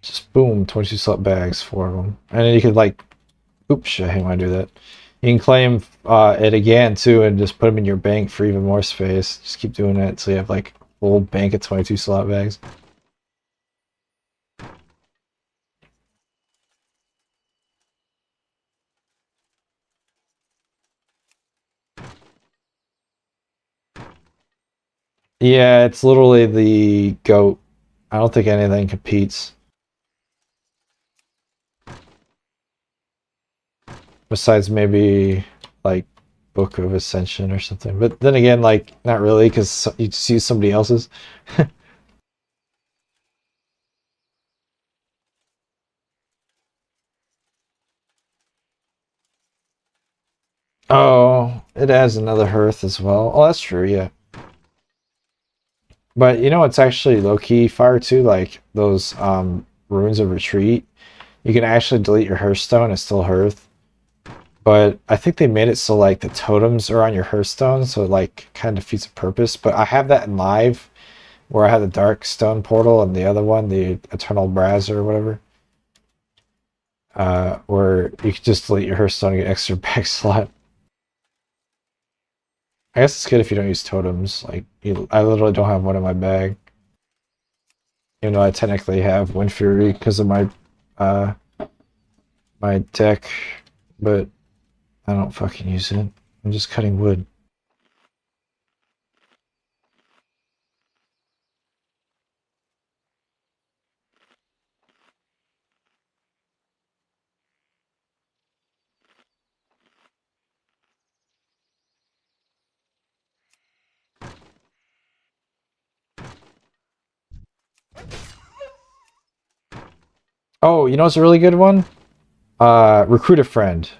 Just boom, 22 slot bags, 4 of them. And then you could like, oops, shit, I didn't want to do that. You can claim it again too and just put them in your bank for even more space. Just keep doing it until you have like a full bank of 22 slot bags. Yeah, it's literally the GOAT. I don't think anything competes. Besides maybe like book of Ascension or something. But then again, like, not really, because you just use somebody else's. Oh, it has another hearth as well. Oh, that's true, yeah. But you know it's actually low-key fire too, like those ruins of retreat. You can actually delete your hearthstone, it's still hearth. But I think they made it so like the totems are on your hearthstone, so it like kind of defeats the purpose. But I have that in live, where I had the dark stone portal and the other one, the eternal brass or whatever. Where you can just delete your hearthstone and get extra back slot. I guess it's good if you don't use totems. Like, I literally don't have one in my bag. Even though I technically have Wind Fury because of my my deck, but I don't fucking use it. I'm just cutting wood. Oh, you know what's a really good one? Recruit a friend.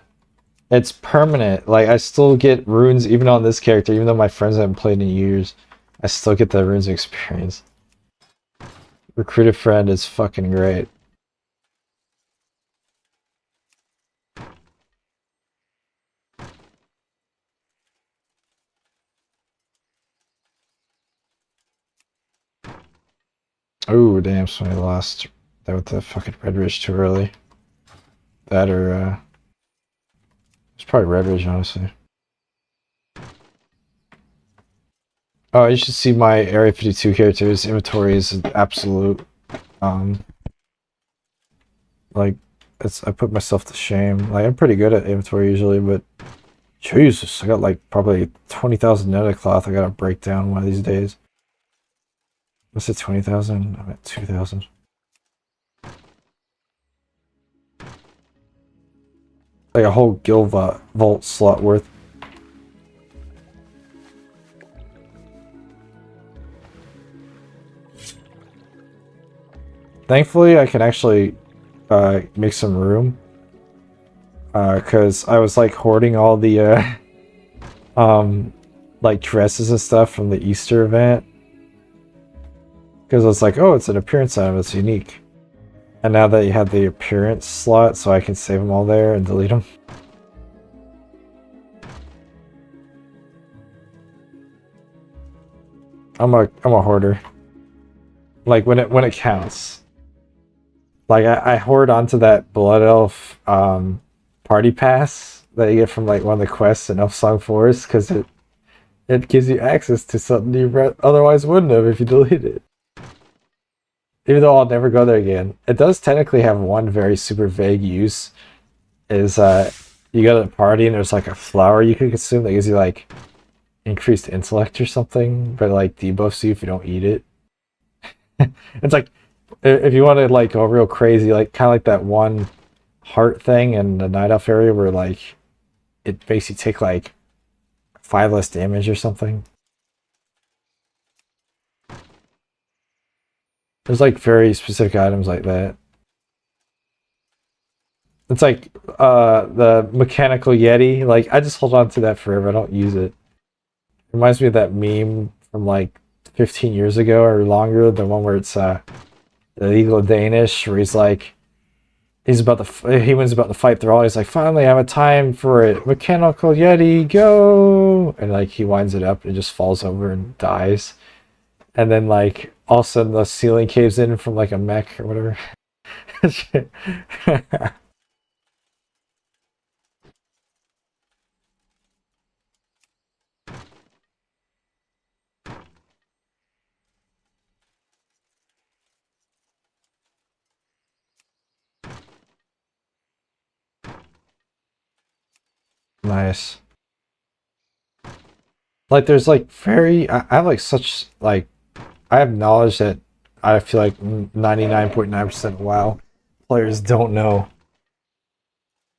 It's permanent. Like, I still get runes even on this character, even though my friends haven't played in years. I still get the runes experience. Recruit a friend is fucking great. Oh, damn, somebody lost that with the fucking Red Ridge too early. That or, it's probably Red Ridge, honestly. Oh, you should see my Area 52 characters. Inventory is an absolute, like, I put myself to shame. Like, I'm pretty good at inventory usually, but Jesus, I got like probably 20,000 nether cloth I gotta break down one of these days. What's it, 20,000? I'm at 2,000. Like a whole guild vault slot worth. Thankfully, I can actually make some room. Because I was like hoarding all the like dresses and stuff from the Easter event. Because I was like, oh, it's an appearance item, it's unique. And now that you have the appearance slot, so I can save them all there and delete them. I'm a hoarder. Like when it counts. Like I hoard onto that Blood Elf party pass that you get from like one of the quests in Elf Song Forest, because it gives you access to something you otherwise wouldn't have if you delete it. Even though I'll never go there again. It does technically have one very super vague use. Is you go to the party and there's like a flower you can consume that gives you like increased intellect or something, but like debuffs you if you don't eat it. It's like if you want to like go real crazy, like kind of like that one heart thing in the Night Elf area where like it makes you take like 5 less damage or something. There's like very specific items like that. It's like the mechanical Yeti. Like I just hold on to that forever. I don't use it. Reminds me of that meme from like 15 years ago or longer. The one where it's the Eagle Danish, where he's like, he wins about to fight Thrall. He's like, finally, I have a time for it. Mechanical Yeti, go! And like he winds it up and just falls over and dies. And then like all of a sudden the ceiling caves in from like a mech or whatever. Nice. Like there's like I have like such like I have knowledge that I feel like 99.9% WoW players don't know.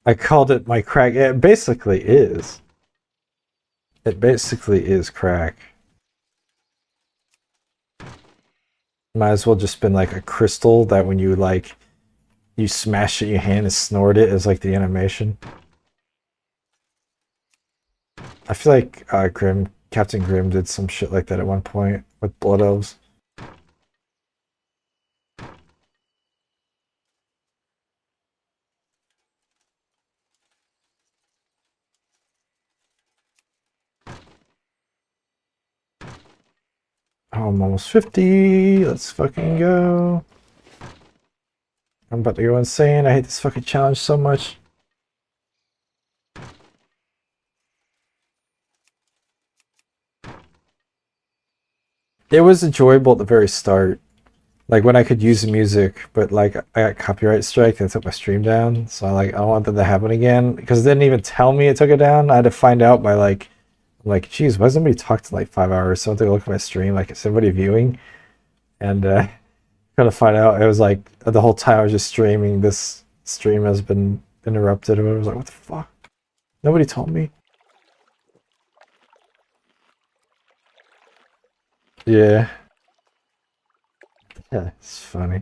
I called it my crack. It basically is. It basically is crack. Might as well just been like a crystal that when you like you smash it in your hand and snort it as like the animation. I feel like Captain Grimm did some shit like that at one point with Blood Elves. Oh, I'm almost 50. Let's fucking go. I'm about to go insane. I hate this fucking challenge so much. It was enjoyable at the very start. Like when I could use the music, but like I got copyright strike and took my stream down. So I don't want that to happen again. Because it didn't even tell me it took it down. I had to find out by like, geez, why does somebody talk to like 5 hours? So I have to go look at my stream, like is somebody viewing? And kind of find out it was like the whole time I was just streaming, this stream has been interrupted. And I was like, what the fuck? Nobody told me. Yeah. Yeah, it's funny.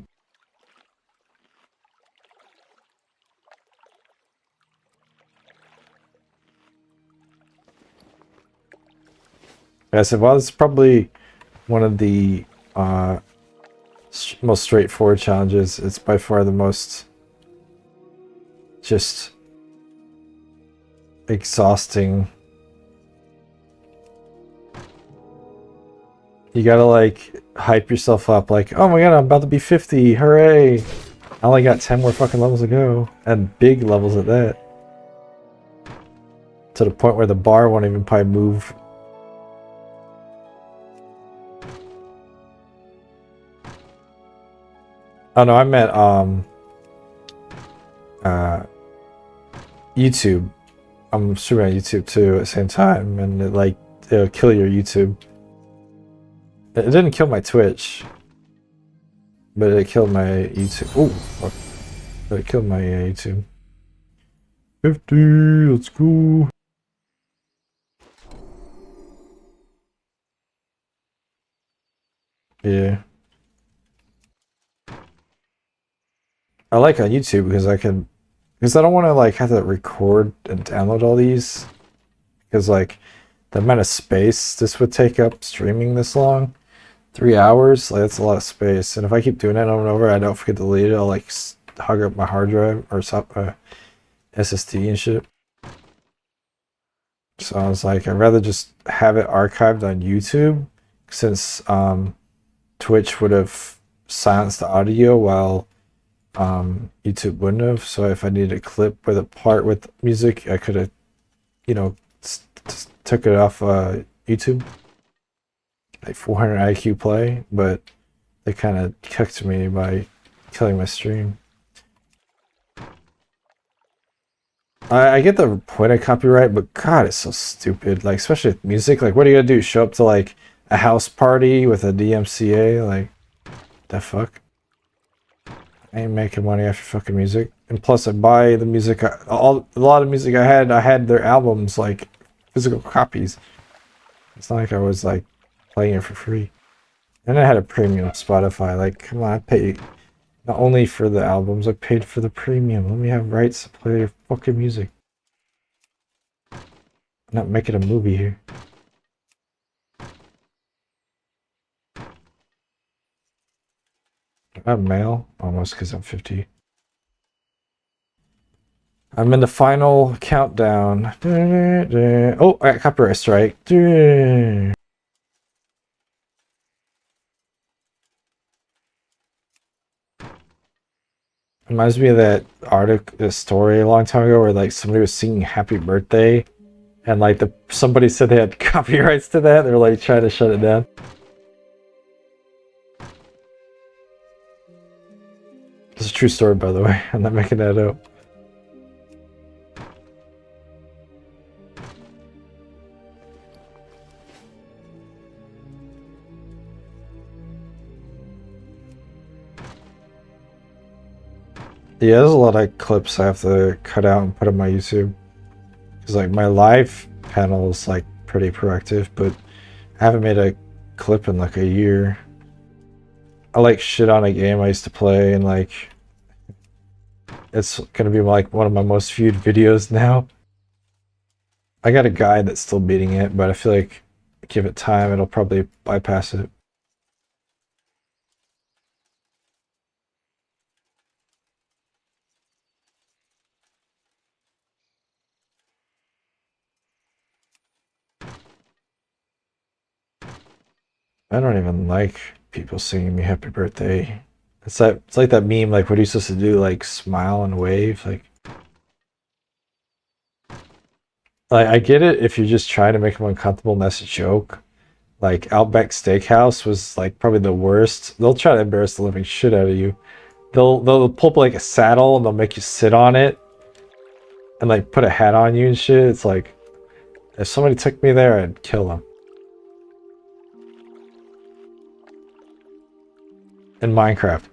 I said, well, it's probably one of the most straightforward challenges. It's by far the most just exhausting. You gotta like hype yourself up like, oh my god, I'm about to be 50, hooray! I only got 10 more fucking levels to go, and big levels at that. To the point where the bar won't even probably move. Oh no, I meant YouTube. I'm streaming on YouTube too at the same time, and it'll kill your YouTube. It didn't kill my Twitch, but it killed my YouTube. Oh, fuck. But it killed my YouTube. 50, let's go. Yeah. I like on YouTube because I don't want to like have to record and download all these. Because like the amount of space this would take up streaming this long. 3 hours, like that's a lot of space, and if I keep doing that over and over, I don't forget to delete it. I'll like hug up my hard drive or SSD and shit. So I was like, I'd rather just have it archived on YouTube, since Twitch would have silenced the audio while YouTube wouldn't have. So if I needed a clip with a part with music, I could have, took it off YouTube. Like 400 IQ play, but they kind of kicked me by killing my stream. I get the point of copyright, but God, it's so stupid. Like, especially with music. Like, what are you gonna do? Show up to like a house party with a DMCA? Like, the fuck? I ain't making money off your fucking music. And plus, I buy the music. A lot of music I had their albums, like physical copies. It's not like I was like playing it for free. And I had a premium Spotify. Like, come on, I paid not only for the albums, I paid for the premium. Let me have rights to play your fucking music. I'm not making a movie here. I'm male, almost, because I'm 50. I'm in the final countdown. Oh, I got copyright strike. Reminds me of that article, the story a long time ago where like somebody was singing Happy Birthday and like somebody said they had copyrights to that. They're like trying to shut it down. It's a true story, by the way. I'm not making that up. Yeah, there's a lot of clips I have to cut out and put on my YouTube. Because like my live panel is like pretty proactive, but I haven't made a clip in like a year. I like shit on a game I used to play, and like it's gonna be like one of my most viewed videos now. I got a guy that's still beating it, but I feel like give it time, it'll probably bypass it. I don't even like people singing me happy birthday. It's like that meme, like what are you supposed to do? Like smile and wave? Like I get it if you're just trying to make them uncomfortable and that's a joke. Like Outback Steakhouse was like probably the worst. They'll try to embarrass the living shit out of you. They'll pull up like a saddle and they'll make you sit on it and like put a hat on you and shit. It's like if somebody took me there, I'd kill them. In Minecraft.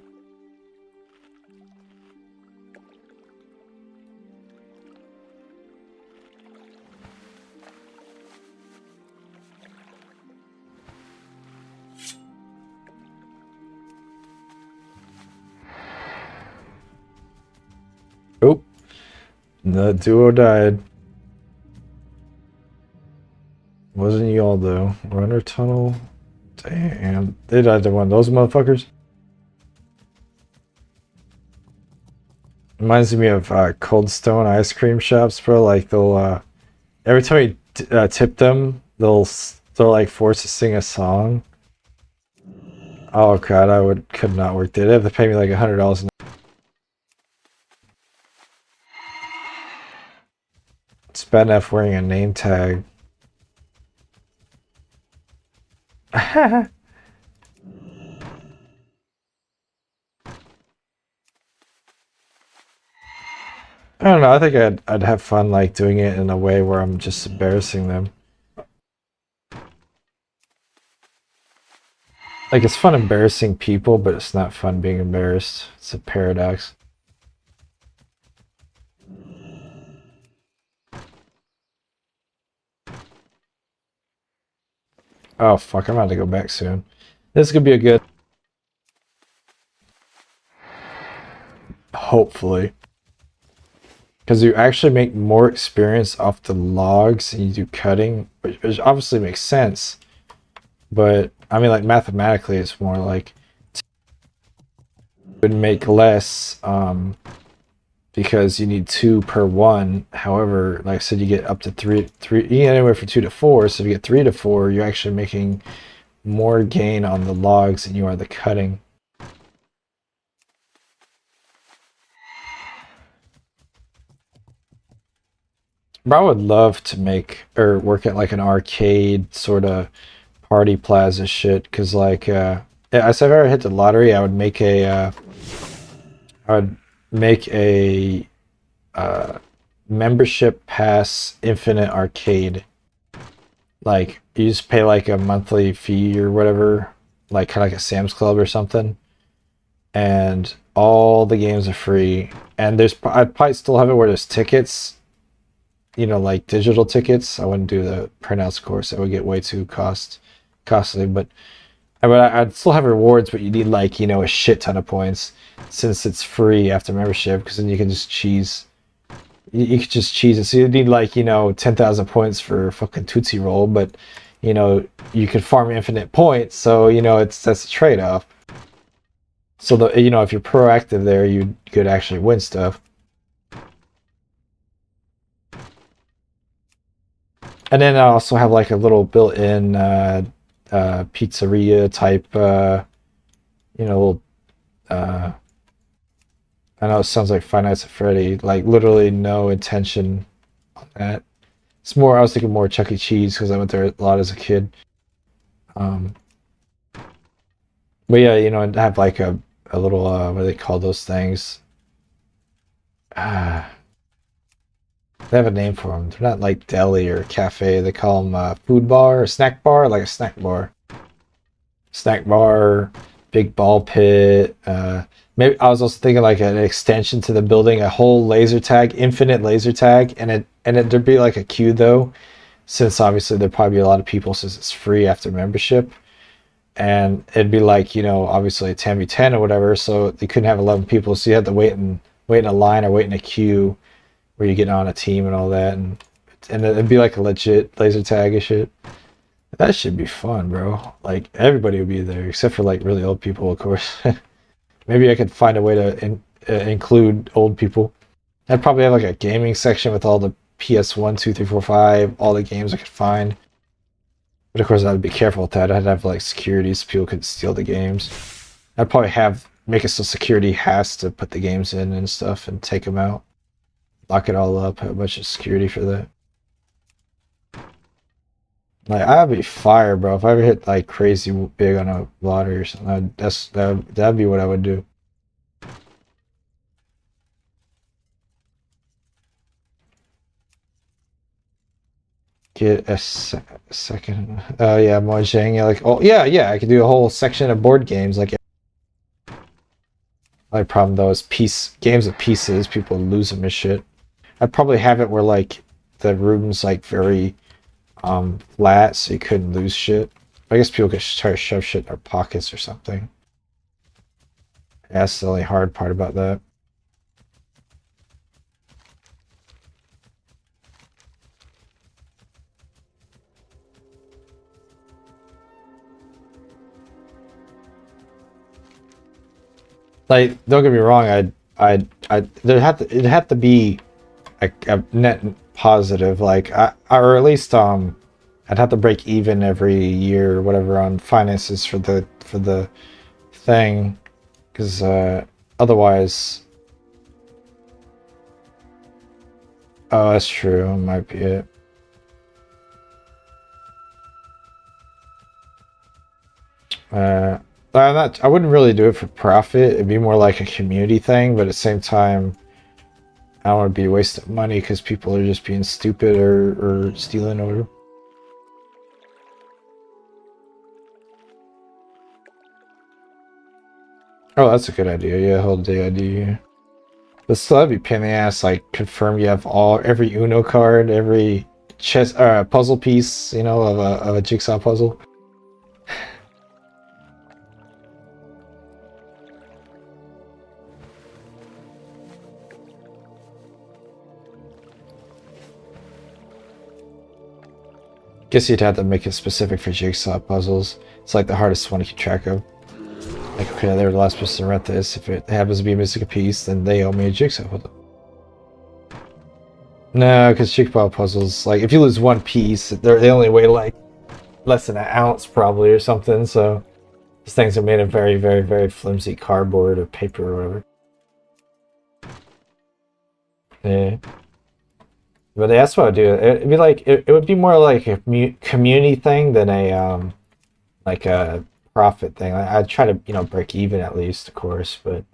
Oh, the duo died. Wasn't y'all though? Runner tunnel. Damn, they died to one of those motherfuckers. Reminds me of Cold Stone ice cream shops, bro. Like they'll every time you tip them, they're like forced to sing a song. Oh god, could not work there. They have to pay me like $100. It's bad enough wearing a name tag. I don't know. I think I'd have fun like doing it in a way where I'm just embarrassing them. Like it's fun embarrassing people, but it's not fun being embarrassed. It's a paradox. Oh fuck, I'm about to go back soon. This could be a good... Hopefully. Because you actually make more experience off the logs and you do cutting, which obviously makes sense. But, I mean, like, mathematically, it's more like... Would make less, because you need 2 per 1. However, like I said, you get up to 3, you get anywhere from 2 to 4. So if you get 3 to 4, you're actually making more gain on the logs than you are the cutting. But I would love to make or work at like an arcade sort of party plaza shit, because like as I've ever hit the lottery, I would make a membership pass infinite arcade. Like you just pay like a monthly fee or whatever, like kind of like a Sam's Club or something, and all the games are free. And I'd probably still have it where there's tickets, you know, like digital tickets. I wouldn't do the printouts, of course. That would get way too costly. But I'd still have rewards, but you need like, you know, a shit ton of points since it's free after membership. Because then you can just cheese. You could just cheese it. So you need like, you know, 10,000 points for fucking Tootsie Roll, but you know, you could farm infinite points. So you know, that's a trade-off. So you know, if you're proactive there, you could actually win stuff. And then I also have like a little built-in pizzeria type, you know, I know it sounds like Five Nights at Freddy, like literally no intention on that. It's more, I was thinking more Chuck E. Cheese because I went there a lot as a kid. But yeah, you know, and have like a little, what do they call those things? They have a name for them. They're not like deli or cafe. They call them food bar or snack bar, like a snack bar. Snack bar, big ball pit. Maybe I was also thinking like an extension to the building, a whole laser tag, infinite laser tag, and there'd be like a queue though. since obviously there'd probably be a lot of people since it's free after membership. And it'd be like, you know, obviously a 10v10 or whatever, so you couldn't have 11 people, so you had to wait in a line or wait in a queue where you get on a team and all that, and it'd be like a legit laser tag and shit. That should be fun, bro. Like everybody would be there except for like really old people, of course. Maybe I could find a way to include old people. I'd probably have like a gaming section with all the PS1, 2, 3, 4, 5, all the games I could find. But of course, I'd be careful with that. I'd have like security so people could steal the games. I'd probably make it so security has to put the games in and stuff and take them out. Lock it all up. Have a bunch of security for that. Like I'd be fire, bro. If I ever hit like crazy big on a lottery or something, that'd be what I would do. Get a second. Oh yeah, Mojang. Yeah, like yeah. I could do a whole section of board games. Like, my problem though is games of pieces. People lose them and shit. I'd probably have it where like the room's like very flat, so you couldn't lose shit. I guess people could try to shove shit in their pockets or something. That's the only hard part about that. Like, don't get me wrong, it'd have to be a net positive, like, or at least I'd have to break even every year or whatever on finances for the thing, because otherwise, oh, that's true, might be it. I wouldn't really do it for profit. It'd be more like a community thing, but at the same time, I don't want to be wasting money because people are just being stupid or stealing or whatever. Oh, that's a good idea. Yeah, whole day idea. But still, that'd be a pain in the ass. Like, confirm you have every Uno card, every chess puzzle piece, you know, of a jigsaw puzzle. Guess you'd have to make it specific for jigsaw puzzles. It's like the hardest one to keep track of. Like, okay, they're the last person to rent this. If it happens to be missing a piece, then they owe me a jigsaw puzzle. No, because jigsaw puzzles, like, if you lose one piece, they only weigh like less than an ounce probably or something. So these things are made of very, very, very flimsy cardboard or paper or whatever. Yeah. But that's what I'd do. It'd be like it would be more like a community thing than a like a profit thing. I'd try to, you know, break even at least, of course, but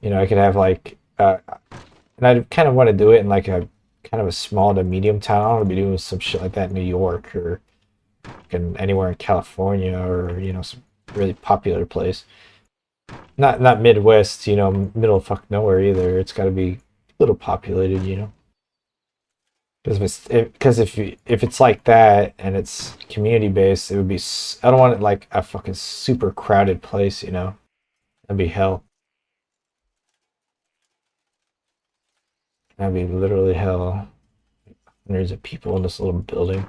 you know, I could have like and I kind of want to do it in like a kind of a small to medium town. I don't want to be doing some shit like that in New York or anywhere in California or, you know, some really popular place. Not Midwest, you know, middle of fuck nowhere either. It's got to be a little populated, you know. Because if it's like that and it's community based, it would be. I don't want it like a fucking super crowded place, you know. That'd be hell. That'd be literally hell. Hundreds of people in this little building.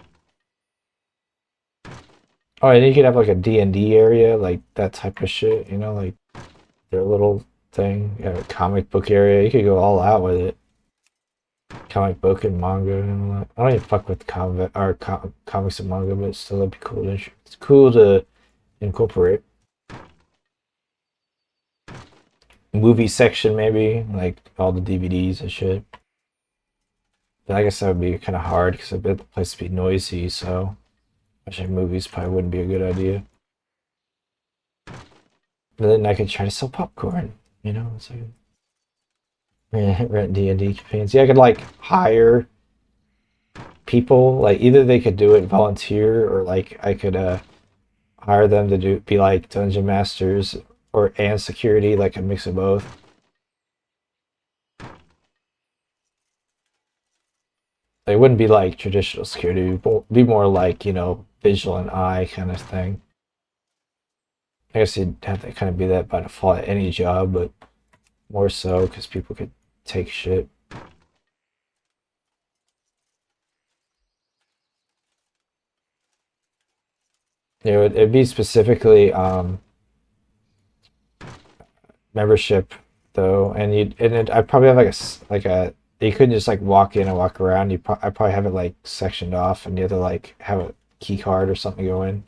Oh, and you could have like a D&D area, like that type of shit, you know, like their little thing. You have a comic book area. You could go all out with it. Comic book and manga and all that. I don't even fuck with comics and manga, but still that'd be cool. It's cool to incorporate. Movie section maybe, like all the DVDs and shit. But I guess that would be kind of hard because I bet the place would be noisy, so watching movies probably wouldn't be a good idea. But then I could try to sell popcorn, you know, it's like rent D&D campaigns. Yeah, I could like hire people. Like either they could do it volunteer, or like I could hire them to be like dungeon masters and security, like a mix of both. It wouldn't be like traditional security. It would be more like, you know, visual and eye kind of thing. I guess you'd have to kind of be that by default at any job, but more so because people could take shit. You know, it'd be specifically membership though, and I'd probably have like a you couldn't just like walk in and walk around. I'd probably have it like sectioned off, and you have to like have a key card or something to go in,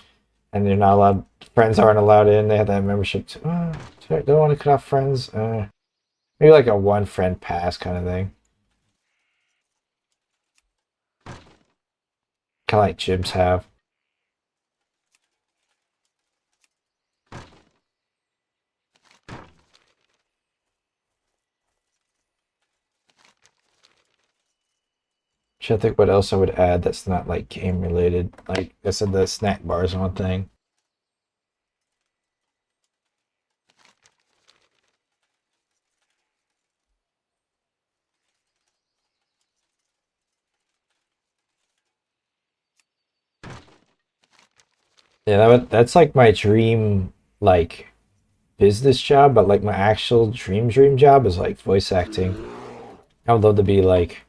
and you're not allowed. Friends aren't allowed in. They have that membership too. Don't want to cut off friends. Maybe like a one friend pass kind of thing. Kind of like gyms have. Trying to think what else I would add that's not like game related. Like I said, the snack bar is one thing. Yeah, that's like my dream like business job, but like my actual dream job is like voice acting. I would love to be like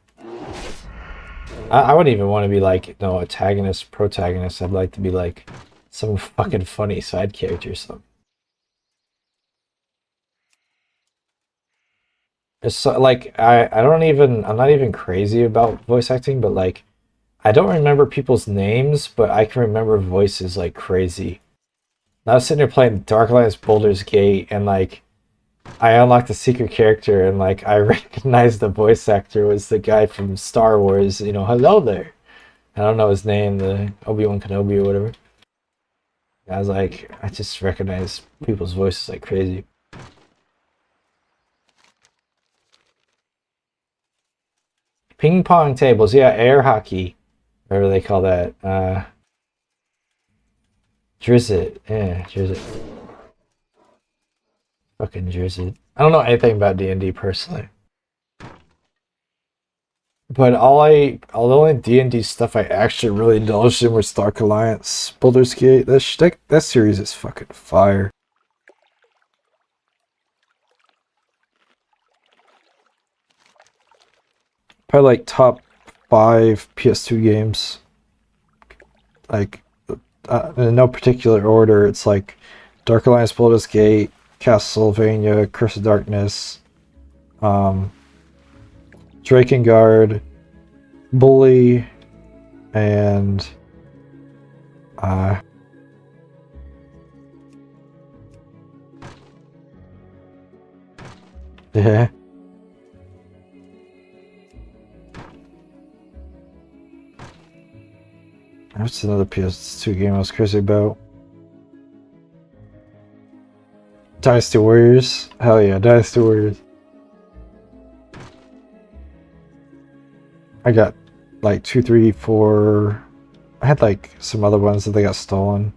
I wouldn't even want to be like no antagonist, protagonist. I'd like to be like some fucking funny side character or something. It's so, like I don't even I'm not even crazy about voice acting, but like I don't remember people's names, but I can remember voices like crazy. I was sitting there playing Darklands Baldur's Gate, and like I unlocked a secret character, and like I recognized the voice actor was the guy from Star Wars. You know, hello there. I don't know his name, the Obi-Wan Kenobi or whatever. I was like, I just recognize people's voices like crazy. Ping pong tables, yeah, air hockey, whatever they call that. Drizzt, yeah, Drizzt. Fucking Drizzt. I don't know anything about D&D personally. But all the only D&D stuff I actually really indulged in was Dark Alliance, Baldur's Gate. That series is fucking fire. Probably like top 5 PS2 games. Like in no particular order. It's like Dark Alliance, Baldur's Gate, Castlevania, Curse of Darkness, Drakengard, Bully, and yeah. That's another PS2 game I was crazy about. Dynasty Warriors. Hell yeah, Dynasty Warriors. I got like 2, 3, 4. I had like some other ones that they got stolen.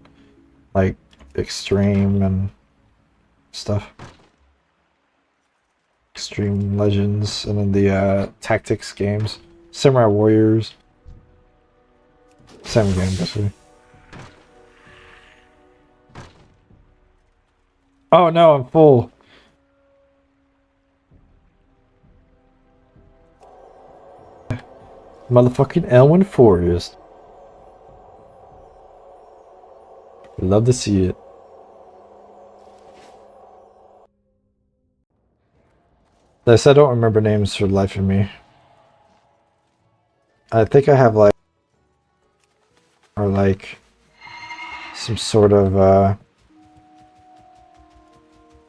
Like Extreme and stuff. Extreme Legends, and then the Tactics games. Samurai Warriors. Same game, basically. Oh no, I'm full. Motherfucking Elwyn Forest. Love to see it. This I don't remember names for the life of me. I think I have like or like some sort of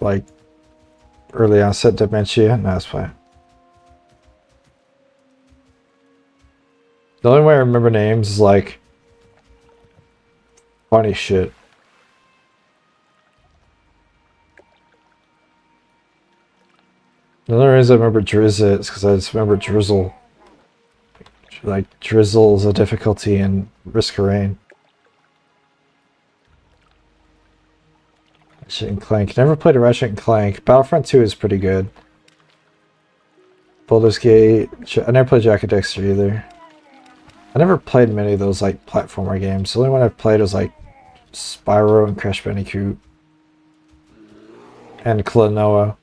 like early onset dementia. No, that's fine. The only way I remember names is like funny shit. The only reason I remember Drizzt is because I just remember Drizzle. Like Drizzle is a difficulty in Risk of Rain. Ratchet and Clank. Never played a Ratchet and Clank. Battlefront 2 is pretty good. Baldur's Gate. I never played Jack and Dexter either. I never played many of those like platformer games. The only one I've played was like Spyro and Crash Bandicoot and Klonoa.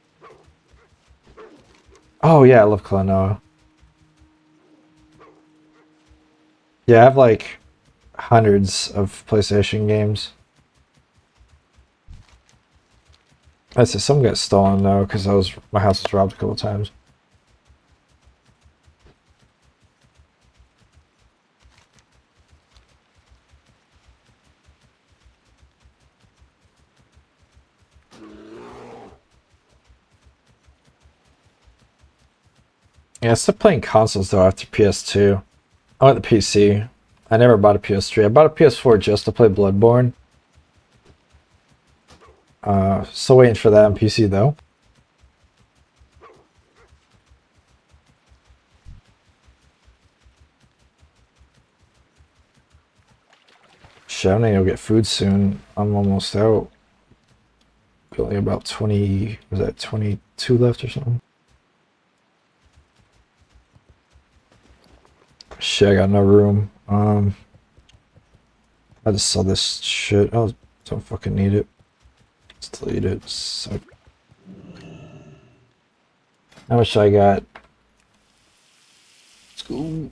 Oh yeah, I love Klonoa. Yeah, I have like hundreds of PlayStation games. I said some got stolen though, because my house was robbed a couple times. Yeah, I stopped playing consoles though after PS2. I went to PC. I never bought a PS3. I bought a PS4 just to play Bloodborne. Still waiting for that on PC though. Shit, I'm gonna go get food soon. I'm almost out. Only about 20, was that 22 left or something? Shit, I got no room. I just saw this shit. I don't fucking need it. Let's delete it. So, how much I got? Let's go.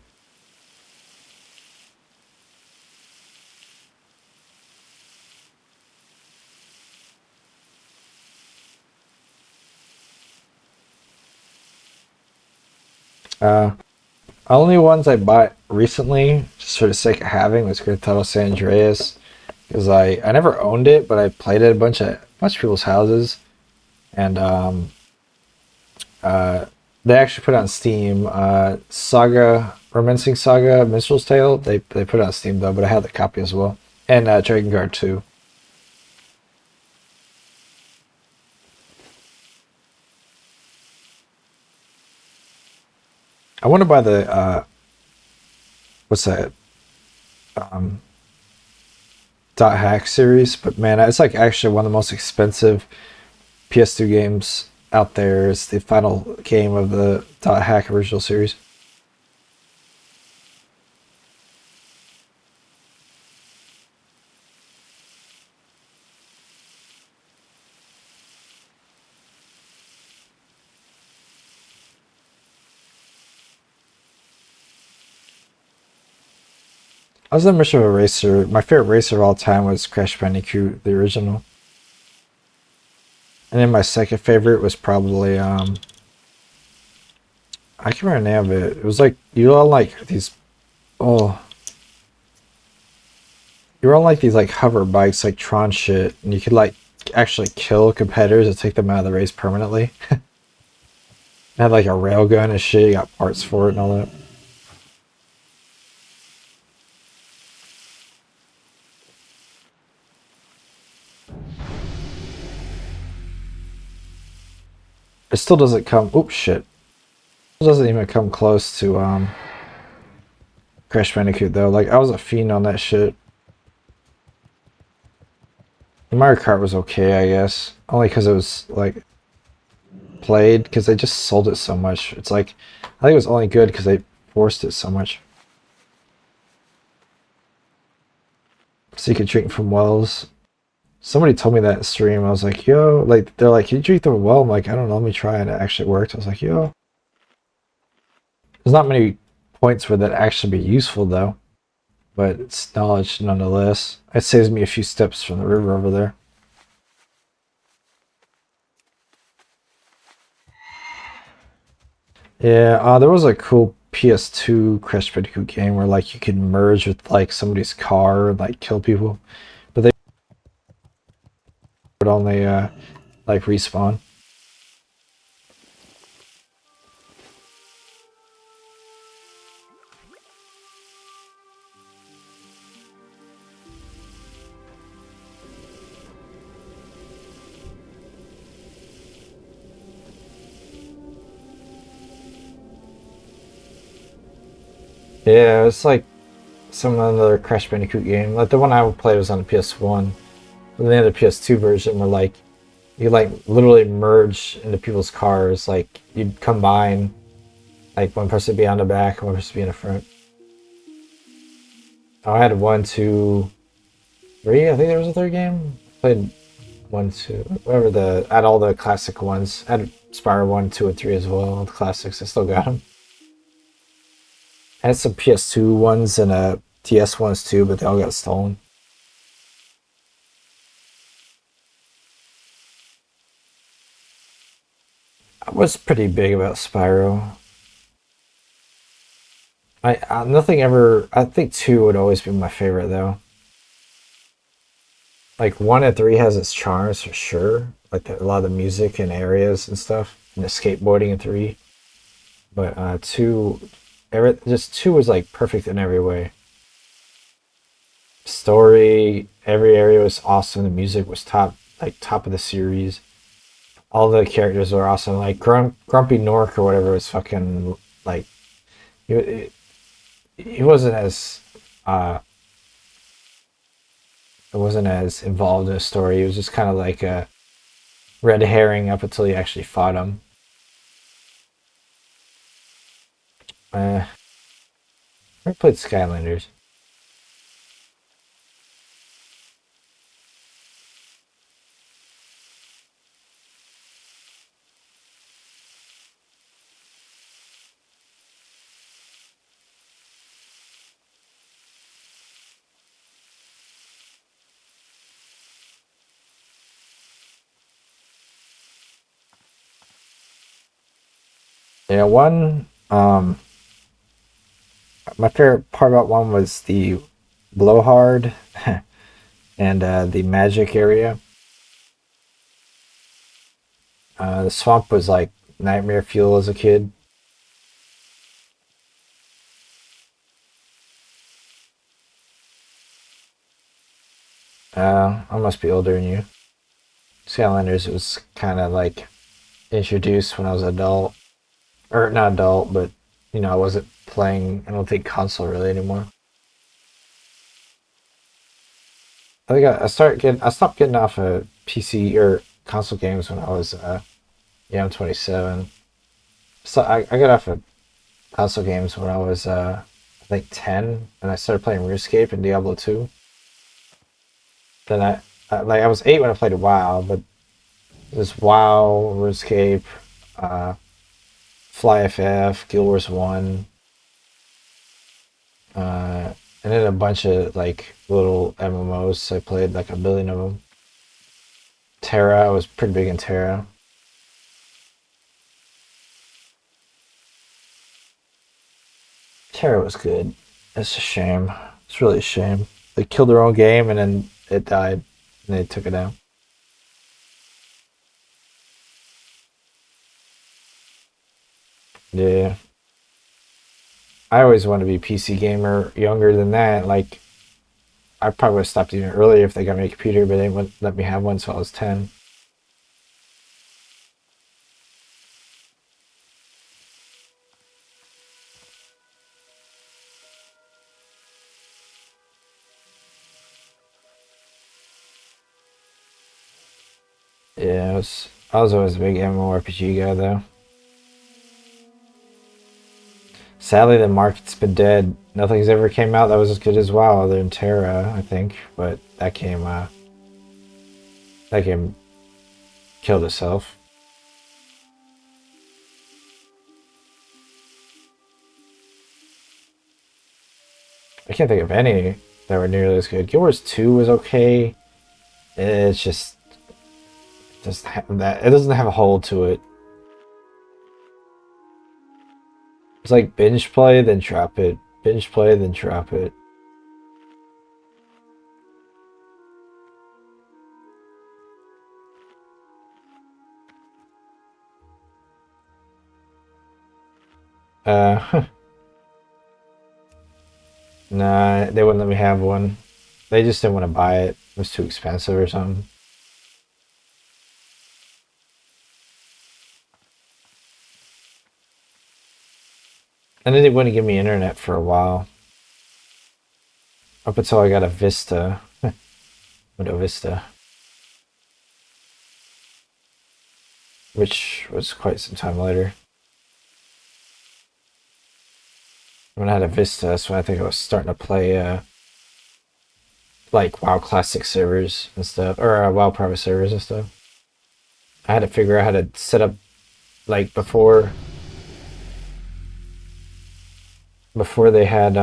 Only ones I bought recently, just for the sake of having, was Grand Theft Auto San Andreas, because I never owned it, but I played it at a bunch of people's houses, and they actually put it on Steam. Saga, Romancing Saga, Minstrel's Tale. They put it on Steam though, but I had the copy as well, and Dragon Guard 2. I want to buy the what's that? Dot Hack series, but man, it's like actually one of the most expensive PS2 games out there. It's the final game of the Dot Hack original series. I was never much of a racer. My favorite racer of all time was Crash Bandicoot, the original. And then my second favorite was probably I can't remember the name of it. It was like you all like these you're on like these like hover bikes like Tron shit, and you could like actually kill competitors and take them out of the race permanently. It had like a rail gun and shit, you got parts for it and all that. It still doesn't come. Oops, shit. It doesn't even come close to Crash Bandicoot though. Like I was a fiend on that shit. Mario Kart was okay, I guess, only because it was like played because they just sold it so much. It's like I think it was only good because they forced it so much. So you could drink from wells. Somebody told me that in stream. I was like, yo, like they're like, can you drink from a well? I'm like, I don't know, let me try, and it actually worked. I was like, yo. There's not many points where that actually be useful though, but it's knowledge nonetheless. It saves me a few steps from the river over there. Yeah, there was a cool PS2 Crash Bandicoot game where like you could merge with like somebody's car and like kill people, but they would only like respawn. Yeah, it's like some other Crash Bandicoot game. Like the one I played was on the PS1. And then the PS2 version where like you like literally merge into people's cars. Like you'd combine like one person be on the back and one person be in the front. I had 1, 2, 3. I think there was a third game. Played 1, 2, whatever I had all the classic ones. I had Spyro 1, 2, and 3 as well. The classics. I still got them. I had some PS2 ones and DS ones too, but they all got stolen. I was pretty big about Spyro. Nothing ever. I think 2 would always be my favorite though. Like 1 and 3 has its charms for sure. Like a lot of the music and areas and stuff, and the skateboarding in 3. But 2, just 2 was like perfect in every way. Story, every area was awesome. The music was top of the series. All the characters were awesome. Like Grumpy Nork or whatever was fucking like he, he wasn't as it wasn't as involved in the story. He was just kind of like a red herring up until you actually fought him. I played Skylanders. Yeah, 1. My favorite part about 1 was the blowhard and the magic area. The swamp was like nightmare fuel as a kid. I must be older than you. Skylanders was kind of like introduced when I was adult, or not adult, but I wasn't playing. I don't think console really anymore. I think I stopped getting off of PC or console games when I was I'm 27. So I got off of console games when I was I think 10, and I started playing RuneScape and Diablo 2. Then I was 8 when I played WoW, but it was WoW, RuneScape, Fly FF, Guild Wars 1, and then a bunch of like little MMOs. I played like a billion of them. Terra, I was pretty big in Terra. Terra was good. It's a shame. It's really a shame. They killed their own game and then it died and they took it down. Yeah. I always wanted to be a PC gamer younger than that. Like, I probably would have stopped even earlier if they got me a computer, but they wouldn't let me have one until I was 10. Yeah, I was always a big MMORPG guy, though. Sadly, the market's been dead. Nothing's ever came out that was as good as WoW, other than Terra, I think. But that game killed itself. I can't think of any that were nearly as good. Guild Wars 2 was okay. It's just doesn't have that. It doesn't have a hold to it. It's like binge play, then drop it. Binge play, then drop it. Uh, nah, they wouldn't let me have one. They just didn't want to buy it. It was too expensive or something. And then they wouldn't give me internet for a while. Up until I got a Vista. Window Vista. Which was quite some time later. When I had a Vista, that's when I think I was starting to play like WoW Classic servers and stuff, or WoW private servers and stuff. I had to figure out how to set up like before they had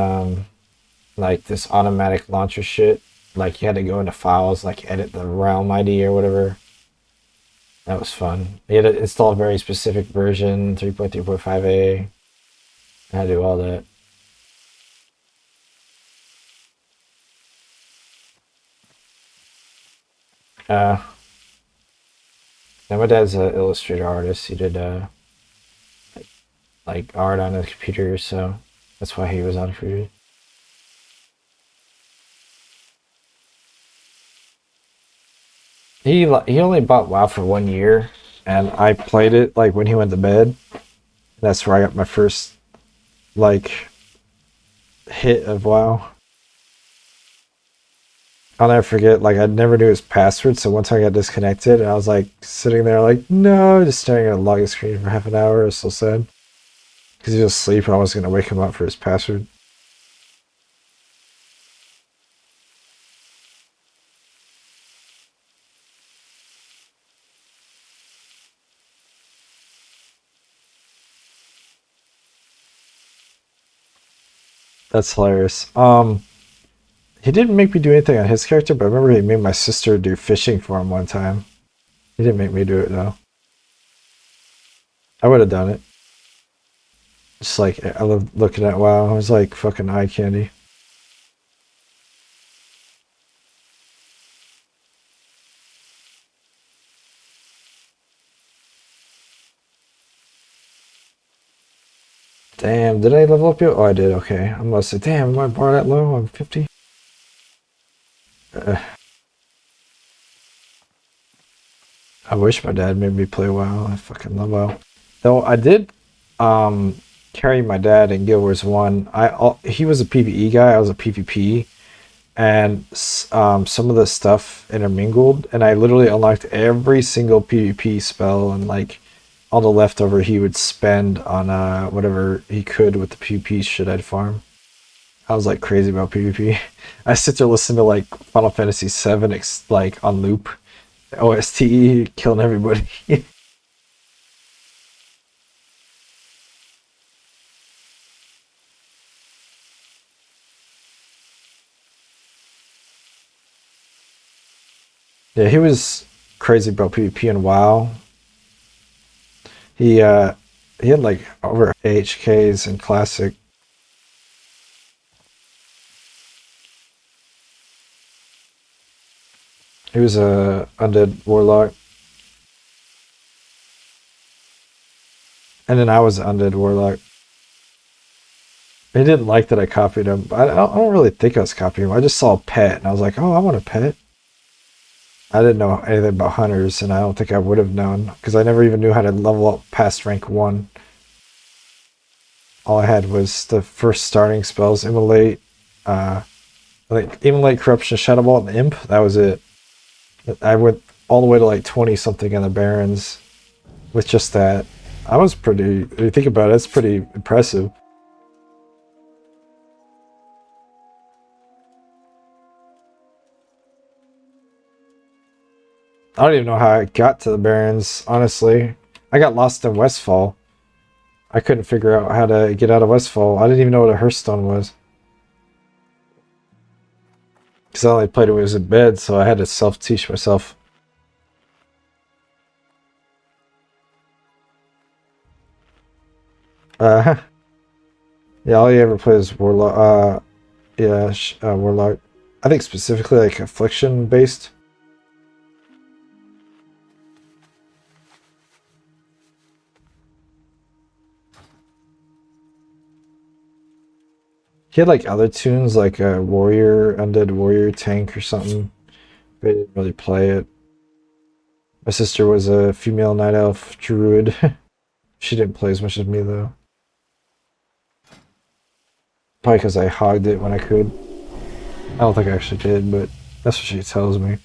like this automatic launcher shit. Like you had to go into files, like edit the realm ID or whatever. That was fun. You had to install a very specific version, 3.3.5a. I had to do all that. Uh, Now my dad's an illustrator artist. He did like art on a computer, so that's why he was on a computer. He only bought WoW for 1 year, and I played it like when he went to bed. That's where I got my first like hit of WoW. I'll never forget, like I never knew his password, so one time I got disconnected and I was like sitting there like, no, just staring at a login screen for half an hour. I was so sad. Because he was asleep and I was gonna wake him up for his password. That's hilarious. He didn't make me do anything on his character, but I remember he made my sister do fishing for him one time. He didn't make me do it though. I would have done it. Just like I love looking at WoW. I was like fucking eye candy. Damn, did I level up you? Oh, I did. Okay, I'm gonna say, damn, am I bar that low? I'm 50. I wish my dad made me play WoW. I fucking love WoW. Though I did carry my dad in Guild Wars 1. He was a PvE guy, I was a PvP, and some of the stuff intermingled, and I literally unlocked every single PvP spell, and like all the leftover he would spend on whatever he could with the PvP shit I'd farm. I was like crazy about PvP. I sit there listening to like Final Fantasy VII like on loop. OST killing everybody. Yeah, he was crazy about PvP and WoW. He had like over HKs in Classic. He was a undead warlock. And then I was an undead warlock. He didn't like that I copied him. I don't really think I was copying him. I just saw a pet and I was like, oh, I want a pet. I didn't know anything about hunters, and I don't think I would have known because I never even knew how to level up past rank 1. All I had was the first starting spells, Immolate, Immolate, Corruption, Shadow Ball, and Imp. That was it. I went all the way to like 20 something in the Barons with just that. I was pretty, if you think about it, it's pretty impressive. I don't even know how I got to the Barrens, honestly. I got lost in Westfall. I couldn't figure out how to get out of Westfall. I didn't even know what a Hearthstone was. Because I only played it when I was in bed, so I had to self-teach myself. Yeah, all you ever play is Warlock. Warlock. I think specifically like Affliction based. He had like other tunes like a warrior, undead warrior tank or something. But I didn't really play it. My sister was a female night elf druid. She didn't play as much as me though. Probably because I hogged it when I could. I don't think I actually did, but that's what she tells me.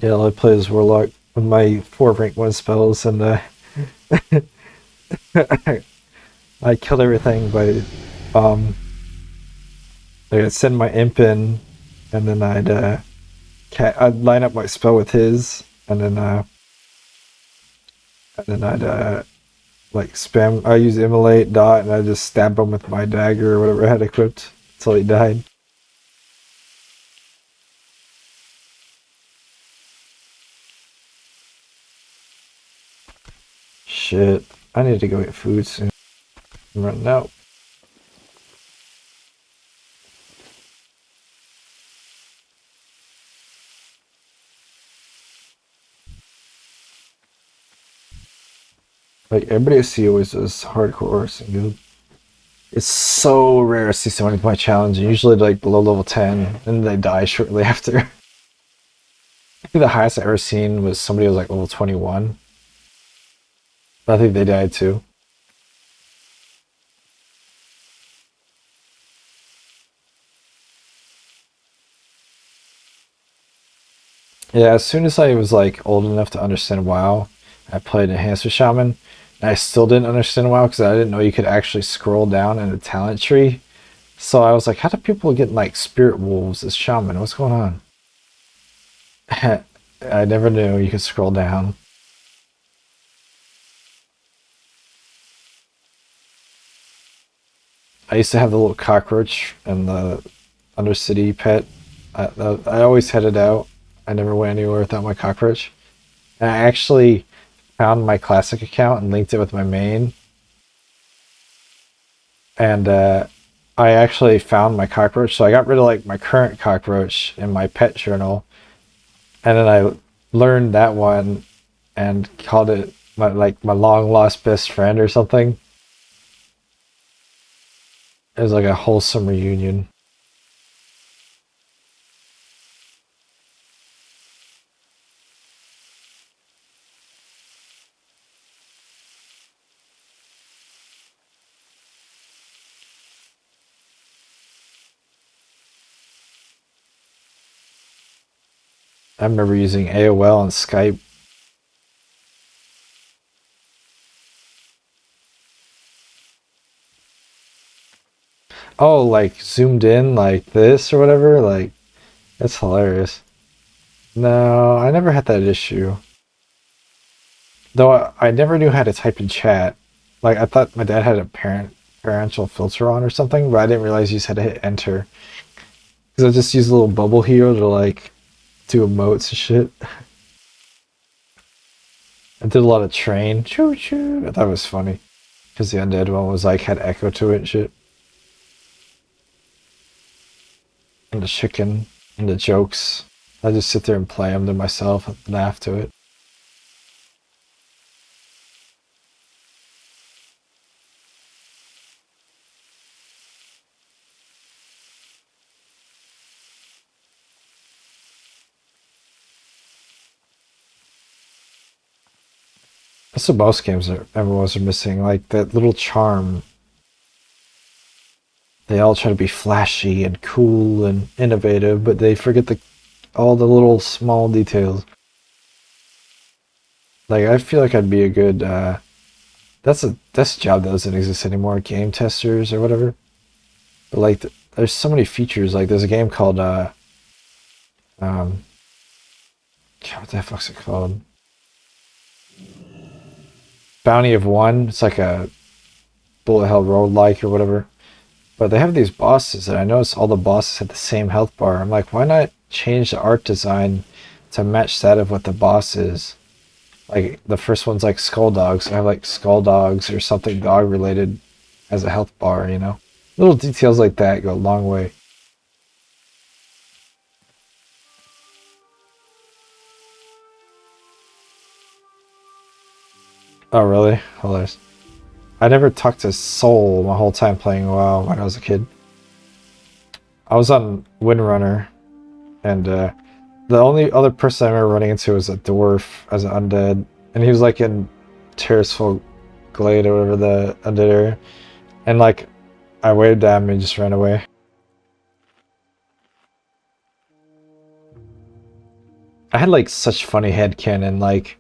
Yeah, I play as Warlock with my 4 rank 1 spells, and I I killed everything by like I'd send my imp in, and then I'd line up my spell with his, and then I'd like spam. I use immolate dot, and I just stab him with my dagger or whatever I had equipped until he died. Shit, I need to go get food soon. I'm running out. Like everybody I see always does hardcore single. It's so rare to see somebody play challenge. Usually like below level 10, and they die shortly after. I think the highest I ever seen was somebody who was like level 21. But I think they died too. Yeah, as soon as I was like old enough to understand WoW, I played Enhancer Shaman. And I still didn't understand WoW because I didn't know you could actually scroll down in the talent tree. So I was like, how do people get like spirit wolves as shaman? What's going on? I never knew you could scroll down. I used to have the little cockroach and the Undercity pet. I always had it out. I never went anywhere without my cockroach. And I actually found my classic account and linked it with my main. And I actually found my cockroach. So I got rid of like my current cockroach in my pet journal. And then I learned that one and called it my long lost best friend or something. It was like a wholesome reunion. I remember using AOL and Skype. Oh, like zoomed in like this or whatever? Like, that's hilarious. No, I never had that issue. Though I never knew how to type in chat. Like, I thought my dad had a parental filter on or something, but I didn't realize you just had to hit enter. Because I just used a little bubble here to like do emotes and shit. I did a lot of train. Choo choo. I thought it was funny. Because the undead one was like, had echo to it and shit. And the chicken and the jokes. I just sit there and play them to myself and laugh to it. That's what most games are, MMOs are missing. Like that little charm. They all try to be flashy and cool and innovative, but they forget all the little small details. Like I feel like I'd be a good that's a job that doesn't exist anymore, game testers or whatever. But like there's so many features. Like there's a game called um God, what the fuck's it called? Bounty of One. It's like a bullet hell road like or whatever. But they have these bosses, and I noticed all the bosses had the same health bar. I'm like, why not change the art design to match that of what the boss is? Like the first one's like Skull Dogs. So I have like Skull Dogs or something dog related as a health bar, you know? Little details like that go a long way. Oh really? Hilarious. I never talked to Soul my whole time playing WoW when I was a kid. I was on Windrunner, and the only other person I remember running into was a dwarf as an undead, and he was like in Terraceful Glade or whatever the undead area, and like I waved at him and he just ran away. I had like such funny headcanon, like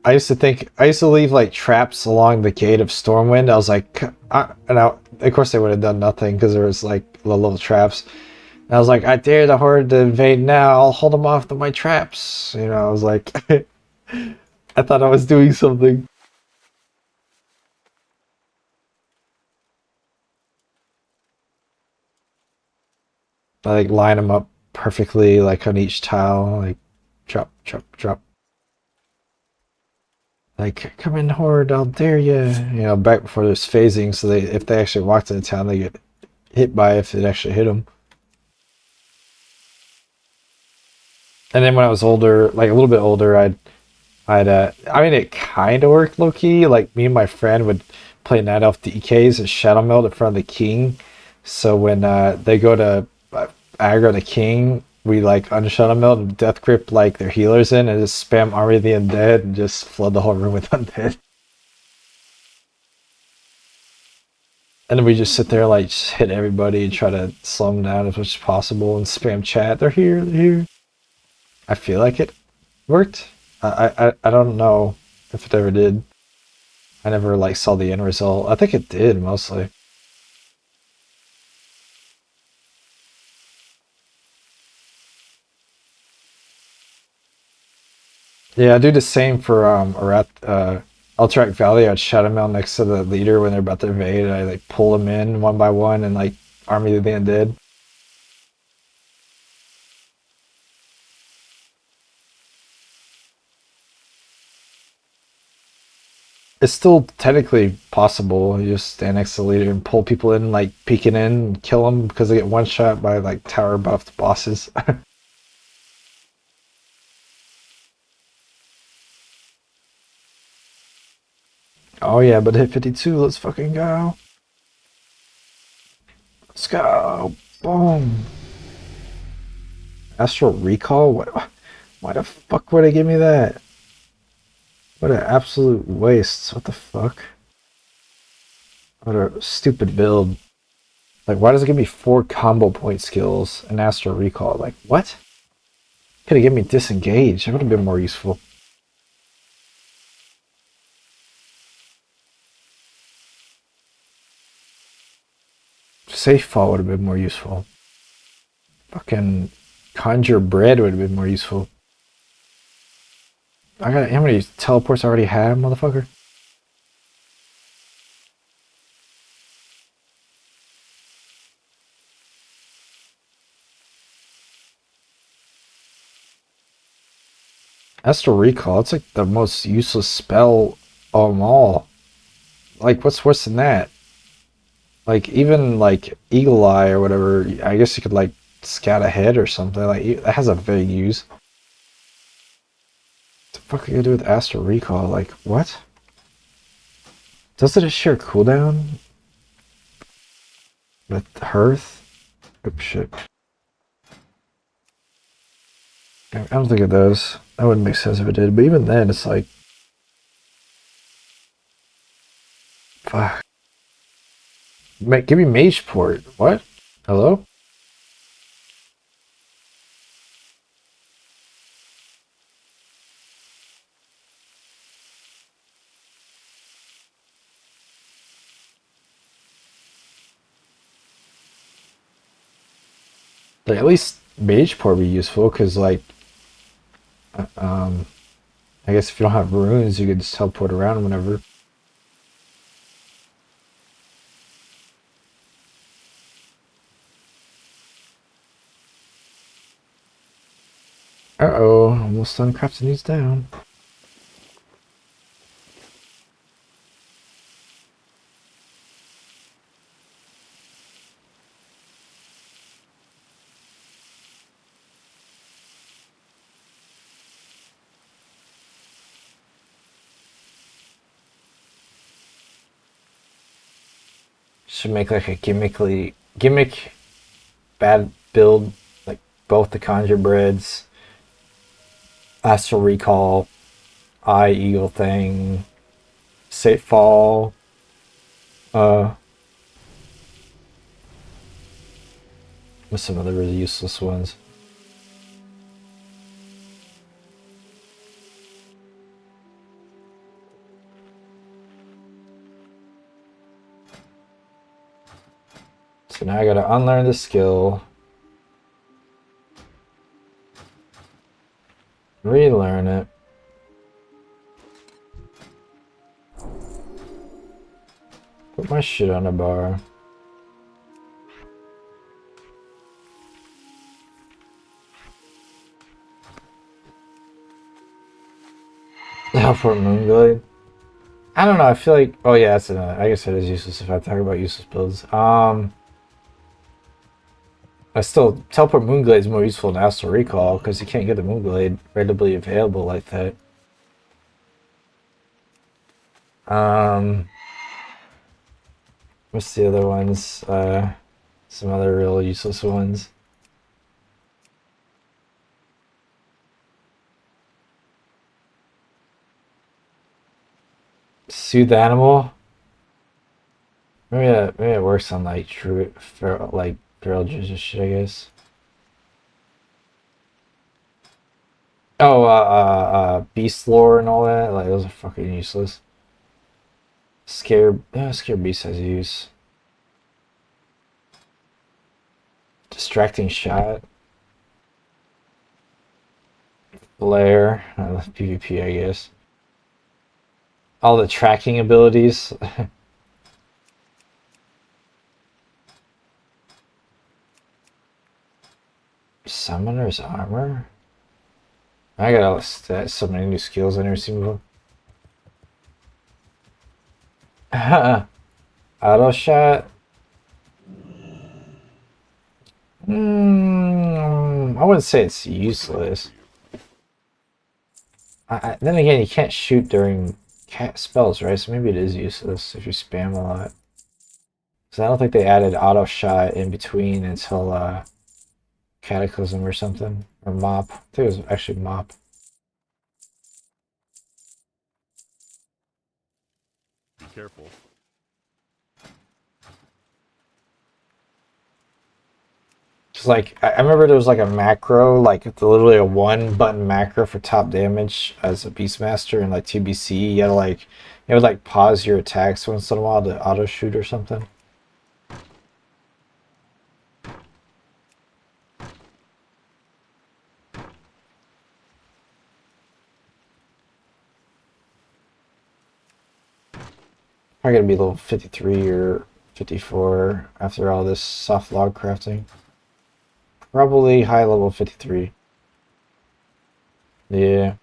I I used to leave like traps along the gate of Stormwind. I was like, of course they would have done nothing because there was like little traps. And I was like, I dare the horde to invade now. I'll hold them off with my traps. You know, I was like, I thought I was doing something. I like line them up perfectly, like on each tile, like drop, drop, drop. Like, come in, horde, I'll dare you. You know, back before there's phasing, so they if they actually walk to the town, they get hit by if it actually hit them. And then when I was older, like a little bit older, I mean, it kind of worked low key. Like me and my friend would play Night Elf DKs and Shadow Meld in front of the king. So when they go to aggro the king, we like unshadow meld and death grip like their healers in and just spam Army of the Undead and just flood the whole room with undead. And then we just sit there like just hit everybody and try to slow them down as much as possible and spam chat. They're here, they're here. I feel like it worked. I don't know if it ever did. I never like saw the end result. I think it did mostly. Yeah, I do the same for Alterac Valley. I'd Shadow Meld next to the leader when they're about to invade. I like pull them in one by one and like Army of the Undead. It's still technically possible. You just stand next to the leader and pull people in, like peeking in and kill them because they get one shot by like tower buffed bosses. Oh yeah, but hit 52. Let's fucking go. Let's go. Boom. Astral Recall? What? Why the fuck would they give me that? What an absolute waste. What the fuck? What a stupid build. Like, why does it give me 4 combo point skills and Astral Recall? Like, what? Could have given me Disengage. That would have been more useful. Safe Fall would have been more useful. Fucking Conjure Bread would have been more useful. I got how many teleports I already have, motherfucker? Astral Recall, it's like the most useless spell of them all. Like, what's worse than that? Like, even like Eagle Eye or whatever, I guess you could like scout ahead or something. Like, that has a vague use. What the fuck are you gonna do with Astral Recall? Like, what? Doesn't it share cooldown with Hearth? Oops, shit. I don't think it does. That wouldn't make sense if it did. But even then, it's like, fuck. Give me Mage Port. What? Hello? Like, at least Mage Port would be useful, because, like, I guess if you don't have runes, you could just teleport around whenever. Uh-oh, almost done crafting these down. Should make like a gimmick bad build, like both the Conjure Breads, Astral Recall, Eye Eagle thing, Safe Fall, with some other really useless ones. So now I gotta unlearn the skill. Relearn it. Put my shit on a bar. Teleport Moonglade. I don't know, I feel like, oh yeah, that's I guess it is useless if I talk about useless builds. I still, Teleport Moonglade is more useful than Astral Recall because you can't get the Moonglade readily available like that. What's the other ones? Some other real useless ones. Soothe Animal. Maybe it works on like true like feral juice shit, I guess. Oh, beast lore and all that. Like those are fucking useless. Scare beast has use. Distracting shot. Flare. PvP, I guess. All the tracking abilities. Summoner's Armor? I got so many new skills I've never seen before. Auto shot. I wouldn't say it's useless. Then again, you can't shoot during spells, right? So maybe it is useless if you spam a lot. Because I don't think they added auto shot in between until Cataclysm or something. Or Mop. I think it was actually Mop. Be careful. Just like I remember there was like a macro, like it's literally a 1-button macro for top damage as a Beastmaster and like TBC. You would like pause your attacks once in a while to auto shoot or something. Probably gonna be level 53 or 54 after all this soft log crafting. Probably high level 53. Yeah.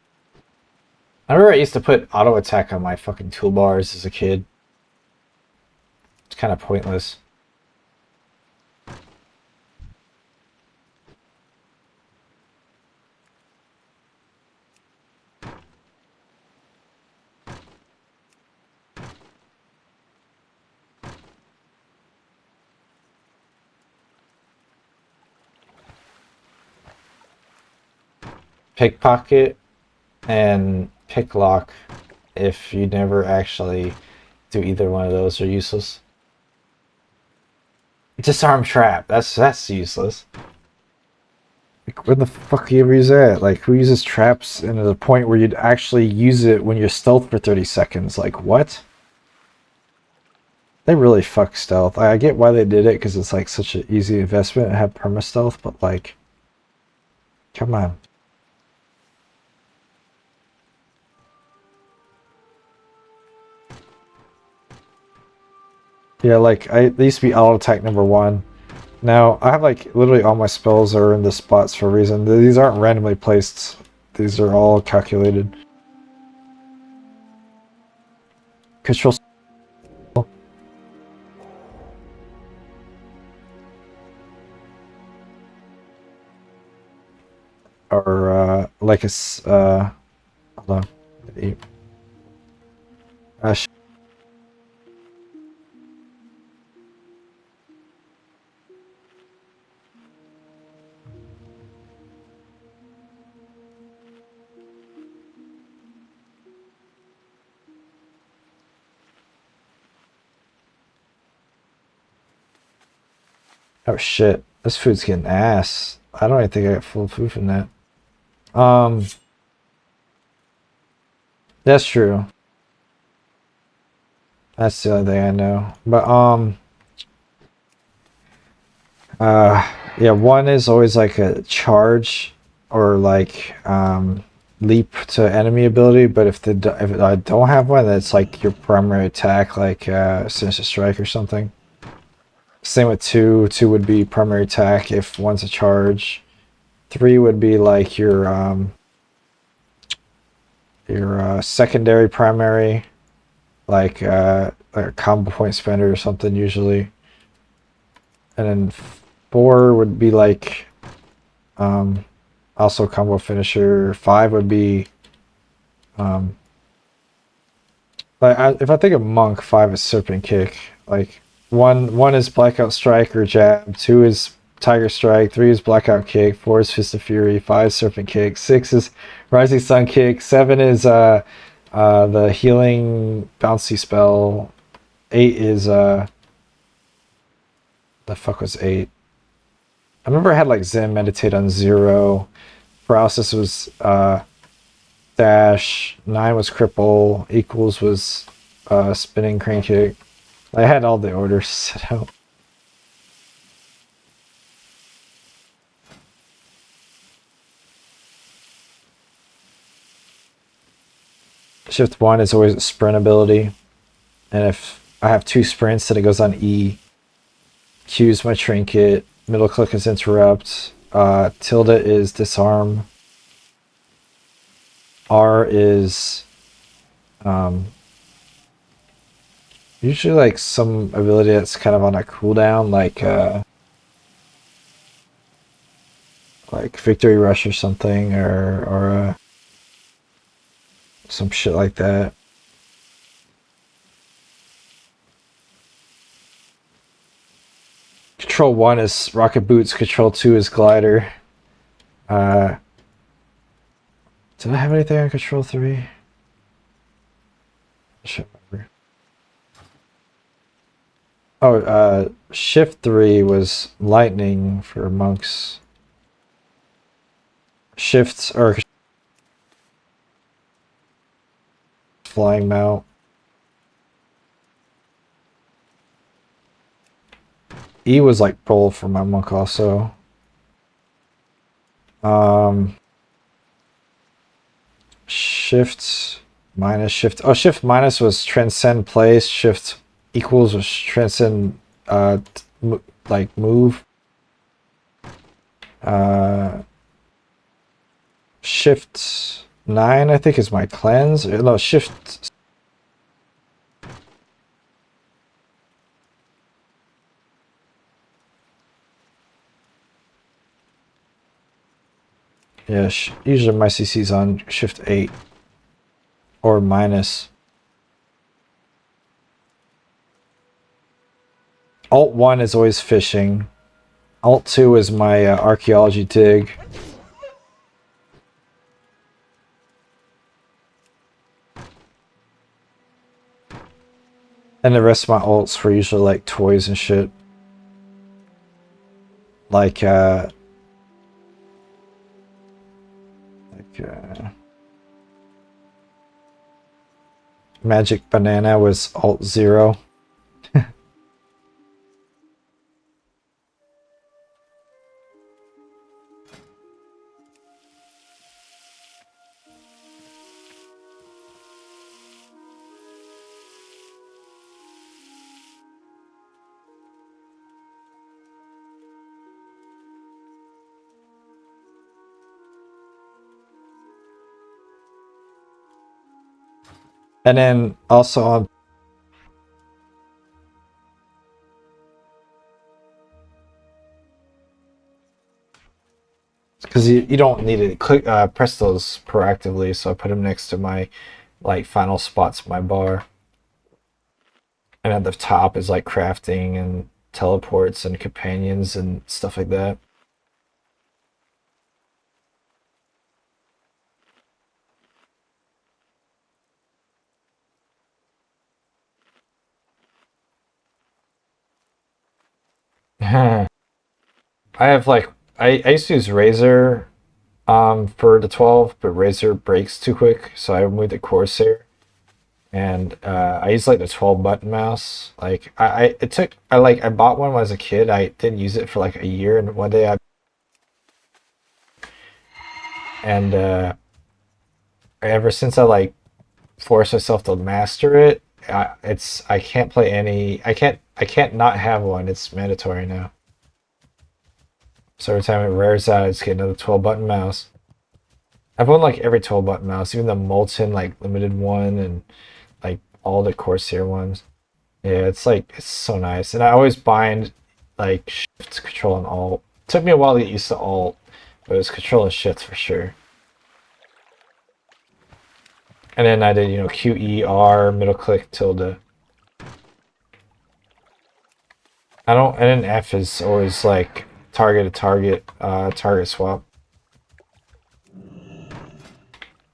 I remember I used to put auto attack on my fucking toolbars as a kid. It's kind of pointless. Pickpocket and picklock, if you never actually do either one of those, are useless. Disarm trap, that's useless. Like, where the fuck do you ever use that? Like, who uses traps into the point where you'd actually use it when you're stealth for 30 seconds? Like, what? They really fuck stealth. I get why they did it, because it's like such an easy investment to have perma-stealth, but like, come on. Yeah, like, they used to be auto attack #1. Now, I have like, literally all my spells are in the spots for a reason. These aren't randomly placed. These are all calculated. Control. Or, like a, hold on. Oh shit, this food's getting ass. I don't even think I got full food from that. That's true. That's the only thing I know. But Yeah, one is always like a charge or like leap to enemy ability, but if I don't have one, that's like your primary attack, like Sinister Strike or something. Same with two. Two would be primary attack if one's a charge. Three would be like your secondary primary, like a combo point spender or something usually. And then four would be like also combo finisher. Five would be like if I think of monk, five is serpent kick. Like one is blackout strike or jab. Two is tiger strike. Three is blackout kick. Four is fist of fury. Five is serpent kick. Six is rising sun kick. Seven is the healing bouncy spell. Eight is the fuck was eight? I remember I had like Zen meditate on 0. Paralysis was dash. 9 was cripple. Equals was spinning crane kick. I had all the orders set out. Shift 1 is always a sprint ability. And if I have 2 sprints, then it goes on E. Q is my trinket. Middle click is interrupt. Tilde is disarm. R is usually like some ability that's kind of on a cooldown, like victory rush or something, or some shit like that. Control 1 is rocket boots. Control 2 is glider. Did I have anything on control 3? I should remember. Oh, shift 3 was lightning for monks. Shifts or flying mount. E was like pull for my monk also. Shift minus shift. Oh, shift minus was transcend place. Shift equals was transcend like move. Shift 9 I think is my cleanse. No, shift. Yeah, usually my CC's on shift 8 or minus. Alt 1 is always fishing. Alt 2 is my archaeology dig. And the rest of my alts were usually like toys and shit. Like Magic Banana was alt 0. And then also on because you don't need to click press those proactively, so I put them next to my like final spots my bar. And at the top is like crafting and teleports and companions and stuff like that. I have like I used to use Razor for the 12, but Razor breaks too quick, so I moved to Corsair. and I use like the 12 button mouse. Like I bought one when I was a kid. I didn't use it for like a year, and one day ever since I like forced myself to master it, I can't play any. I can't not have one. It's mandatory now. So every time it wears out, I just get another 12 button mouse. I've won like every 12 button mouse, even the Molten like limited one and like all the Corsair ones. Yeah, it's so nice. And I always bind like shift, control, and alt. It took me a while to get used to alt, but it was control and shift for sure. And then I did, you know, Q, E, R, middle click, tilde. And then F is always like target to target, target swap.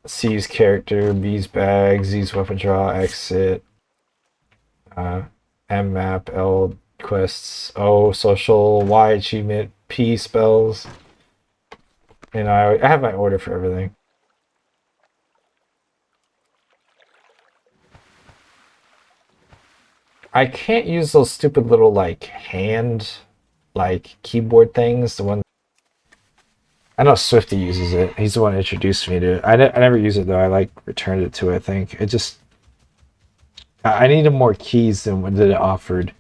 C's character, B's bag, Z's weapon draw, exit, M map, L quests, O social, Y achievement, P spells. And I have my order for everything. I can't use those stupid little like hand like keyboard things. The one I know Swifty uses it. He's the one who introduced me to it. I never use it though. I like returned it to it, I think. It just I needed more keys than what it offered.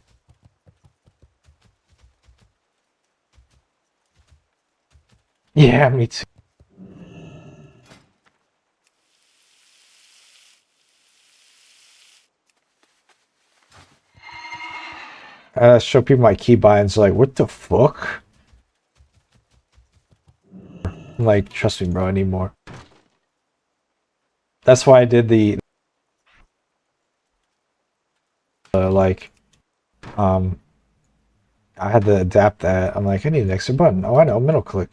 Yeah, me too. Show people my keybinds, like, what the fuck? I'm like, trust me, bro, I need more. That's why I did the I had to adapt that. I'm like, I need an extra button. Oh, I know, middle click.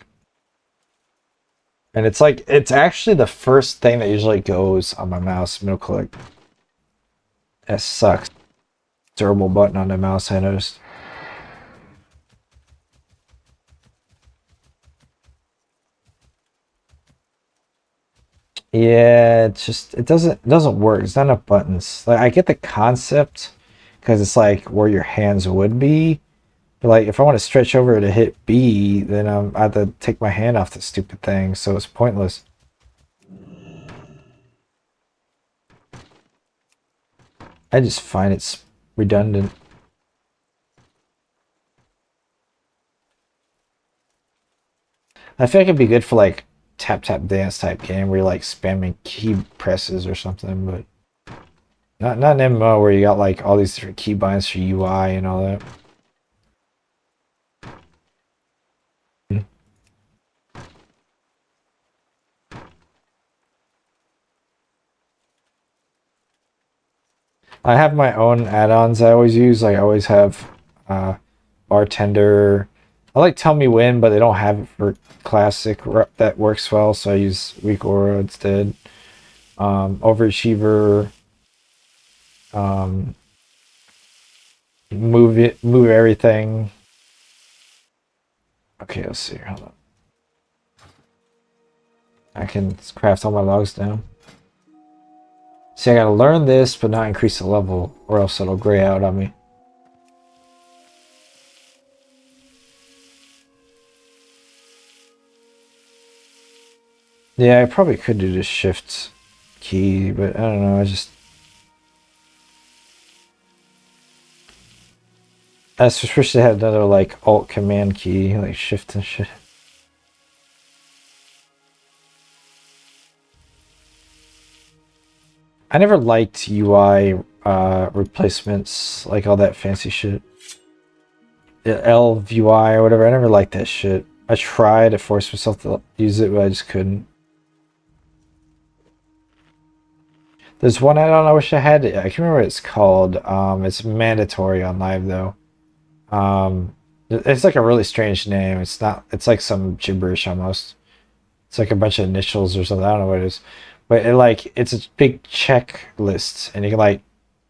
And it's like, it's actually the first thing that usually goes on my mouse, middle click. That sucks. Durable button on the mouse, I noticed. Yeah, it's just it doesn't work. It's not enough buttons. Like I get the concept because it's like where your hands would be. But like if I want to stretch over to hit B, then I have to take my hand off the stupid thing, so it's pointless. I just find it's redundant. I feel like it'd be good for like tap tap dance type game where you're like spamming key presses or something, but not an MMO where you got like all these different keybinds for UI and all that. I have my own add-ons I always use. Like I always have bartender. I like tell me when, but they don't have it for classic that works well, so I use weak aura instead. Overachiever. Move everything. Okay, let's see. Hold on. I can craft all my logs down. See, I gotta learn this, but not increase the level, or else it'll gray out on me. Yeah, I probably could do the shift key, but I don't know, I just wish they had another like alt command key, like shift and shit. I never liked UI replacements, like all that fancy shit. LUI or whatever, I never liked that shit. I tried to force myself to use it, but I just couldn't. There's one add-on I wish I had. I can't remember what it's called. It's mandatory on live though. It's like a really strange name. It's not. It's like some gibberish almost. It's like a bunch of initials or something. I don't know what it is, but it's a big checklist, and you can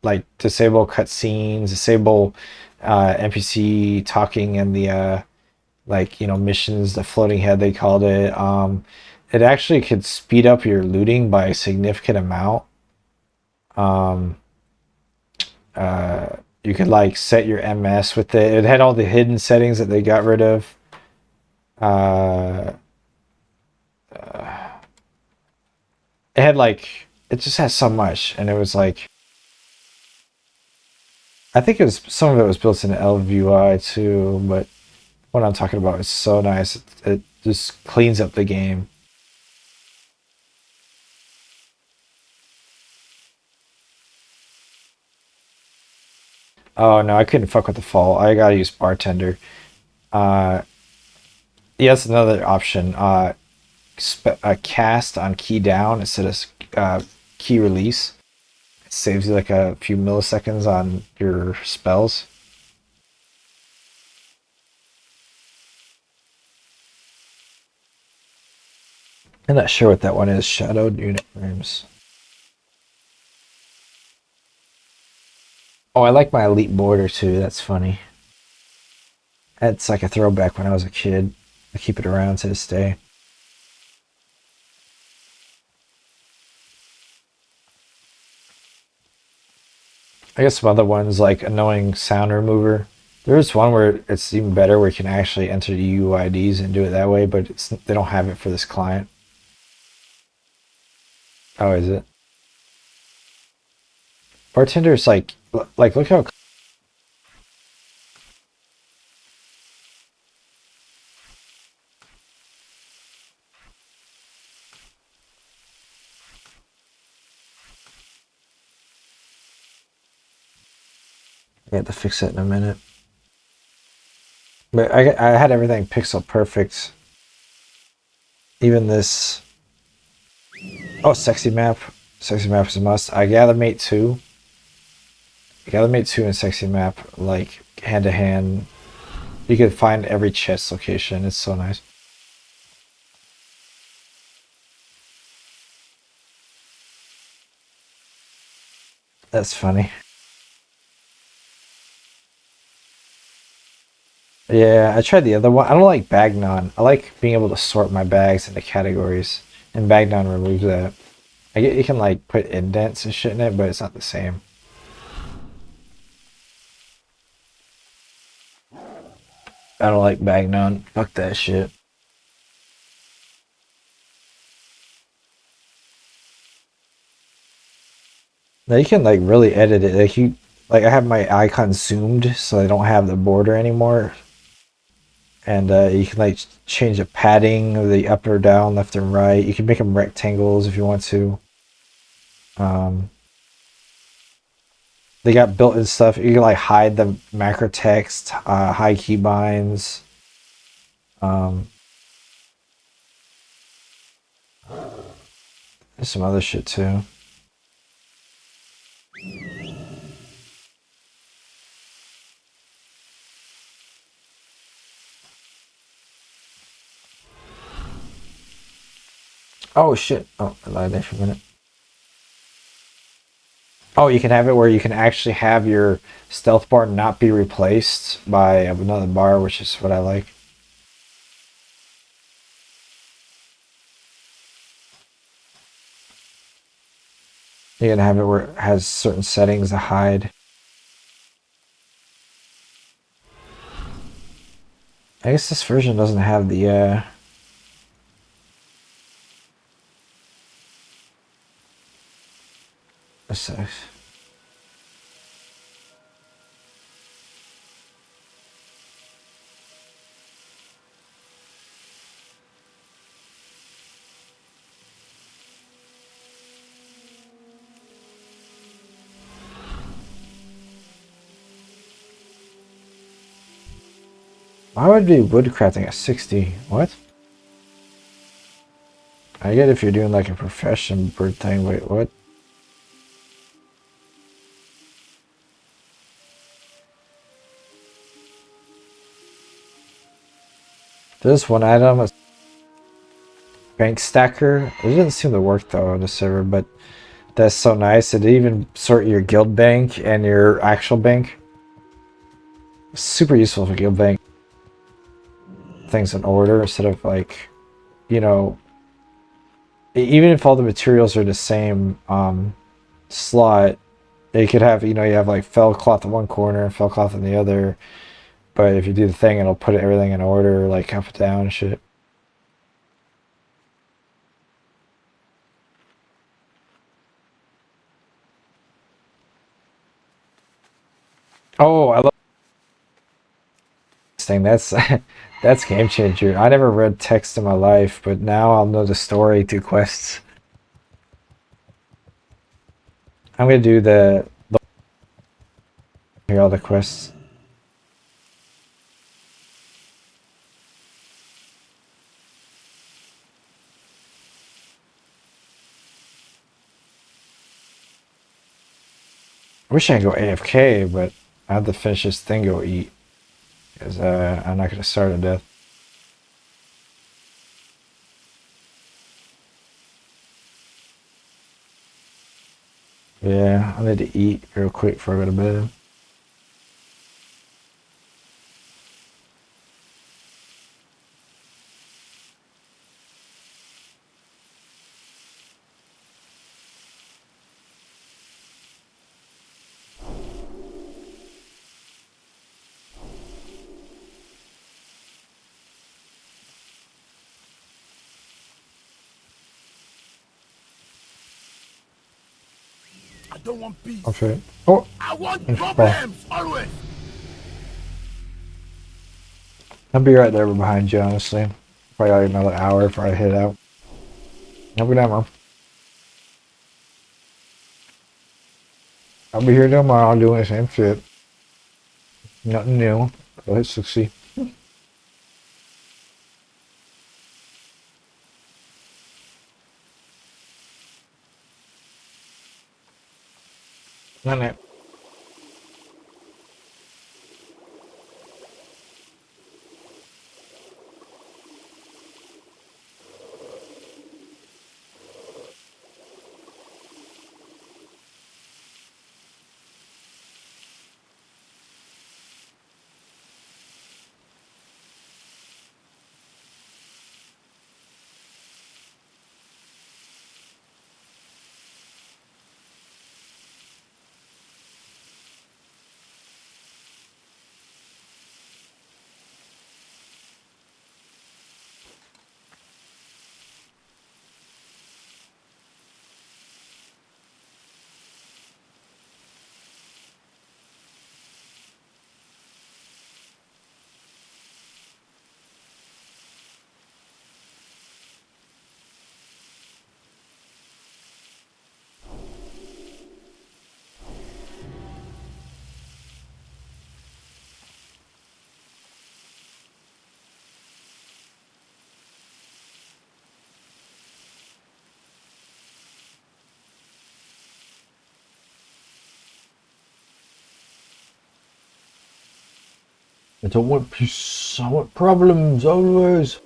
like disable cutscenes, disable NPC talking, and the like missions, the floating head they called it. It actually could speed up your looting by a significant amount. Um, you could like set your MS with it. It had all the hidden settings that they got rid of. Uh, it had like, it just has so much, and it was like, I think it was, some of it was built in LVUI too, but what I'm talking about is so nice. It just cleans up the game. Oh no, I couldn't fuck with the fall. I gotta use bartender. Uh, yeah, that's another option. Cast on key down instead of key release. It saves you like a few milliseconds on your spells. I'm not sure what that one is. Shadowed uniforms. Oh, I like my elite border too. That's funny. That's like a throwback when I was a kid. I keep it around to this day. I guess some other ones like annoying sound remover. There's one where it's even better where you can actually enter the UIDs and do it that way, but they don't have it for this client. Oh, is it? Bartender is like look how I have to fix it in a minute. But I had everything pixel perfect. Even this. Oh, sexy map. Sexy map is a must. I gather mate 2. Gather mate 2 and sexy map like hand to hand. You can find every chest location. It's so nice. That's funny. Yeah, I tried the other one. I don't like Bagnon. I like being able to sort my bags into categories, and Bagnon removes that. I get you can like put indents and shit in it, but it's not the same. I don't like Bagnon. Fuck that shit. Now you can like really edit it. Like I have my icon zoomed so I don't have the border anymore. And you can like change the padding of the up or down, left and right. You can make them rectangles if you want to. Um, they got built-in stuff. You can like hide the macro text, hide keybinds. Um, there's some other shit too. Oh shit. Oh, I lied there for a minute. Oh, you can have it where you can actually have your stealth bar not be replaced by another bar, which is what I like. You can have it where it has certain settings to hide. I guess this version doesn't have the this. Why would it be woodcrafting at 60? What? I get if you're doing like a profession bird thing. Wait, what? There's one item, a bank stacker. It didn't seem to work though on the server, but that's so nice. It even sort your guild bank and your actual bank. Super useful for guild bank. Things in order instead of like, you know, even if all the materials are the same, slot, you could have, you have like fell cloth in one corner and fell cloth in the other. But if you do the thing, it'll put everything in order, like up and down and shit. Oh, I love this thing. That's that's game changer. I never read text in my life, but now I'll know the story to quests. I'm gonna do here all the quests. I wish I could go AFK, but I have to finish this thing, go eat. Because I'm not going to starve to death. Yeah, I need to eat real quick before I go to bed. I don't want peace. Okay. Oh, I want Ball. problems always. I'll be right there behind you, honestly. Probably like another hour before I head out. Have a good night, Mom. I'll be here tomorrow doing the same shit. Nothing new. Go hit 60. Night night. I don't want peace. I want problems always.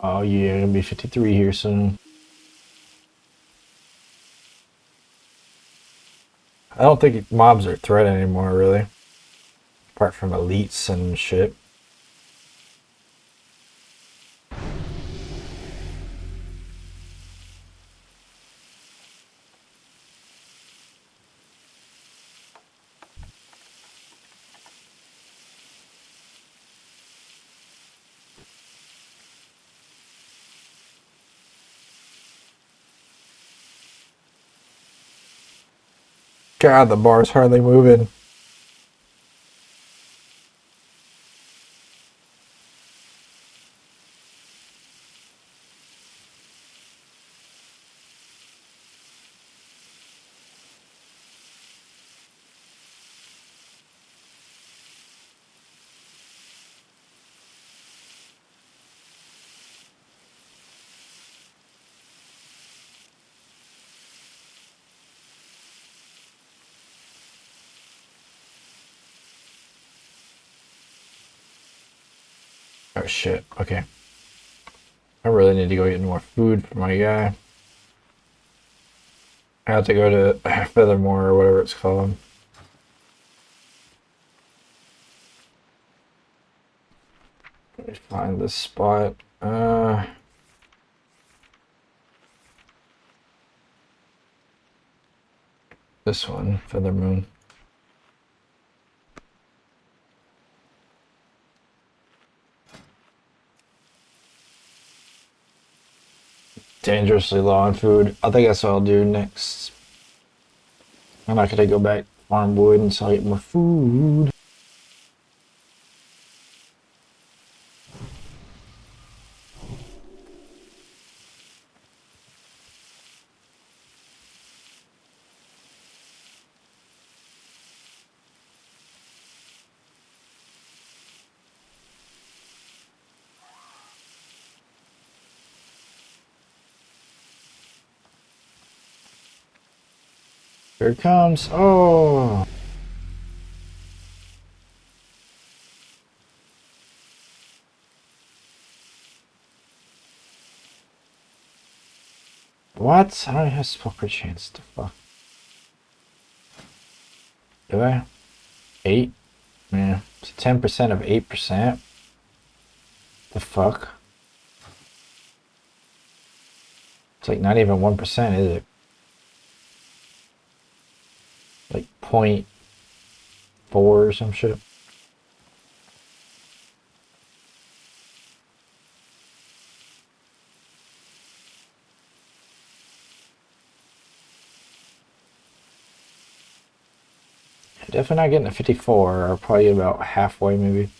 Oh yeah, gonna be 53 here soon. I don't think mobs are a threat anymore, really. Apart from elites and shit. God, the bar's hardly moving. Oh shit, okay. I really need to go get more food for my guy. I have to go to Feathermore or whatever it's called. Let me find this spot. This one, Feather Moon. Dangerously low on food. I think that's what I'll do next. I'm not gonna go back farm wood until I get more food. Here it comes. Oh. What? I don't have spoker chance to fuck. Do I? 8? Yeah. It's 10% of 8%. The fuck? It's like not even 1%, is it? Like 0.4 or some shit. Definitely not getting a 54, or probably about halfway maybe.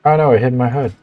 Oh no, it hit my hood.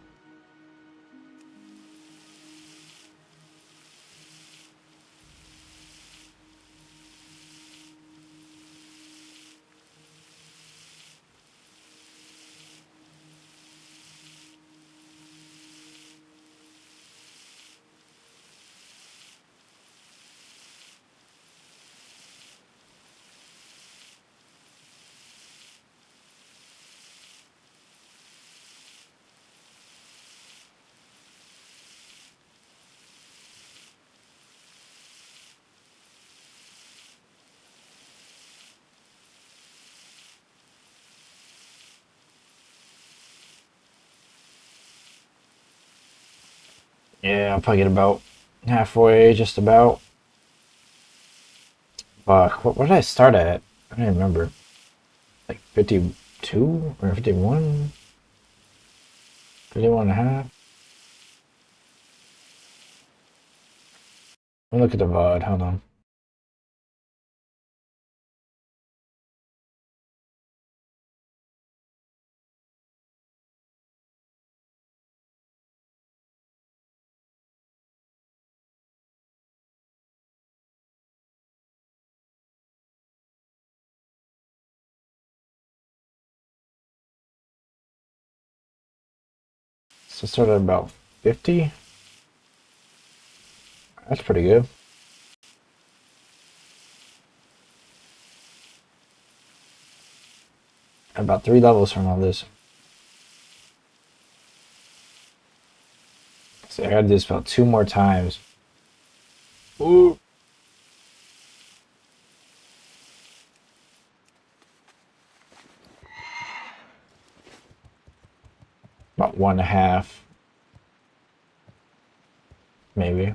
Yeah, I'll probably get about halfway, just about. Fuck, what did I start at? I don't even remember. Like 52 or 51? 51 and a half? Let me look at the VOD, hold on. So I started at about 50? That's pretty good. About 3 levels from all this. So I gotta do this about 2 more times. Ooh. About 1.5. Maybe.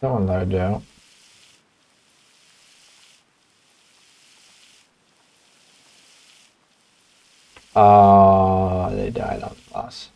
Someone logged out. They died on the boss.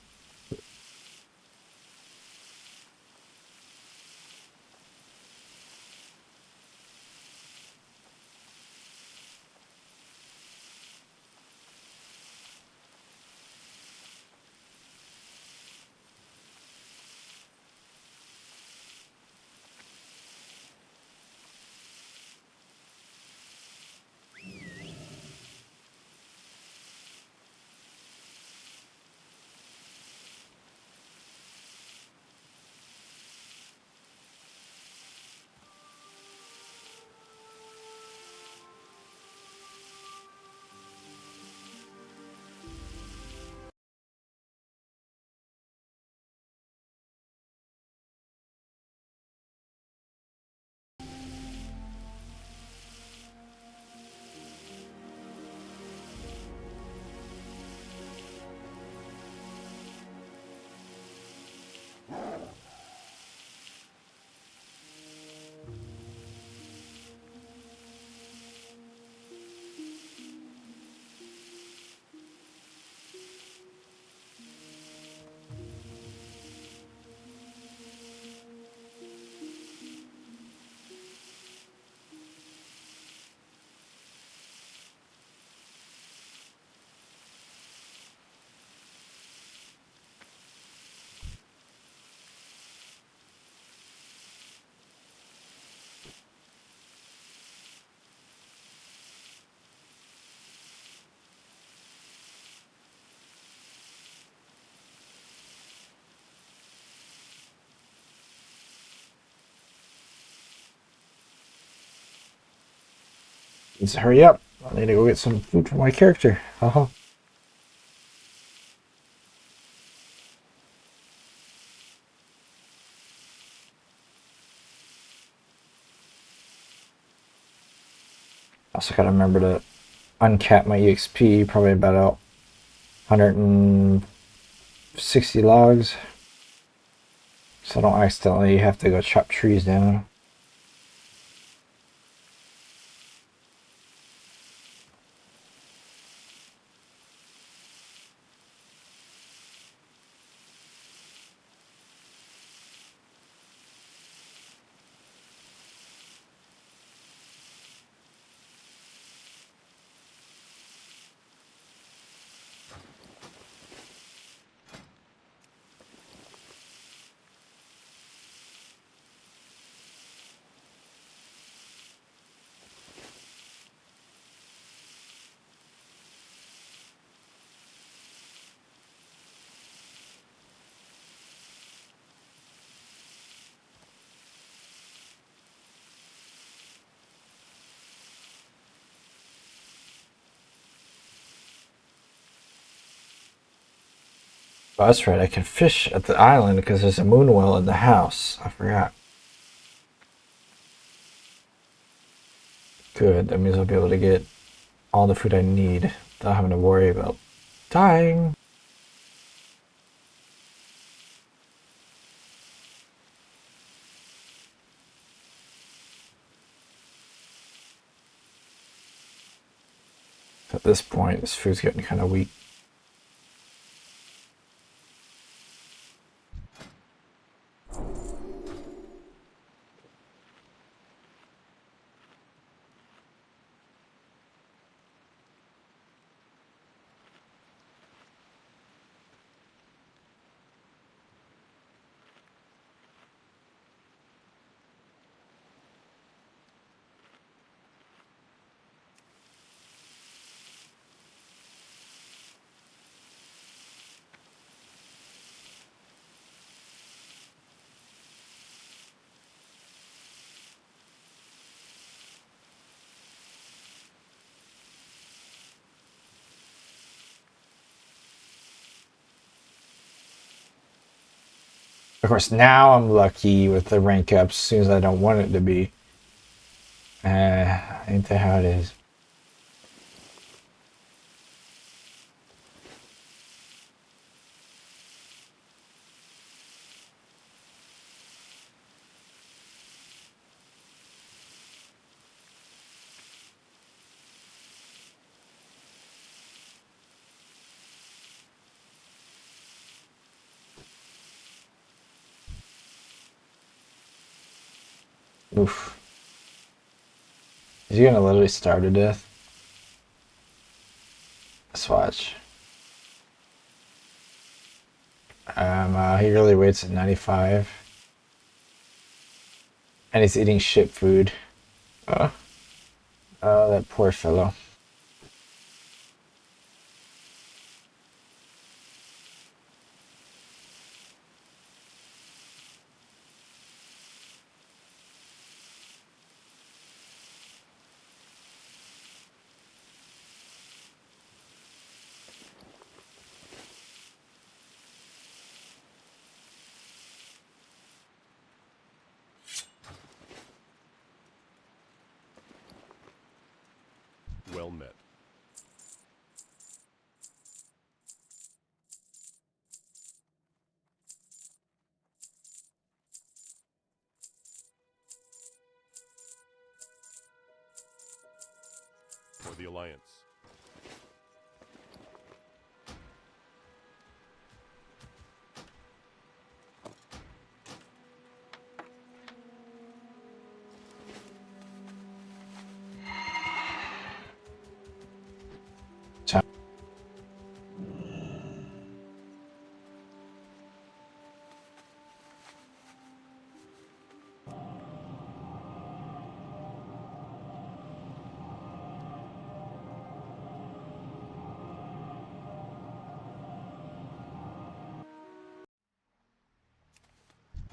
Let's hurry up. I need to go get some food for my character. Uh-huh. Also gotta remember to uncap my EXP, probably about 160 logs. So I don't accidentally have to go chop trees down. Oh, that's right, I can fish at the island because there's a moon well in the house. I forgot. Good, that means I'll be able to get all the food I need without having to worry about dying. At this point, this food's getting kind of weak. Of course, now I'm lucky with the rank ups as soon as I don't want it to be. Ain't that how it is? Oof. Is he gonna literally starve to death? Let's watch. He really waits at 95. And he's eating shit food. Oh, that poor fellow. Well met. For the Alliance.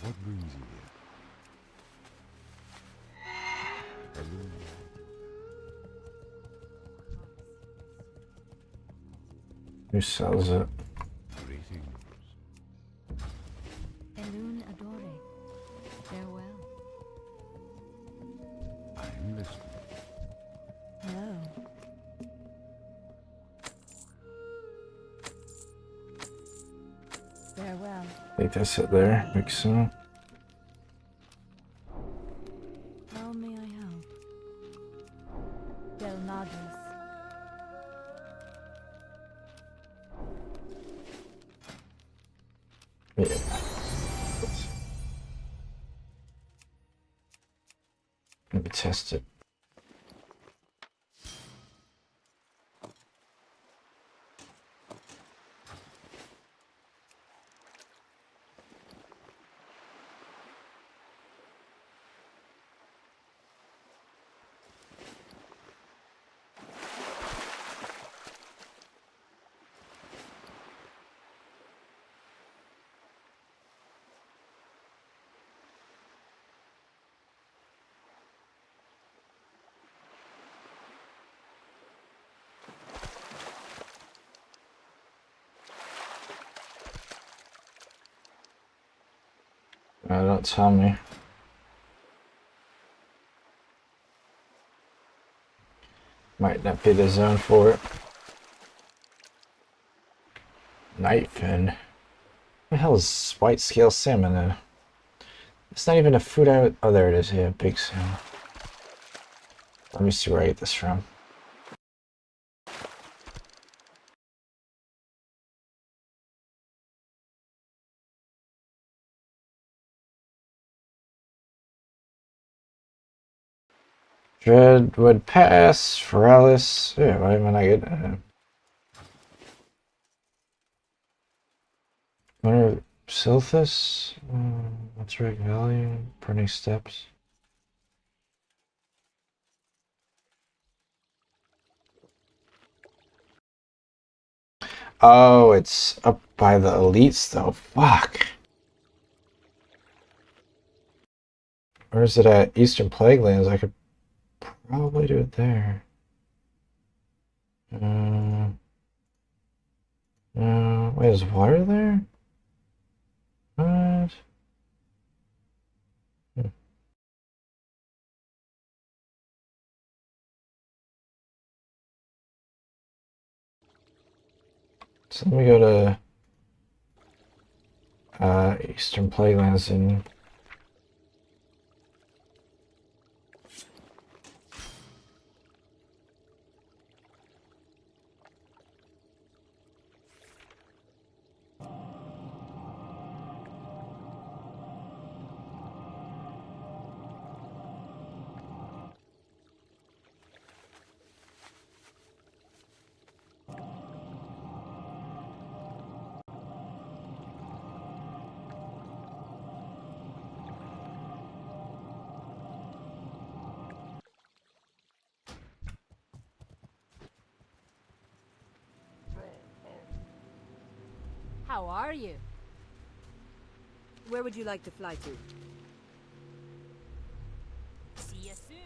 What brings you here? Who sells it? Greetings. Elune Adore. Farewell. I'm listening. Hello. Farewell. I think that's it there. Makes sense. How may I help? Del Nadres. Yeah. Let me test it. Don't tell me. Might not be the zone for it. Night fin. What the hell is white scale salmon then? It's not even a food I would. Oh, there it is. Yeah, big salmon. Let me see where I get this from. Dreadwood Pass, Feralis. Yeah, why am I not getting it? Winter Silthus? What's Rig Valley? Burning Steps. Oh, it's up by the elites though. Fuck. Or is it at Eastern Plaguelands? I could probably do it there. Wait, is water there? What? So let me go to Eastern Plaguelands and How are you? Where would you like to fly to? See you soon.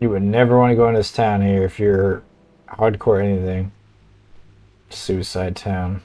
You would never want to go in this town here if you're hardcore anything. Suicide town.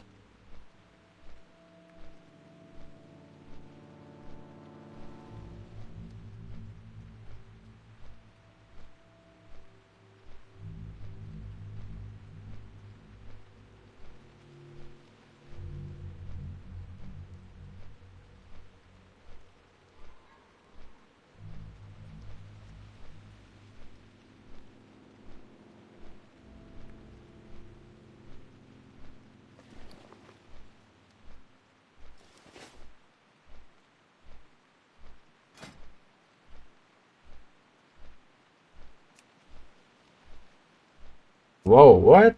Whoa, what?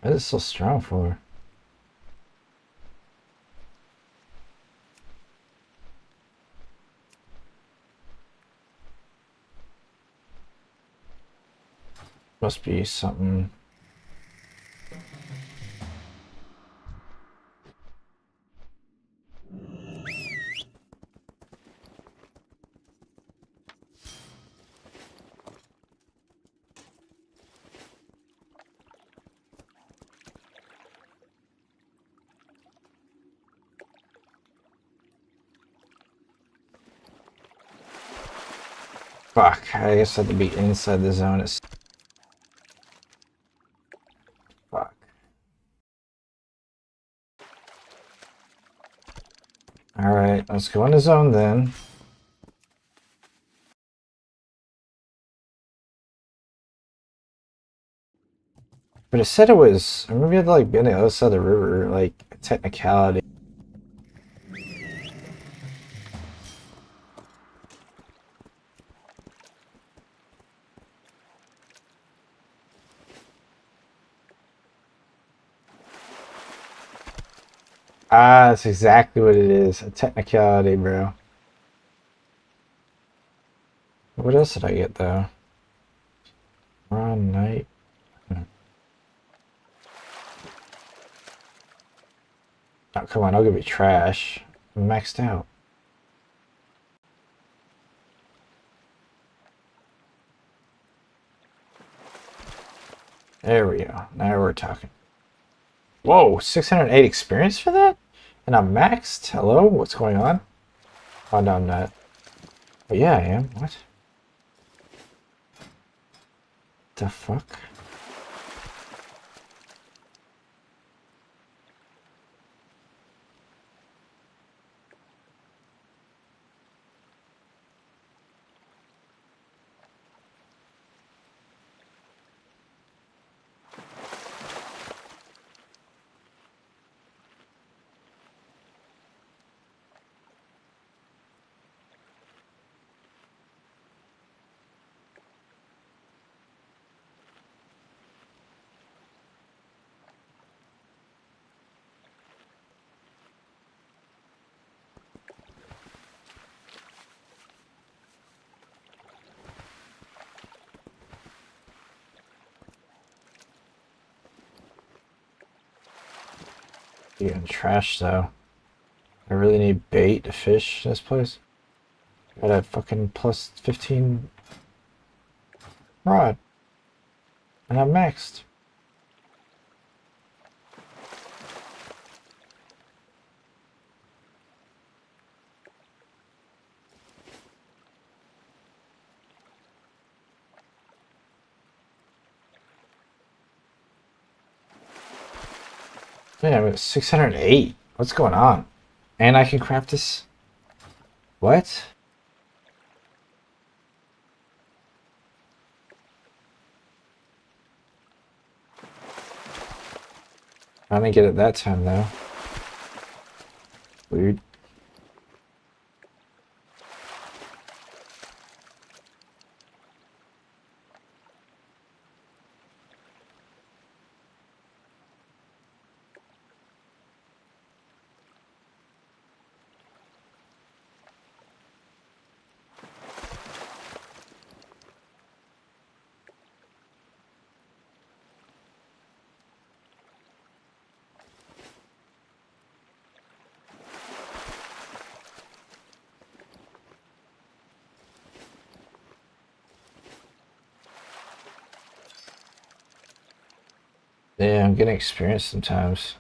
Why is it so strong for? Must be something. Fuck, I guess I had to be inside the zone. Fuck. Alright, let's go in the zone then. But it said it was, maybe I had to like be on the other side of the river, like a technicality. Ah, that's exactly what it is. A technicality, bro. What else did I get, though? Ron Knight. Oh, come on, don't give me trash. I'm maxed out. There we go. Now we're talking. Whoa, 608 experience for that? And I'm maxed? Hello? What's going on? Oh, no, I'm not. Oh, yeah, I am. What? The fuck? You're getting trash, though. I really need bait to fish this place. Got a fucking plus 15 rod. And I'm maxed. Man, I'm at 608. What's going on? And I can craft this? What? I didn't get it that time, though. Weird. Yeah, I'm getting experience sometimes.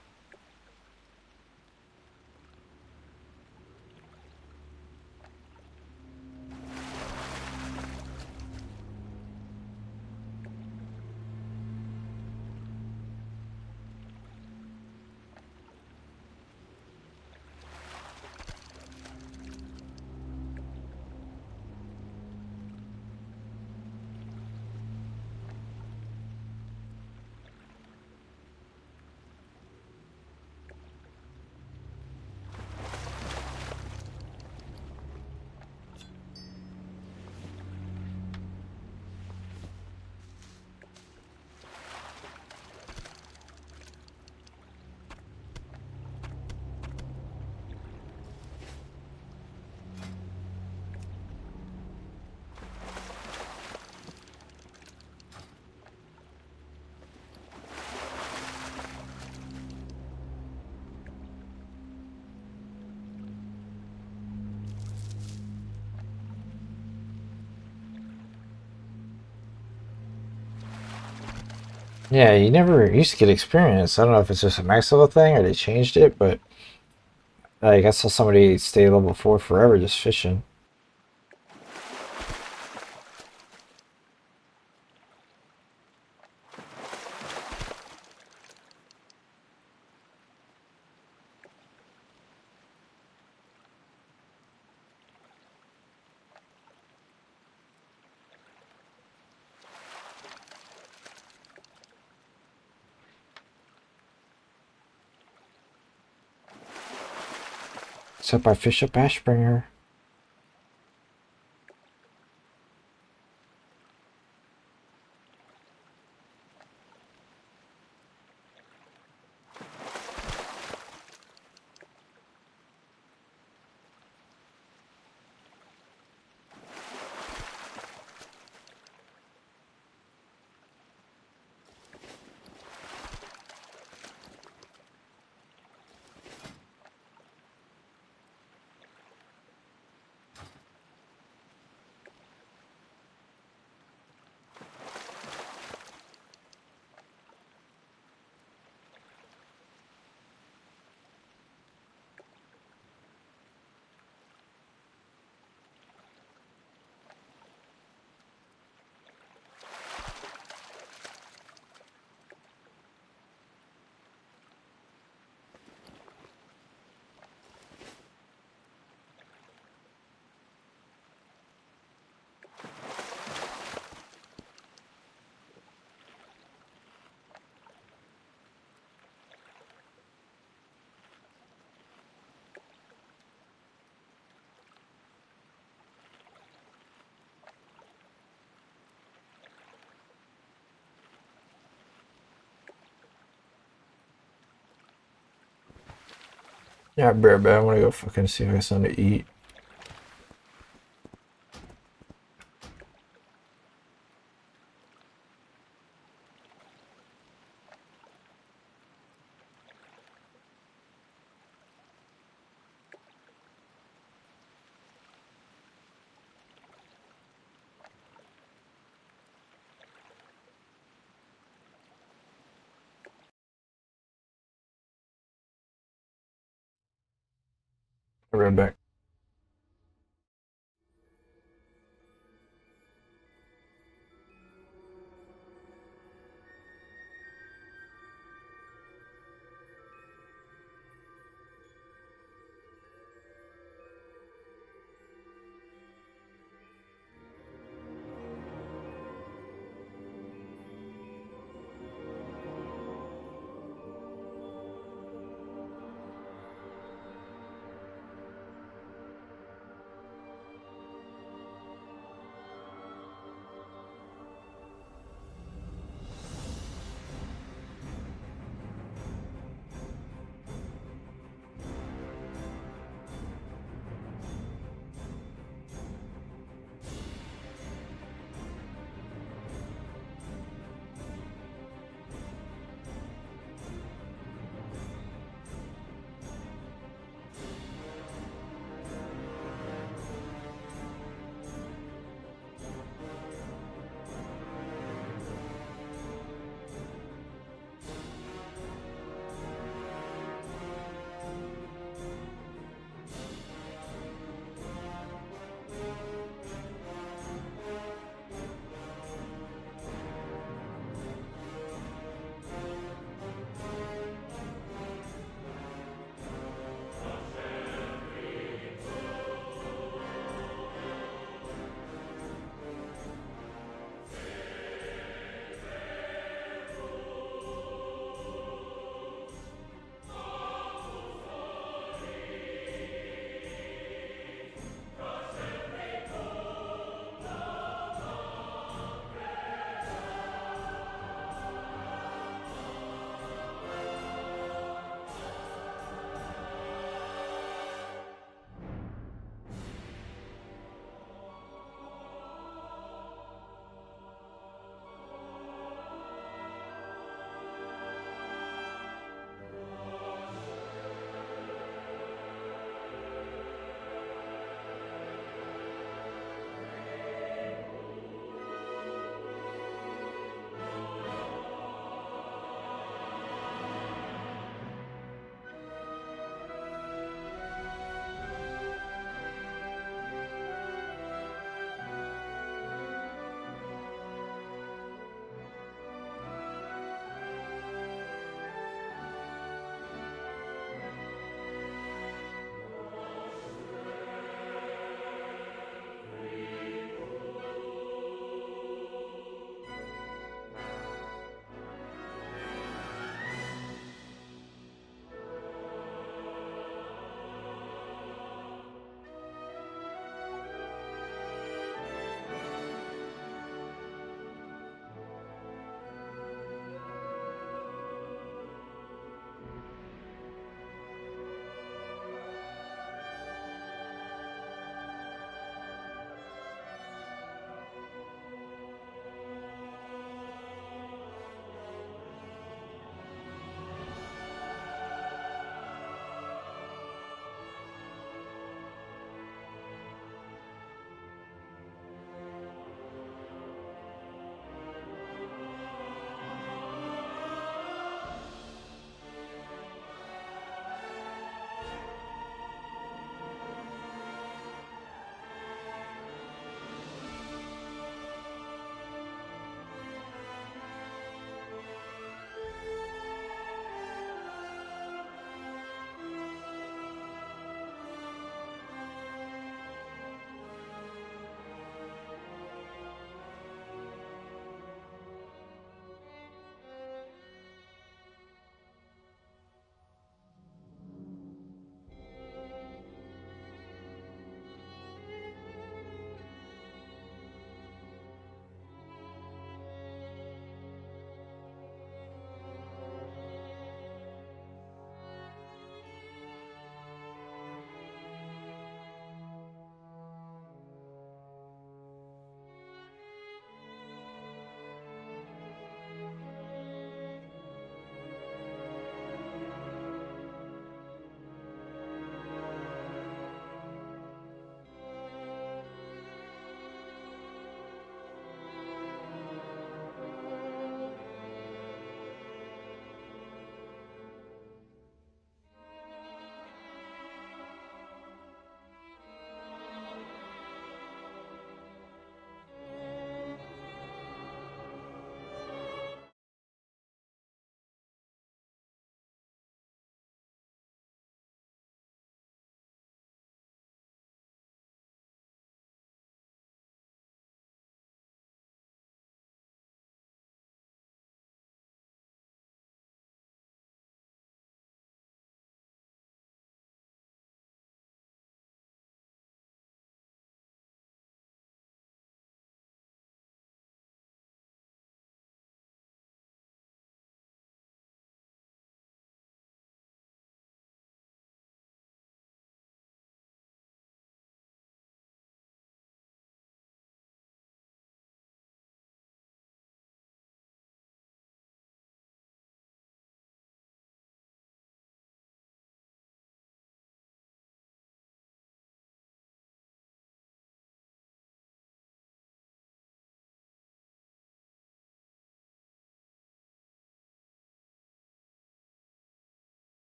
Yeah, you never used to get experience. I don't know if it's just a max level thing or they changed it, but like I saw somebody stay level 4 forever just fishing. Except I fish a bass springer. Yeah, bear bad. I'm gonna go fucking see if I got something to eat. I'll be right back.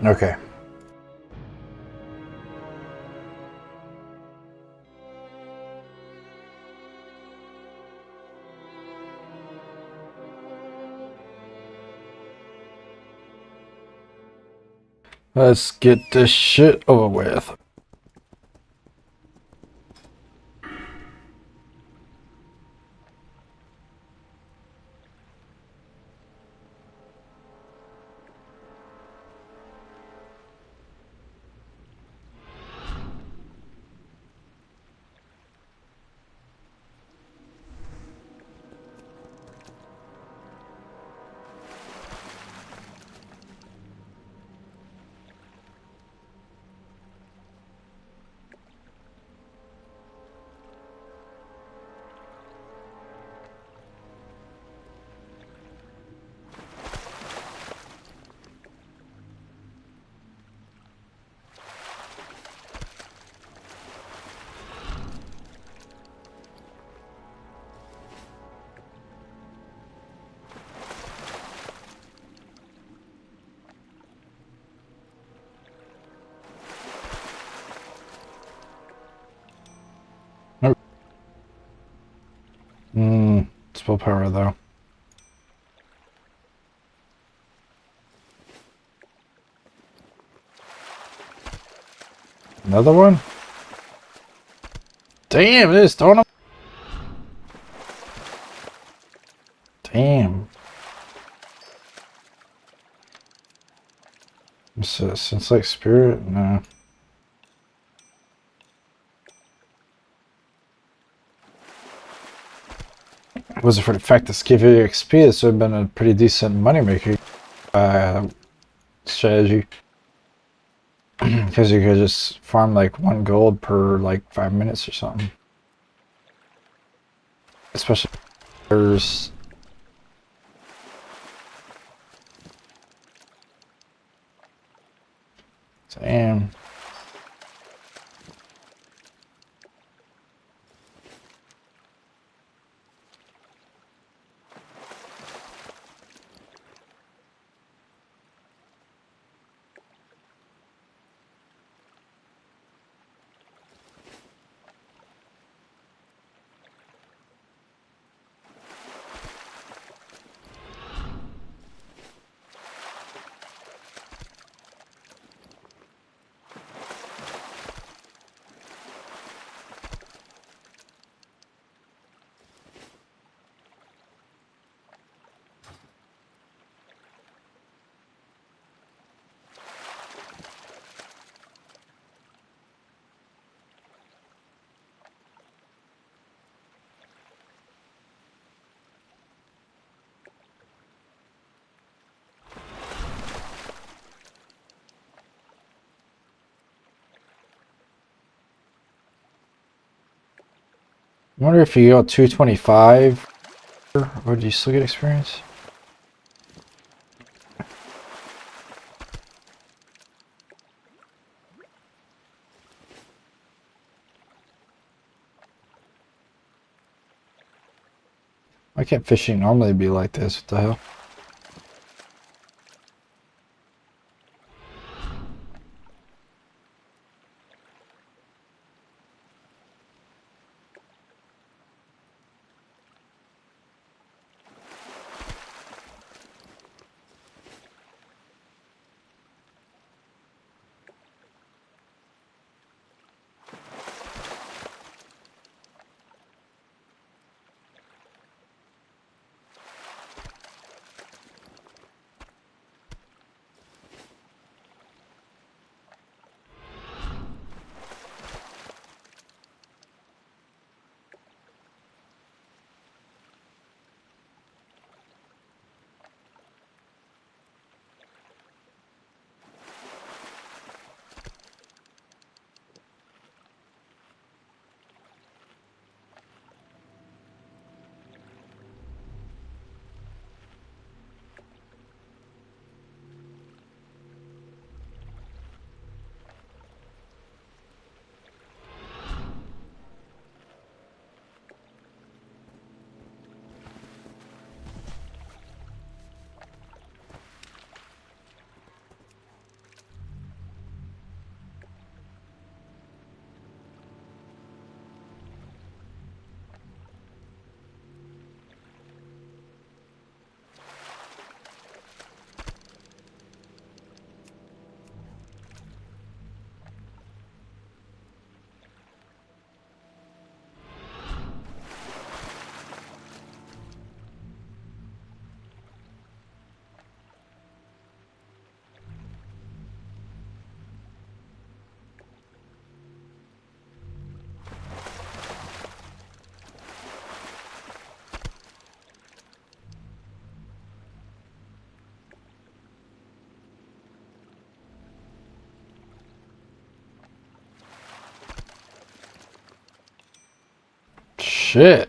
Okay. Let's get this shit over with. Spell power though. Another one? Damn, it is throwing them. Damn. Since like spirit? No. Was it for the fact that give you XP, this would have been a pretty decent moneymaker strategy. Because you could just farm like 1 gold per like 5 minutes or something. Especially there's damn. I wonder if you go 225, would you still get experience? Why can't fishing normally be like this? What the hell? shit.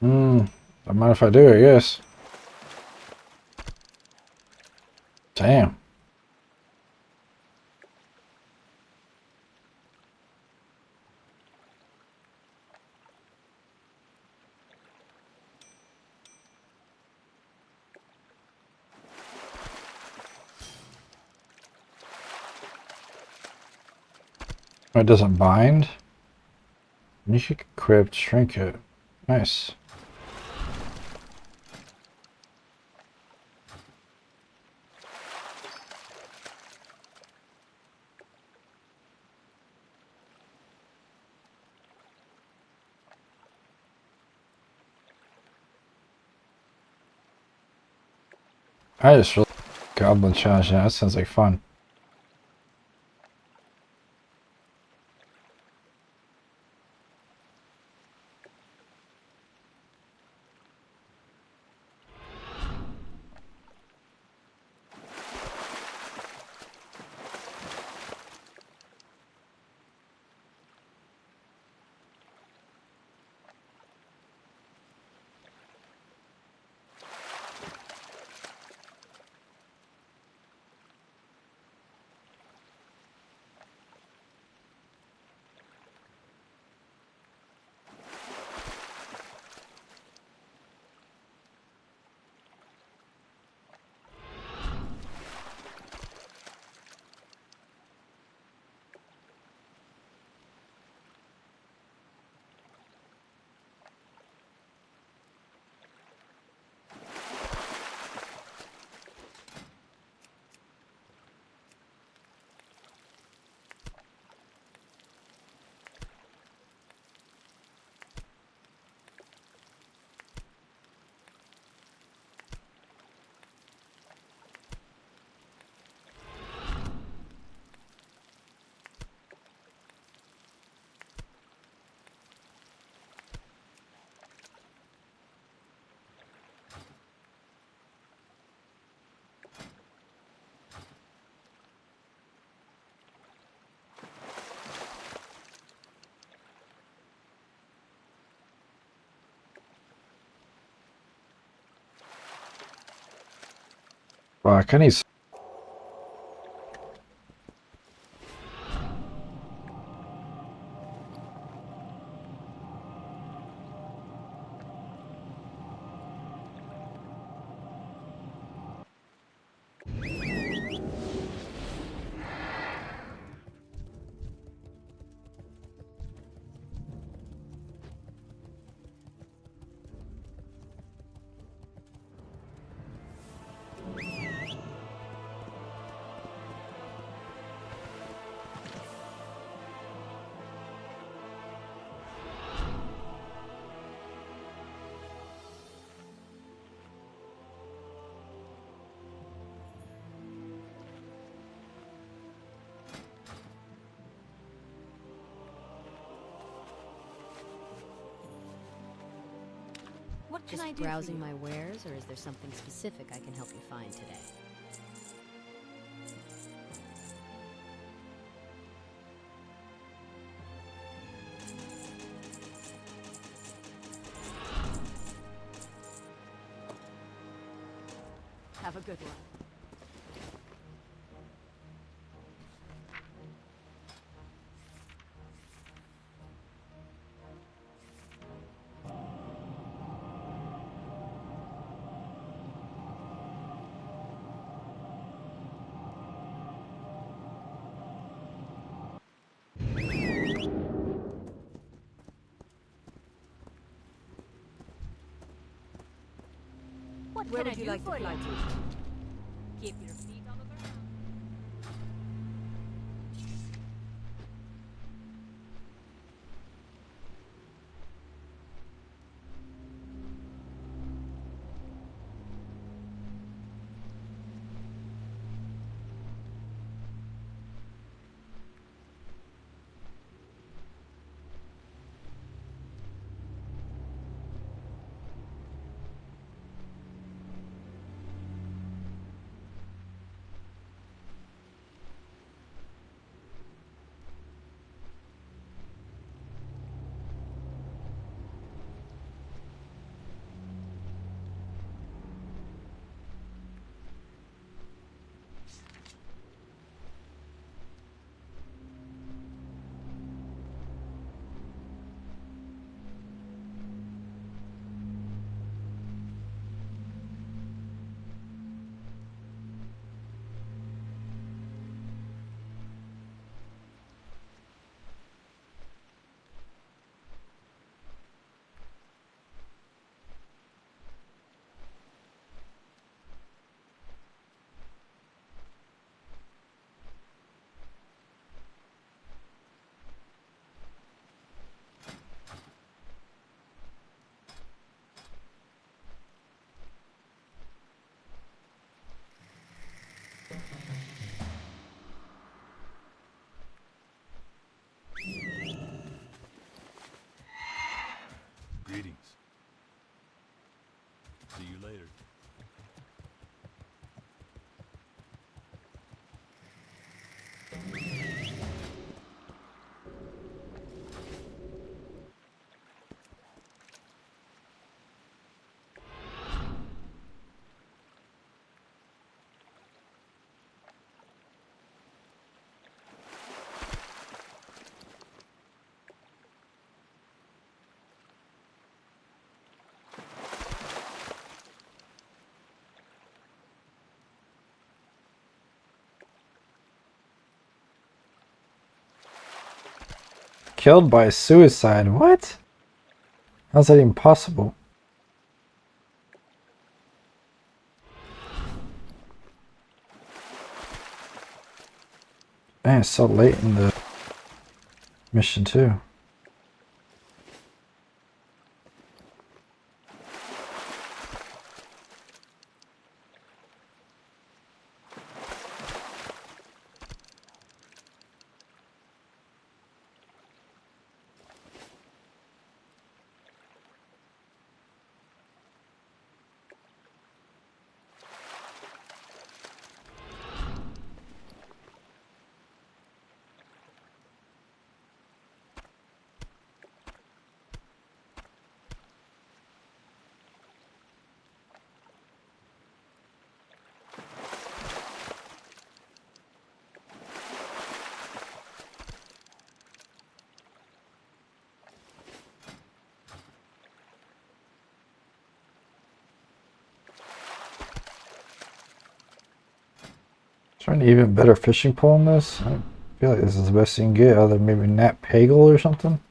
Don't mind if I do, I guess. Damn. Oh, it doesn't bind? Niche equipped trinket. Nice. I just really Goblin Challenge now. That sounds like fun. Fuck, I need What can Just I do browsing for my you? wares, or is there something specific I can help you find today? Have a good one. What Where can would I you do like to for fly you? to? Keep your feet on the ground. Killed by suicide. What? How's that even possible? Man, it's so late in the mission too. Trying to even better fishing pole in this. I feel like this is the best you can get, other than maybe Nat Pagel or something.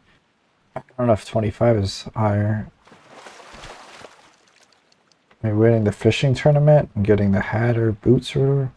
I don't know if 25 is higher. Maybe winning the fishing tournament and getting the hat or boots or whatever.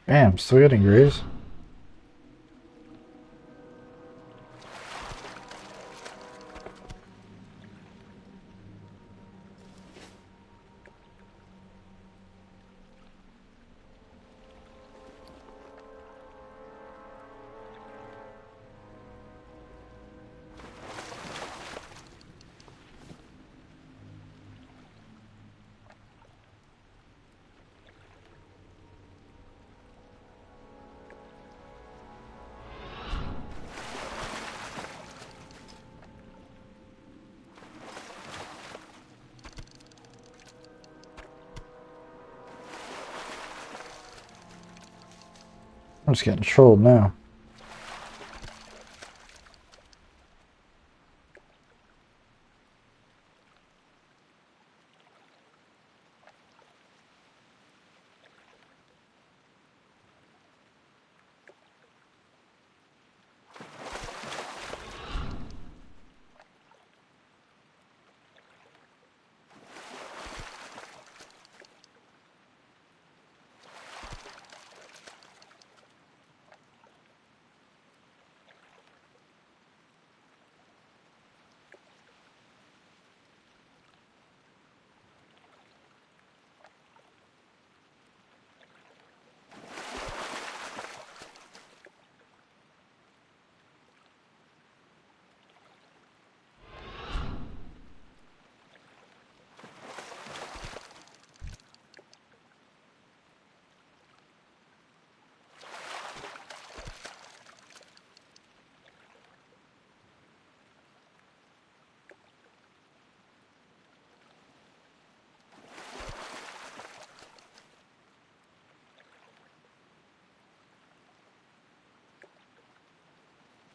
Damn, still getting grays. I'm just getting trolled now.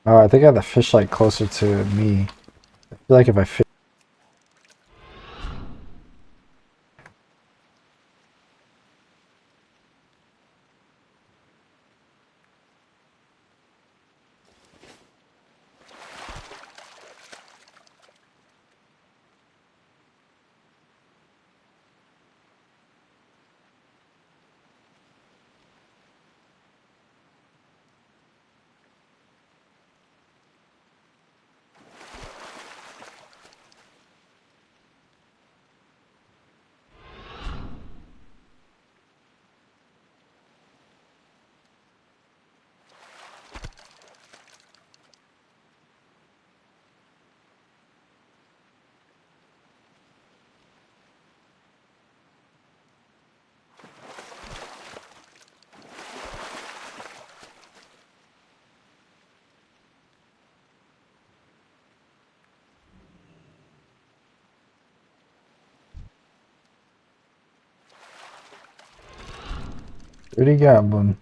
Oh, I think I have the fish light closer to me. I feel like if I fish. Pretty goblin.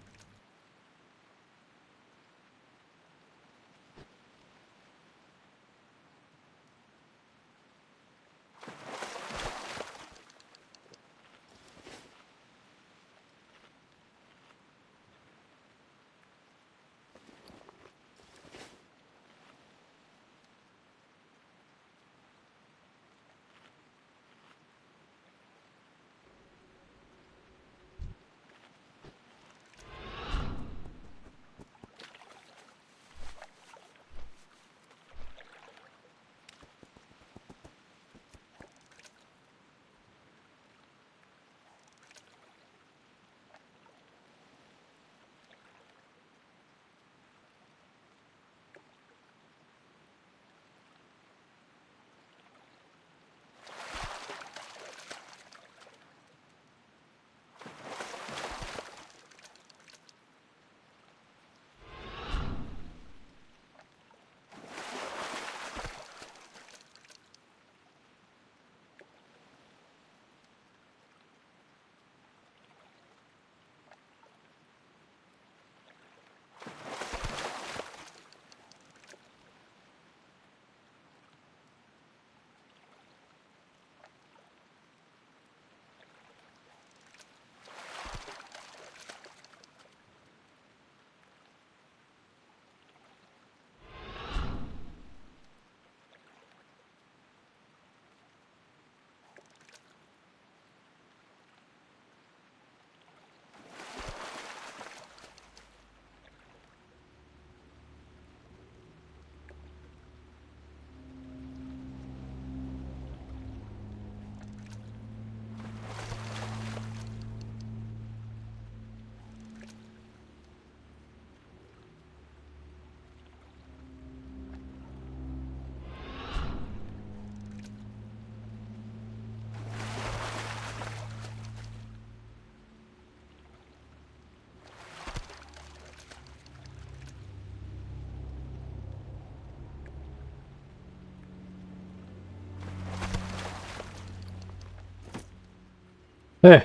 Hey,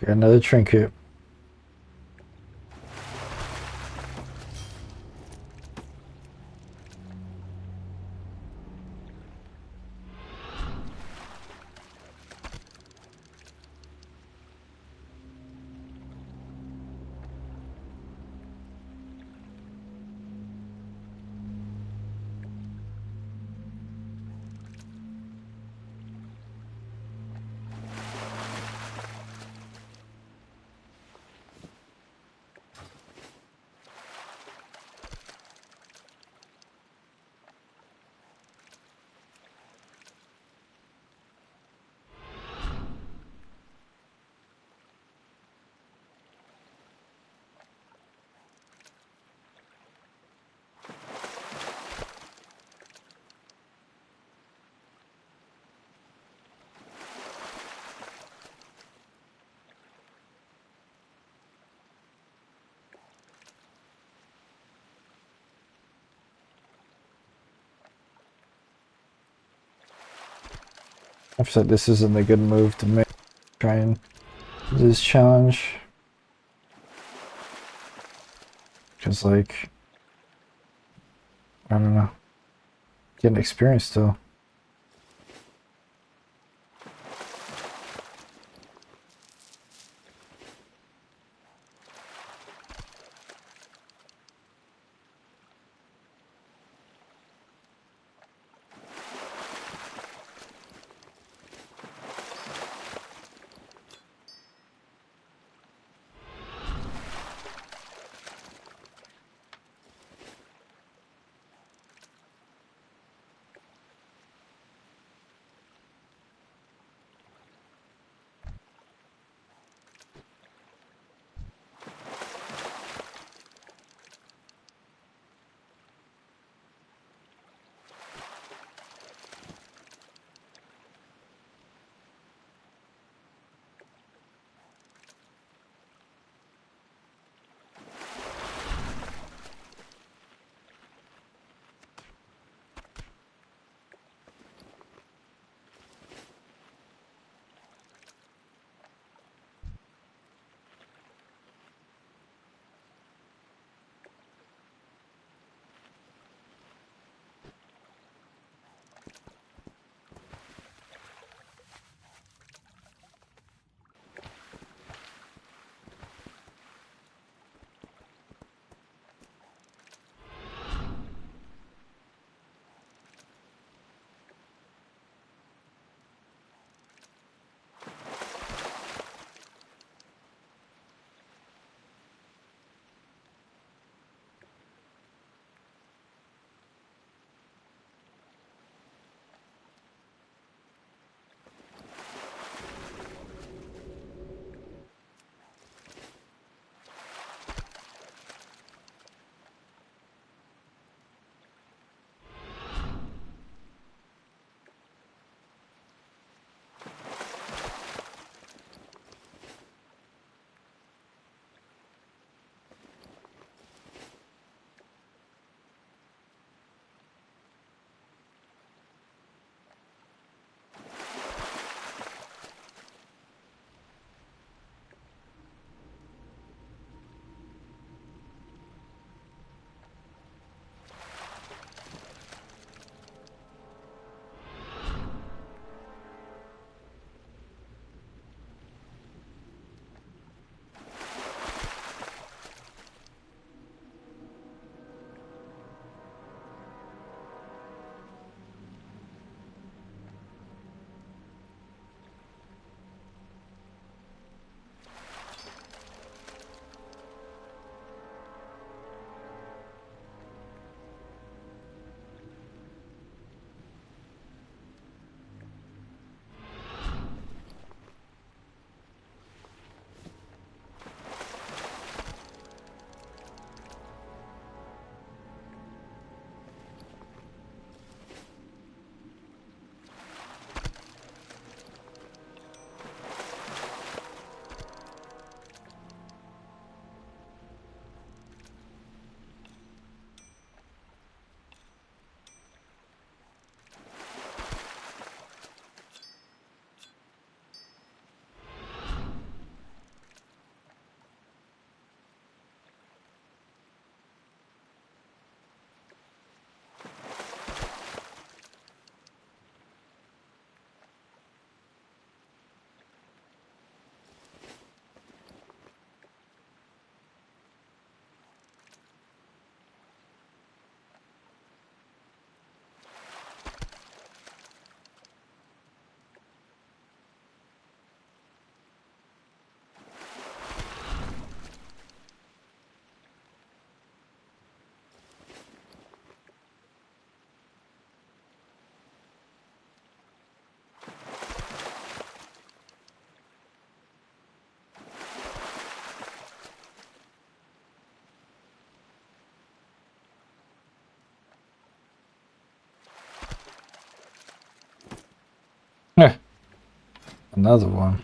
got another trinket. I've said this isn't a good move to make. Try and do this challenge. Because, like, I don't know. Getting experience still. Another one.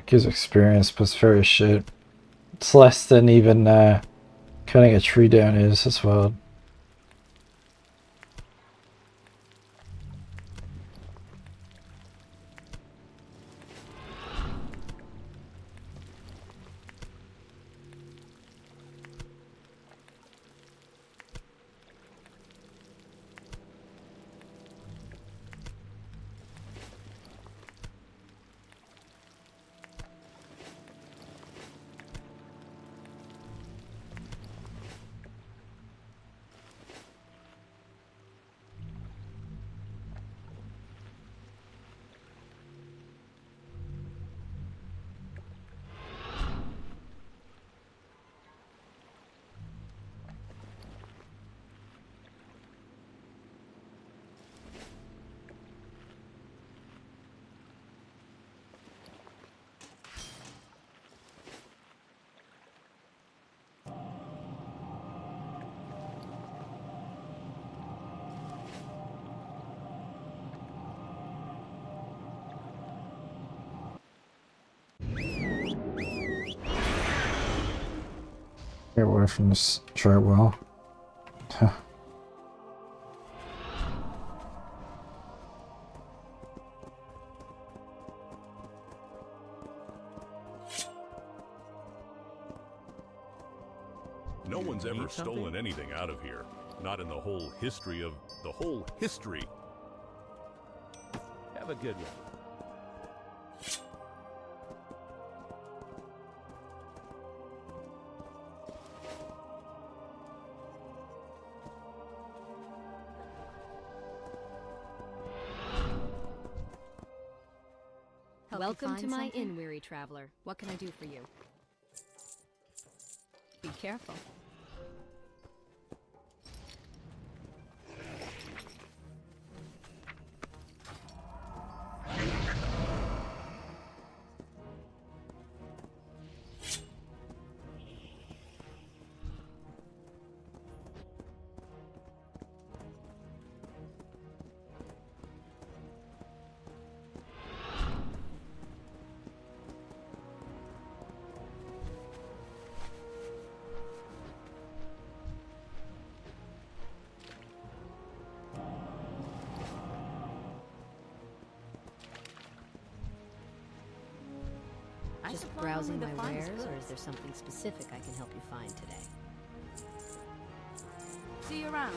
Gives experience, but it's very shit. It's less than even cutting a tree down is as well. Get away from this trap well. No one's ever Need something? stolen anything out of here. Not in the whole history of the whole history. Have a good one. Welcome to my inn, weary traveler. What can I do for you? Be careful. Just browsing my wares, or is there something specific I can help you find today? See you around.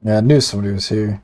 Yeah, I knew somebody was here.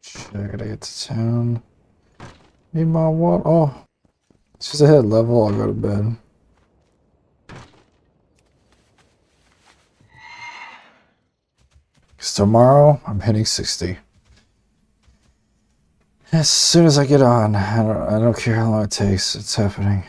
Shit, I gotta get to town. Need my what? Oh, it's just a head level. I'll go to bed. Because tomorrow I'm hitting 60. As soon as I get on, I don't care how long it takes. It's happening.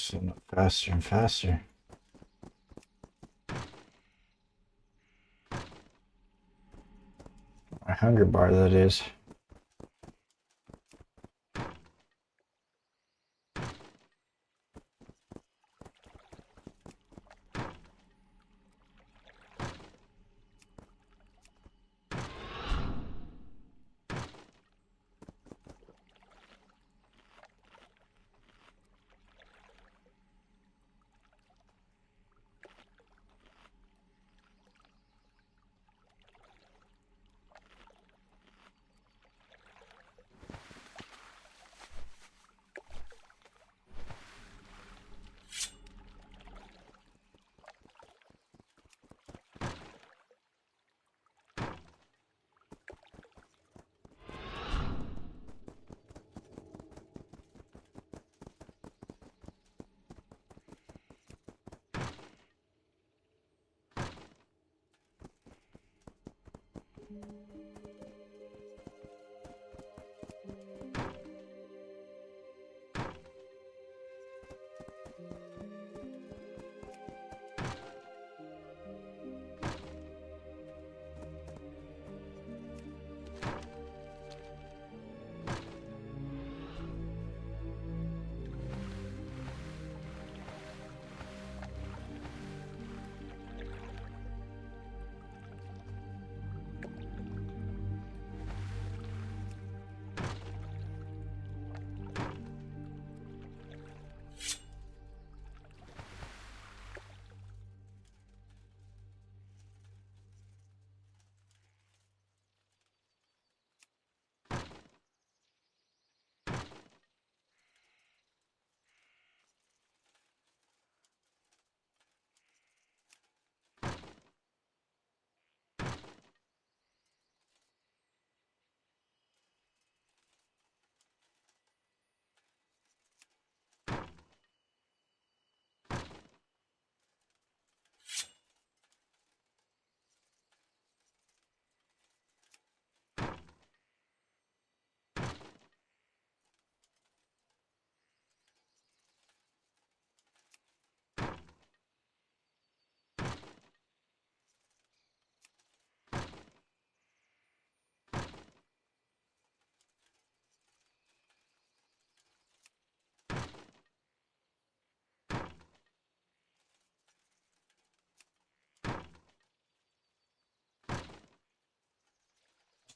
So faster and faster. My hunger bar, that is.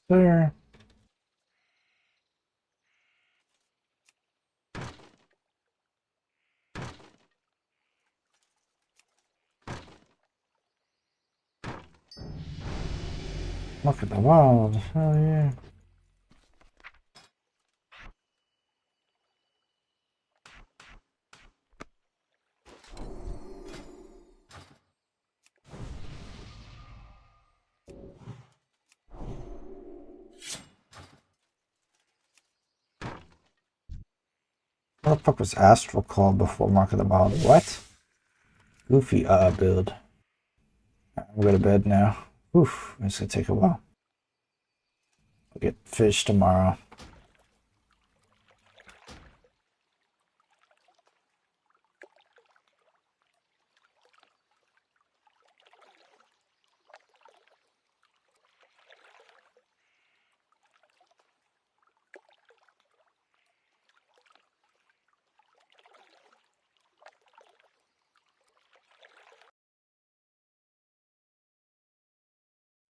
There. Look at the wild. Hell yeah. What the fuck was Astral called before Mark of the Wild? What? Goofy build. I'm going to bed now. Oof, it's gonna take a while. I'll get fish tomorrow.